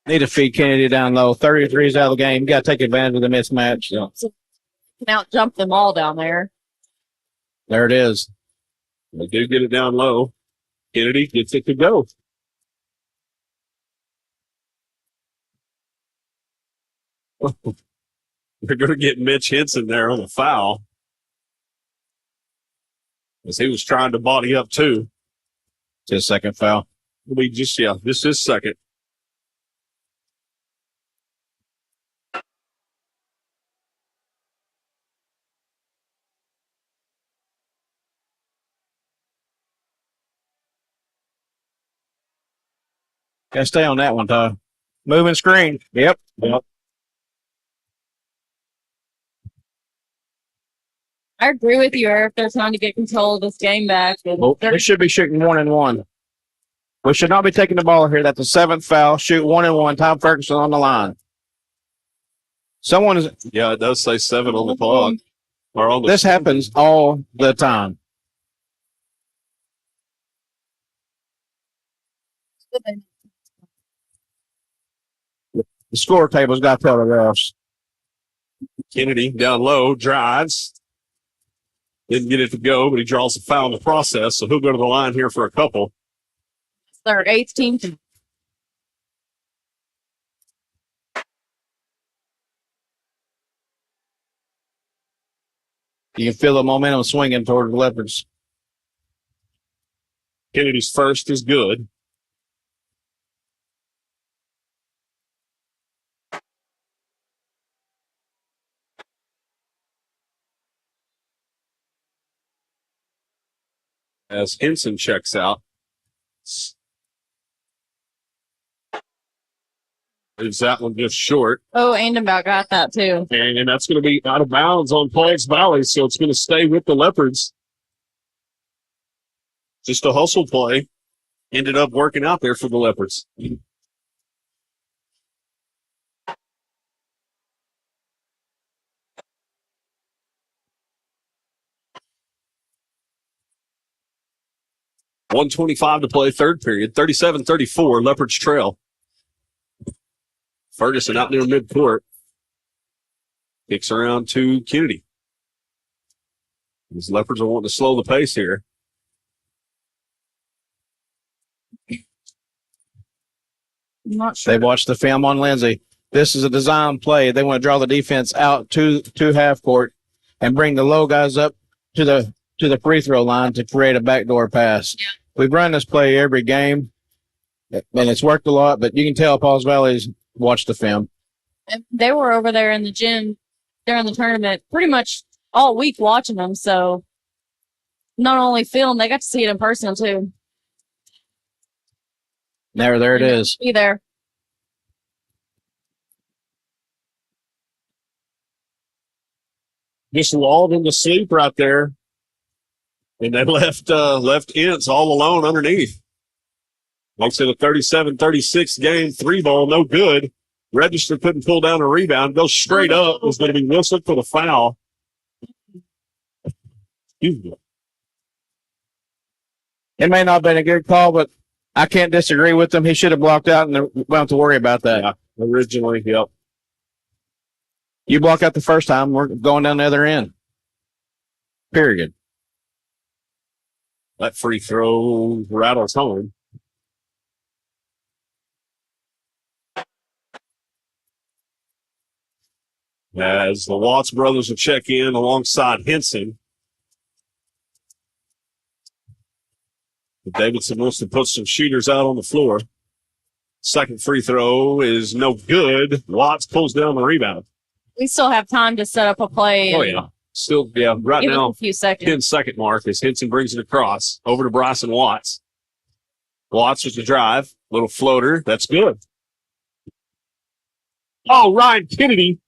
Need to feed Kennedy down low. 33's out of the game. You got to take advantage of the mismatch. Yeah. So, you can out jump them all down there. There it is. They do get it down low. Kennedy gets it to go. They're going to get Mitch Henson there on the foul, as he was trying to body up too. It's his second foul. This is second. Gotta stay on that one, Todd. Moving screen. Yep. I agree with you, Eric. They're trying to get control of this game back. Well, we should be shooting 1-1. We should not be taking the ball here. That's the seventh foul. Shoot 1-1. Tom Ferguson on the line. Someone is. Yeah, it does say 7 on the clock. This happens all the time. The score table's got to tell the refs. Kennedy down low, drives. Didn't get it to go, but he draws a foul in the process, so he'll go to the line here for a couple. It's their 8th team. You can feel the momentum swinging toward the Leopards. Kennedy's first is good. As Henson checks out. Is that one just short? Oh, Andenbout got that too. And that's going to be out of bounds on Pauls Valley, so it's going to stay with the Leopards. Just a hustle play. Ended up working out there for the Leopards. .125 to play, third period. 37-34, Leopards trail. Ferguson out near midcourt. Kicks around to Kennedy. These Leopards are wanting to slow the pace here. I'm not sure. They watched the film on Lindsay. This is a design play. They want to draw the defense out to half court and bring the low guys up to the free throw line to create a backdoor pass. Yeah. We've run this play every game, and it's worked a lot, but you can tell Pauls Valley's watched the film. They were over there in the gym during the tournament pretty much all week watching them, so not only film, they got to see it in person too. There it is. Be there. Just lulled into sleep right there. And they left Ince all alone underneath. Makes it a 37-36 game. 3-ball, no good. Register couldn't pull down a rebound. Goes straight up. Was going to be whistled for the foul. Excuse me. It may not have been a good call, but I can't disagree with him. He should have blocked out, and we don't have to worry about that. Yeah, originally, yep. You block out the first time, we're going down the other end. Period. That free throw rattles home. As the Watts brothers will check in alongside Henson. Davidson wants to put some shooters out on the floor. Second free throw is no good. Watts pulls down the rebound. We still have time to set up a play. Oh, yeah. Still, yeah, right Give it now, a few seconds. 10-second mark as Henson brings it across over to Bryson Watts. Watts with the drive. Little floater. That's good. Oh, Ryan Kennedy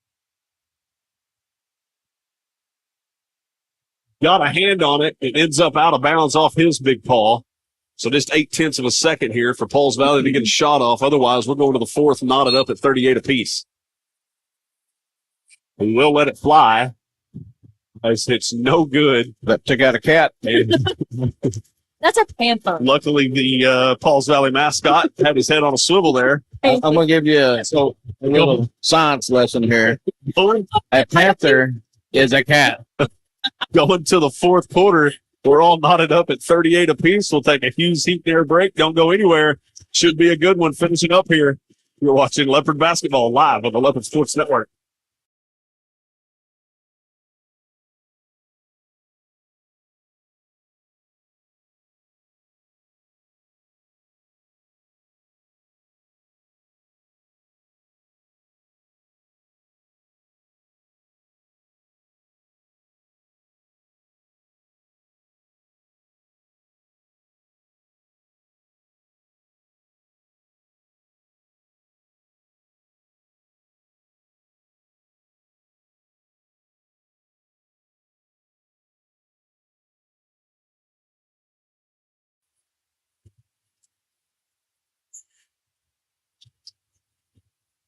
got a hand on it. It ends up out of bounds off his big paw. So just 0.8 of a second here for Pauls Valley to get a shot off. Otherwise, we're going to the fourth, knotted up at 38 apiece. We will let it fly. As it's no good. That took out a cat. That's a panther. Luckily, the Pauls Valley mascot had his head on a swivel there. I'm going to give you a little science lesson here. A panther is a cat. Going to the fourth quarter, We're all knotted up at 38 apiece. We'll take a huge heat and air break. Don't go anywhere. Should be a good one finishing up here. You're watching Leopard basketball live on the Leopard Sports Network.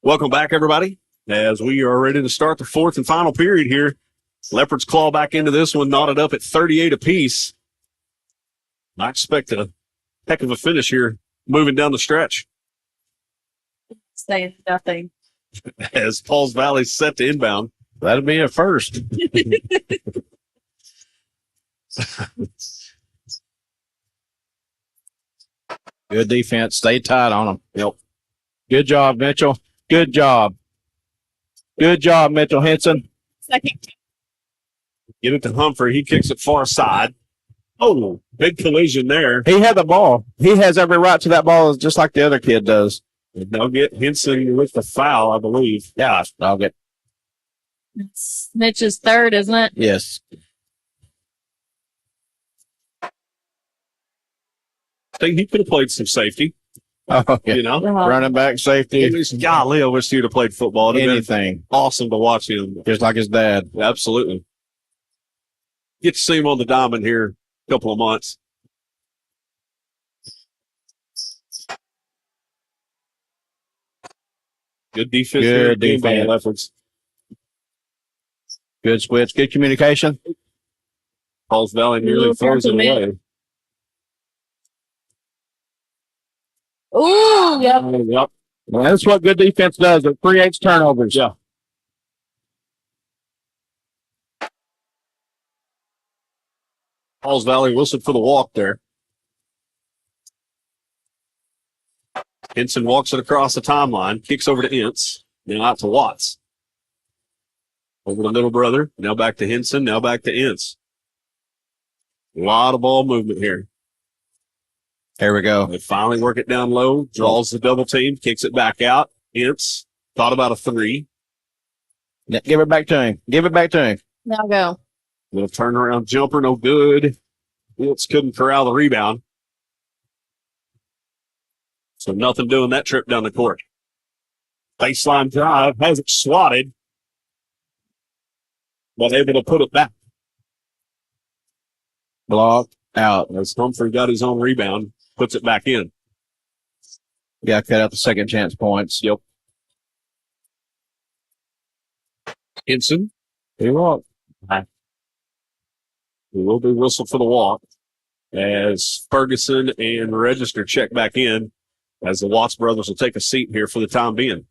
Welcome back, everybody, as we are ready to start the fourth and final period here. Leopards claw back into this one, knotted up at 38 apiece. I expect a heck of a finish here, moving down the stretch. Saying nothing. As Pauls Valley's set to inbound. That'll be a first. Good defense. Stay tight on them. Yep. Good job, Mitchell. Good job. Good job, Mitchell Henson. Second. Get it to Humphrey. He kicks it far side. Oh, big collision there. He had the ball. He has every right to that ball just like the other kid does. And they'll get Henson with the foul, I believe. Yeah, I'll get. It's Mitch's third, isn't it? Yes. I think he could have played some safety, Oh, yeah. you know? Running back, safety, Golly, I wish he'd have played football. It'd have been anything. awesome to watch him. Just like his dad. Absolutely. Get to see him on the diamond here a couple of months. Good defense. Good there by the defense. Leopards. Good switch. Good communication. Pauls Valley nearly Little throws it careful, man. away. Ooh, yep. Yep. Well, that's what good defense does. It creates turnovers. Yeah. Pauls Valley whistled for the walk there. Henson walks it across the timeline, kicks over to Ince, then out to Watts. Over to middle brother, now back to Henson, now back to Ince. A lot of ball movement here. Here we go. They finally work it down low, draws the double team, kicks it back out. Ince thought about a three. Give it back to him. Give it back to him. Now go. Little turnaround jumper, no good. Ince couldn't corral the rebound. So nothing doing that trip down the court. Baseline drive, has it swatted, but able to put it back. Block out. As Humphrey got his own rebound, puts it back in. Yeah, cut out the second chance points. Yep. Henson, He won't. who will be whistled for the walk as Ferguson and Register check back in, as the Watts brothers will take a seat here for the time being.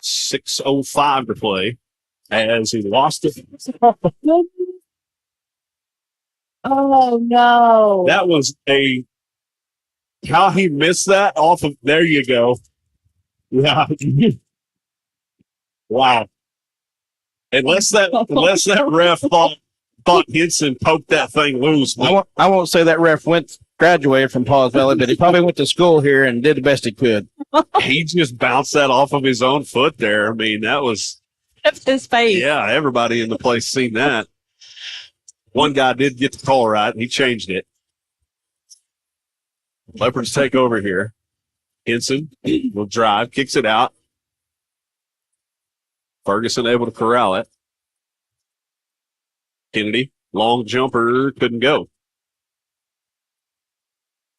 .605 to play as he lost it. Oh no. That was how he missed that off of, there you go. Yeah. Wow. Unless that ref thought Henson poked that thing loose. I won't say that ref graduated from Pauls Valley, but he probably went to school here and did the best he could. He just bounced that off of his own foot there. I mean, that was, His face. yeah, everybody in the place seen that. One guy did get the call right. He changed it. Leopards take over here. Henson will drive, kicks it out. Ferguson able to corral it. Kennedy, long jumper, couldn't go.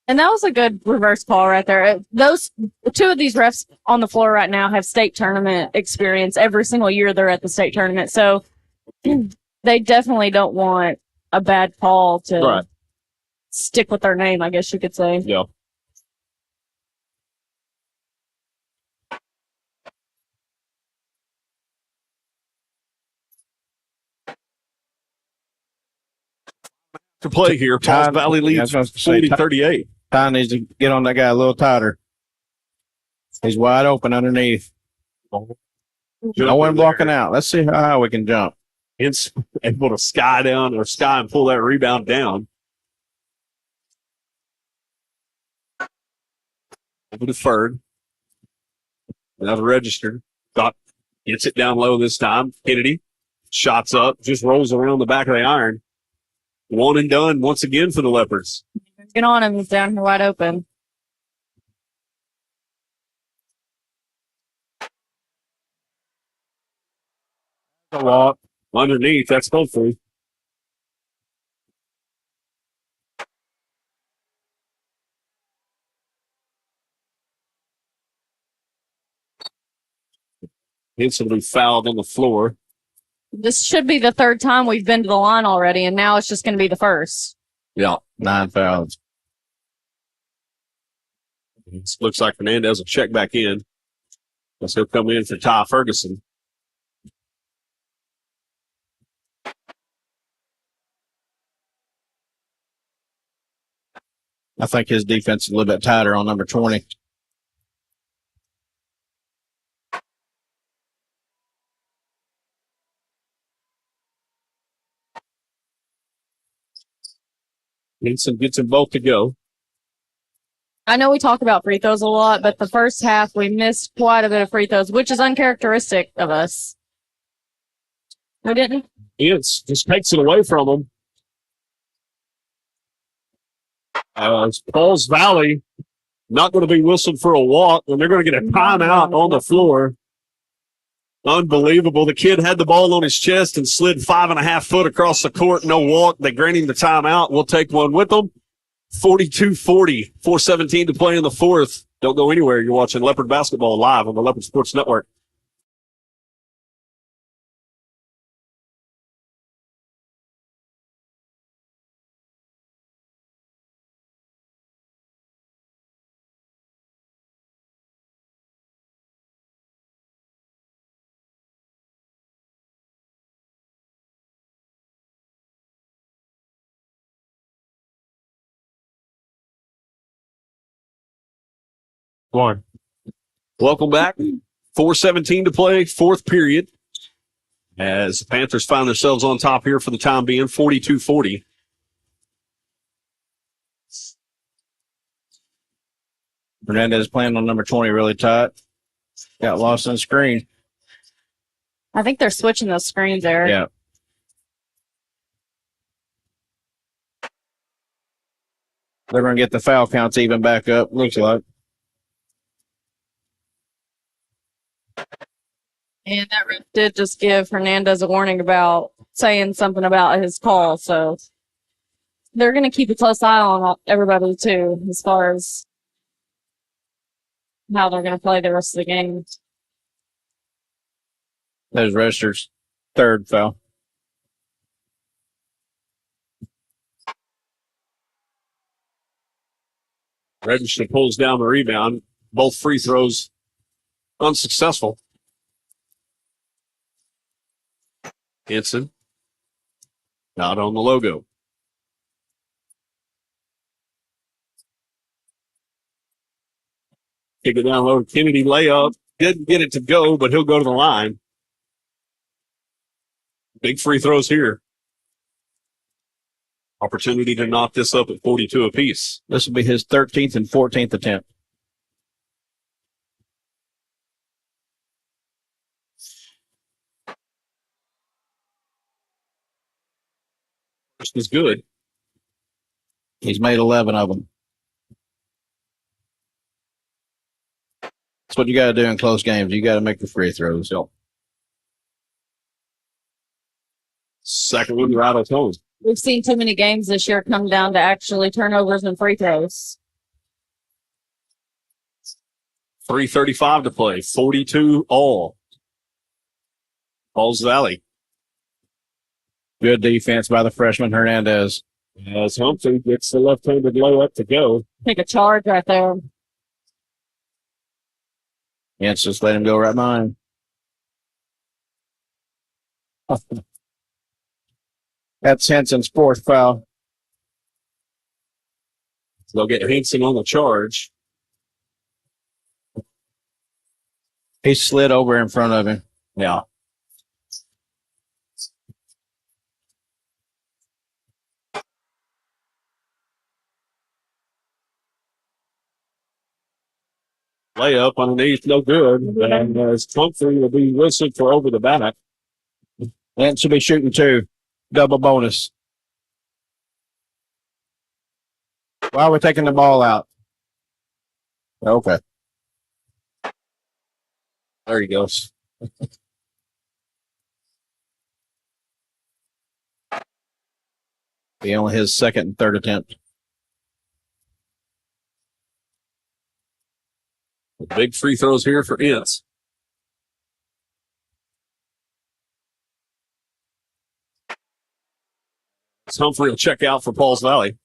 And that was a good reverse call right there. Those two of these refs on the floor right now have state tournament experience every single year they're at the state tournament. So they definitely don't want a bad call to Right. stick with their name, I guess you could say. Yeah. To play here, Pauls Valley leads 40-38. Ty needs to get on that guy a little tighter. He's wide open underneath. No one blocking out. Let's see how high we can jump. It's able to sky and pull that rebound down. Over to third. Now the register. Gets it down low this time. Kennedy shots up, just rolls around the back of the iron. One and done once again for the Leopards. Get on him. He's down here wide open. A lot underneath. That's hopefully. Instantly fouled on the floor. This should be the third time we've been to the line already, and now it's just going to be the first. Yeah. 9 fouls. Looks like Fernandez will check back in. Guess he'll come in for Ty Ferguson. I think his defense is a little bit tighter on number 20. Lindsay gets them both to go. I know we talk about free throws a lot, but the first half we missed quite a bit of free throws, which is uncharacteristic of us. We didn't. Ince just takes it away from him. It's Pauls Valley not going to be whistled for a walk, and they're going to get a timeout on the floor. Unbelievable. The kid had the ball on his chest and slid 5.5 foot across the court. No walk. They grant him the timeout. We'll take one with them. 42-40, 4:17 to play in the fourth. Don't go anywhere. You're watching Leopard basketball live on the Leopard Sports Network. One. Welcome back. 4:17 to play, fourth period. As the Panthers find themselves on top here for the time being, 42-40. Fernandez playing on number 20 really tight. Got lost on the screen. I think they're switching those screens there. Yeah. They're going to get the foul counts even back up, looks like. And that ref did just give Hernandez a warning about saying something about his call. So they're going to keep a close eye on everybody, too, as far as how they're going to play the rest of the game. There's Register's third foul. Register pulls down the rebound. Both free throws unsuccessful. Henson not on the logo. Kick it down low. Kennedy layup. Didn't get it to go, but he'll go to the line. Big free throws here. Opportunity to knock this up at 42 apiece. This will be his 13th and 14th attempt. This is good. He's made 11 of them. That's what you got to do in close games. You got to make the free throws. Second one right at home. We've seen too many games this year come down to actually turnovers and free throws. 3:35 to play. 42 all. Pauls Valley. Good defense by the freshman Hernandez. As Humphrey gets the left-handed layup to go. Take a charge right there. Yes, just let him go right behind. That's Henson's fourth foul. They'll get Henson on the charge. He slid over in front of him. Yeah. Layup underneath, no good. And as Humphrey will be whistled for over the back. And should be shooting two. Double bonus. While we're taking the ball out. Okay. There he goes. Be only his second and third attempt. Big free throws here for Ince. Humphrey will check out for Pauls Valley.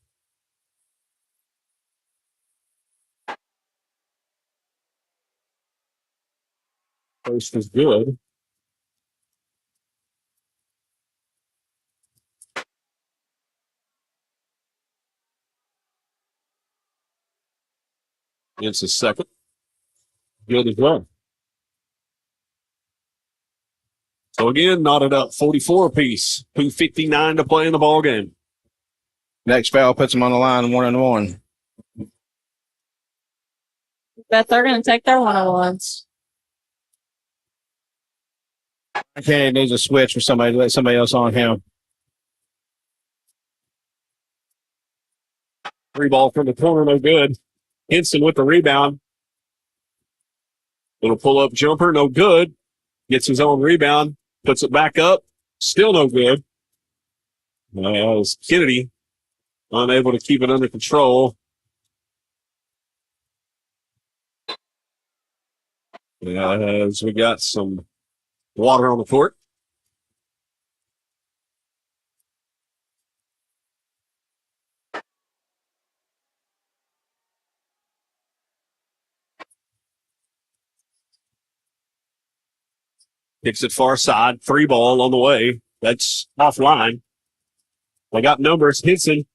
First is good. Ince is second. Good as well. So again, knotted up 44 apiece. 2:59 to play in the ball game. Next foul puts him on the line 1-1. Bet they're going to take their one-on-ones. Kennedy needs a switch for somebody to let somebody else on him. Three ball from the corner, no good. Henson with the rebound. Little pull-up jumper, no good. Gets his own rebound, puts it back up, still no good. As Kennedy unable to keep it under control. As we got some water on the court. Kicks it far side, three ball on the way. That's offline. They got numbers. Henson.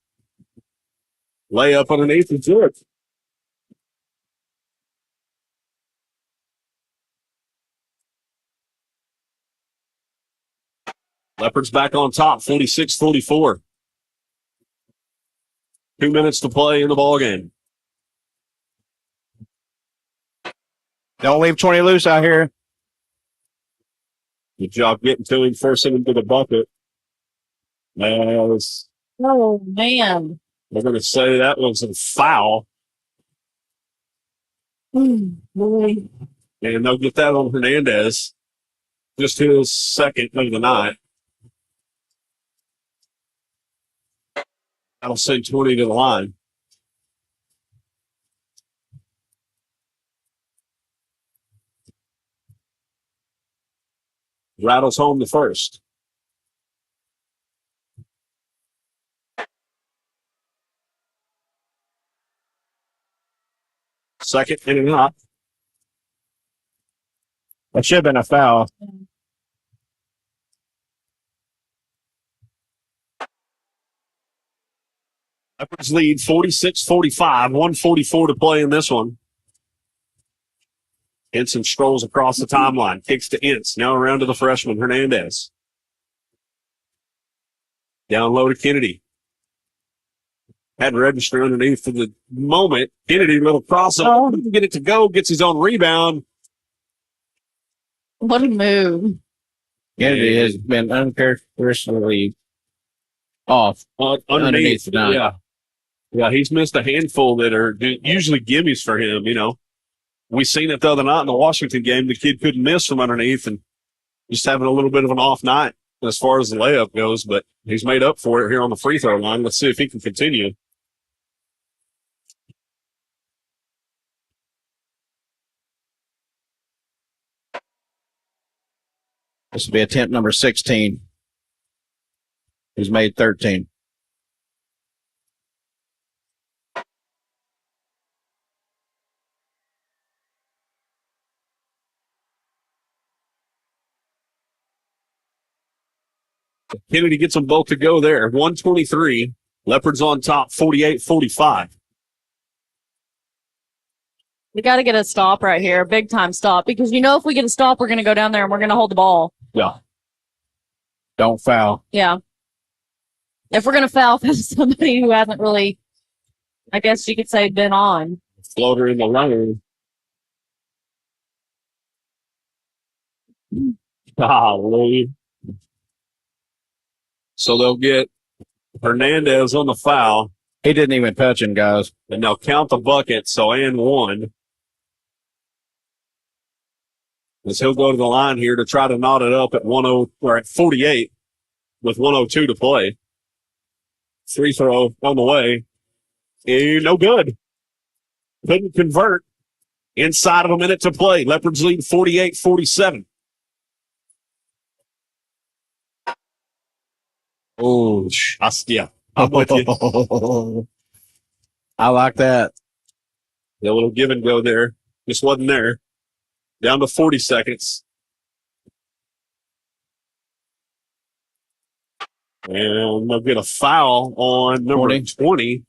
Layup underneath and George. Leopards back on top, 46-44. 2 minutes to play in the ball game. Don't leave 20 loose out here. Good job getting to him, forcing him to the bucket. As Oh, man. they're going to say that was a foul. Boy. And they'll get that on Hernandez. Just his second of the night. That'll send 20 to the line. Rattles home the first. Second in and out. That should have been a foul. Leopards lead 46-45, 1:44 to play in this one. Henson strolls across the timeline, kicks to Ince, now around to the freshman, Hernandez. Down low to Kennedy. Had register underneath for the moment. Kennedy, little crossover, doesn't get it to go, gets his own rebound. What a move. Kennedy has been uncharacteristically off. Underneath tonight. yeah. Yeah, he's missed a handful that are usually gimmies for him, you know. We seen it the other night in the Washington game. The kid couldn't miss from underneath and just having a little bit of an off night as far as the layup goes, but he's made up for it here on the free throw line. Let's see if he can continue. This will be attempt number 16. He's made 13. Kennedy gets them both to go there. 123. Leopards on top, 48-45. We got to get a stop right here, a big time stop, because if we get a stop, we're going to go down there and we're going to hold the ball. Yeah. Don't foul. Yeah. If we're going to foul somebody who hasn't really, I guess you could say, been on. Floater in the lane. Golly. So they'll get Hernandez on the foul, He didn't even touch him, guys. and they'll count the bucket. So and one. As he'll go to the line here to try to knot it up at 10 or at 48 with 102 to play. Free throw on the way. No good. Couldn't convert. Inside of a minute to play. Leopards lead 48-47. Oh, Yeah, I'm with you. I like that. A little give and go there. Just wasn't there. Down to 40 seconds. And they'll get a foul on number 20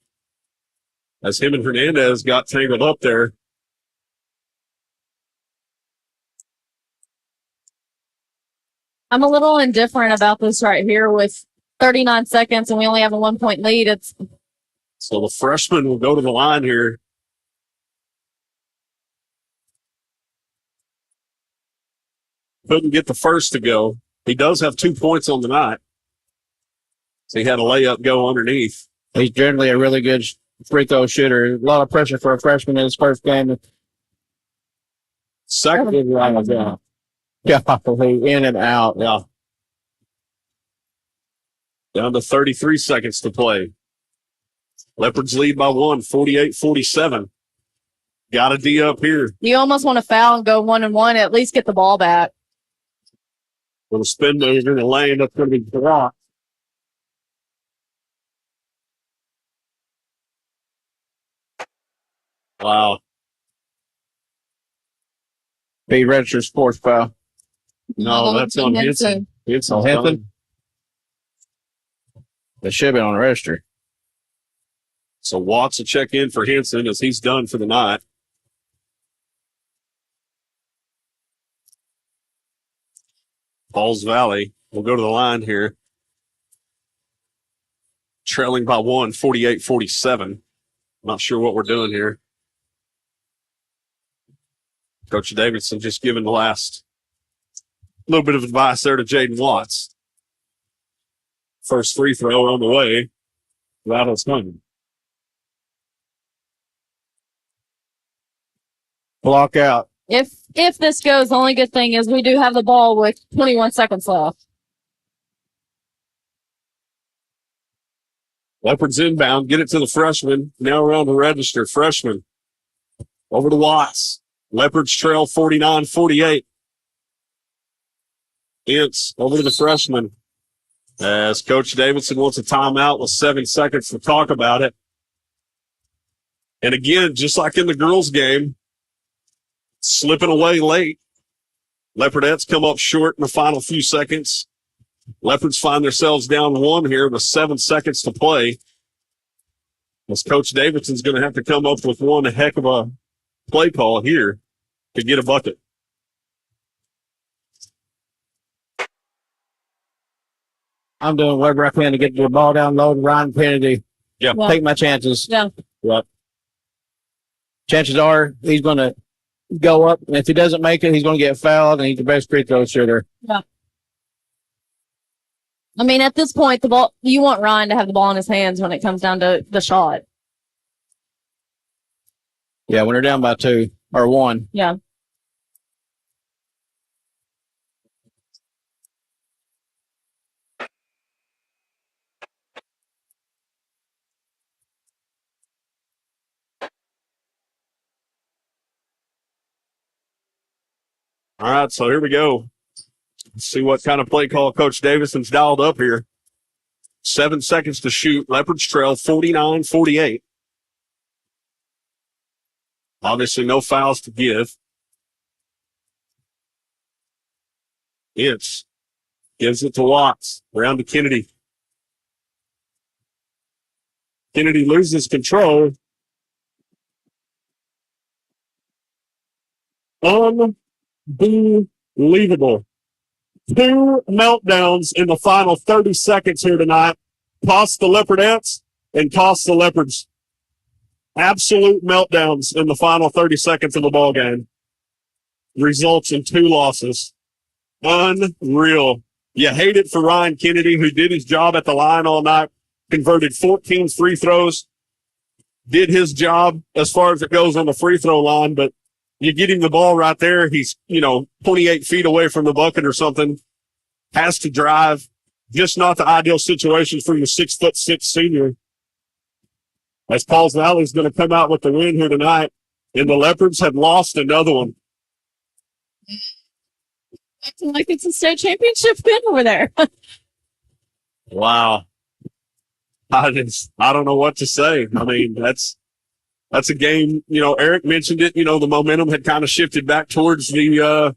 as him and Hernandez got tangled up there. I'm a little indifferent about this right here with 39 seconds and we only have a 1 point lead. So the freshman will go to the line here. Couldn't get the first to go. He does have 2 points on the night. So he had a layup go underneath. He's generally a really good free throw shooter. A lot of pressure for a freshman in his first game. Second, In and out. yeah. Down to 33 seconds to play. Leopards lead by 48-47. Got a D up here. You almost want to foul and go 1-1, at least get the ball back. With a spin move in the lane, that's going to be blocked. Wow. Be registered sports foul. No, that's on Henson. It's on Henson? That should have been on the register. So Watts will check in for Henson as he's done for the night. Falls Valley will go to the line here. Trailing by 48-47. Not sure what we're doing here. Coach Davidson just giving the last little bit of advice there to Jaden Watts. First free throw on the way. Rattles coming. Block out. If this goes, the only good thing is we do have the ball with 21 seconds left. Leopards inbound. Get it to the freshman. Now around the register. Freshman. Over to Watts. Leopards trail 49-48. It's over to the freshman. As Coach Davidson wants a timeout with 7 seconds to talk about it. And again, just like in the girls' game, slipping away late. Leopardettes come up short in the final few seconds. Leopards find themselves down 1 here with 7 seconds to play. As Coach Davidson's going to have to come up with one heck of a play call here to get a bucket. I'm doing whatever I can to get the ball down low to Ryan Kennedy. Yeah. Take my chances. Yeah. Right. Chances are he's going to go up, and if he doesn't make it, he's going to get fouled, and he's the best free throw shooter. Yeah. I mean, at this point, you want Ryan to have the ball in his hands when it comes down to the shot. Yeah, when they're down by 2 or 1. Yeah. All right, so here we go. Let's see what kind of play call Coach Davidson's dialed up here. 7 seconds to shoot. Leopards trail 49-48. Obviously, no fouls to give. Gives it to Watts. Around to Kennedy. Kennedy loses control. Unbelievable. 2 meltdowns in the final 30 seconds here tonight. Cost the Leopardettes and cost the Leopards. Absolute meltdowns in the final 30 seconds of the ball game. Results in 2 losses. Unreal. You hate it for Ryan Kennedy, who did his job at the line all night, converted 14 free throws, did his job as far as it goes on the free throw line, but you get him the ball right there. He's, 28 feet away from the bucket or something, has to drive. Just not the ideal situation for your 6'6" senior. As Pauls Valley is going to come out with the win here tonight, and the Leopards have lost another one. Acting like it's a state championship win over there. Wow. I don't know what to say. I mean, that's a game, Eric mentioned it, the momentum had kind of shifted back towards the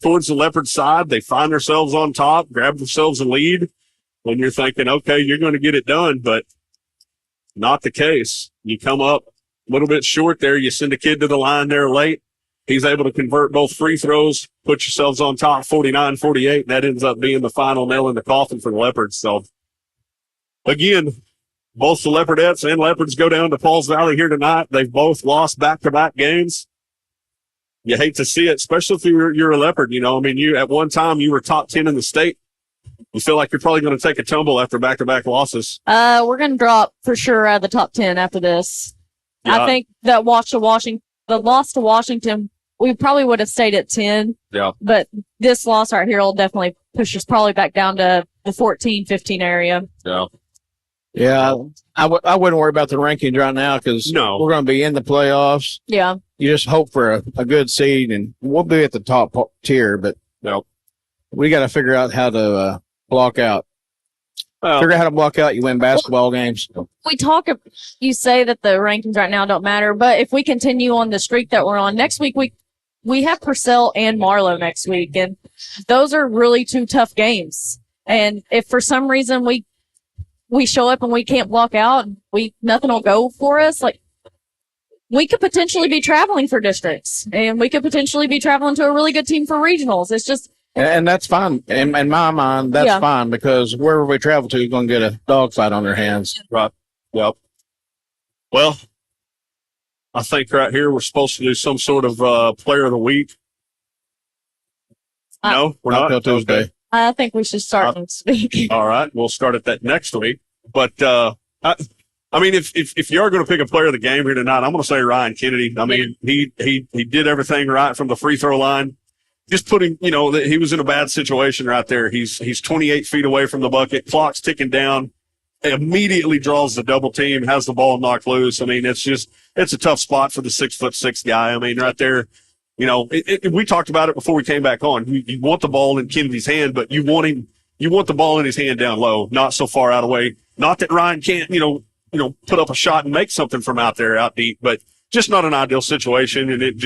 Leopard side. They find themselves on top, grab themselves a lead, and you're thinking, okay, you're going to get it done, but not the case. You come up a little bit short there. You send a kid to the line there late. He's able to convert both free throws, put yourselves on top 49-48, and that ends up being the final nail in the coffin for the Leopards. So, again, both the Leopardettes and Leopards go down to Pauls Valley here tonight. They've both lost back-to-back games. You hate to see it, especially if you're a Leopard. You at one time you were top 10 in the state. You feel like you're probably going to take a tumble after back-to-back losses. We're going to drop for sure out of the top 10 after this. Yeah. I think that the loss to Washington, we probably would have stayed at 10. Yeah. But this loss right here will definitely push us probably back down to the 14, 15 area. Yeah. Yeah, I wouldn't worry about the rankings right now because we're going to be in the playoffs. Yeah. You just hope for a good seed, and we'll be at the top tier, but we got to figure out how to block out. Figure out how to block out, you win basketball games. You say that the rankings right now don't matter, but if we continue on the streak that we're on, next week we have Purcell and Marlowe next week, and those are really 2 tough games. And if for some reason we show up and we can't block out, nothing will go for us, like we could potentially be traveling for districts, and we could potentially be traveling to a really good team for regionals. It's just, and that's fine. In my mind, that's fine because wherever we travel to, you're going to get a dogfight on their hands. Right. Yep. Well, I think right here we're supposed to do some sort of player of the week. No, we're not. Until Tuesday. Okay. I think we should start next week. All right, we'll start at that next week. But I mean, if you are going to pick a player of the game here tonight, I'm going to say Ryan Kennedy. I mean, he did everything right from the free throw line. Just putting, he was in a bad situation right there. He's 28 feet away from the bucket. Clock's ticking down. Immediately draws the double team, has the ball knocked loose. I mean, it's a tough spot for the 6'6" guy. I mean, right there, we talked about it before we came back on. You want the ball in Kennedy's hand, but you want the ball in his hand down low, not so far out of the way. Not that Ryan can't, put up a shot and make something from out there out deep, but just not an ideal situation. And it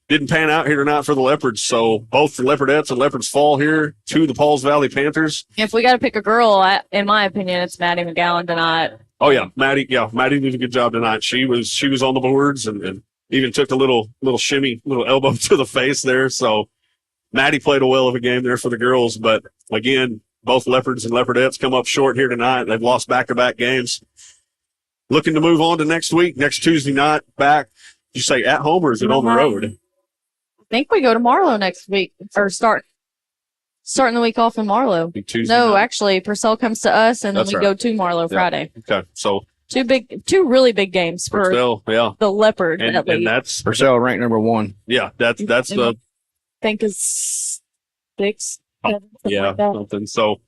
didn't pan out here tonight for the Leopards. So both the Leopardettes and Leopards fall here to the Pauls Valley Panthers. If we got to pick a girl, in my opinion, it's Maddie McGowan tonight. Oh yeah, Maddie did a good job tonight. She was on the boards and even took a little shimmy, little elbow to the face there. So Maddie played a well of a game there for the girls. But again, both Leopards and Leopardettes come up short here tonight. They've lost back-to-back games. Looking to move on to next week, next Tuesday night back. Did you say at home or is it on the road? I think we go to Marlowe next week, or starting the week off in Marlowe. Night. Actually, Purcell comes to us, and then we go to Marlowe Friday. Okay, so two really big games for Purcell, the Leopard. And that's Purcell ranked number 1. Yeah, that's the. I think is 6. Something. So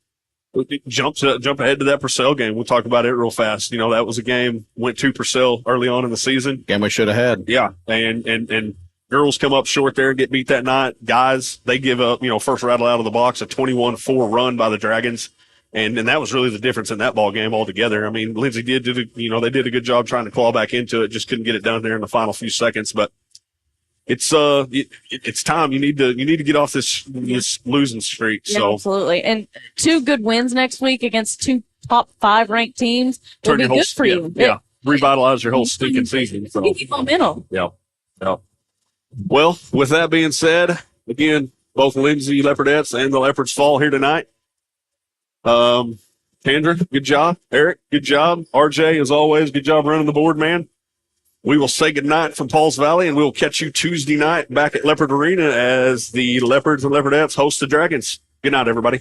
jump ahead to that Purcell game. We'll talk about it real fast. That was a game went to Purcell early on in the season. Game we should have had. Yeah, and girls come up short there and get beat that night. Guys, they give up, first rattle out of the box, a 21-4 run by the Dragons. And that was really the difference in that ball game altogether. I mean, Lindsay they did a good job trying to claw back into it, just couldn't get it done there in the final few seconds. But it's time. You need to get off this losing streak. Yeah, So absolutely. And 2 good wins next week against 2 top 5 ranked teams will be good for you. Yeah, revitalize your whole stinking season. So. Keep momentum. Yeah. Well, with that being said, again, both Lindsay Leopardettes and the Leopards fall here tonight. Tandra, good job. Eric, good job. RJ, as always, good job running the board, man. We will say goodnight from Pauls Valley, and we will catch you Tuesday night back at Leopard Arena as the Leopards and Leopardettes host the Dragons. Good night, everybody.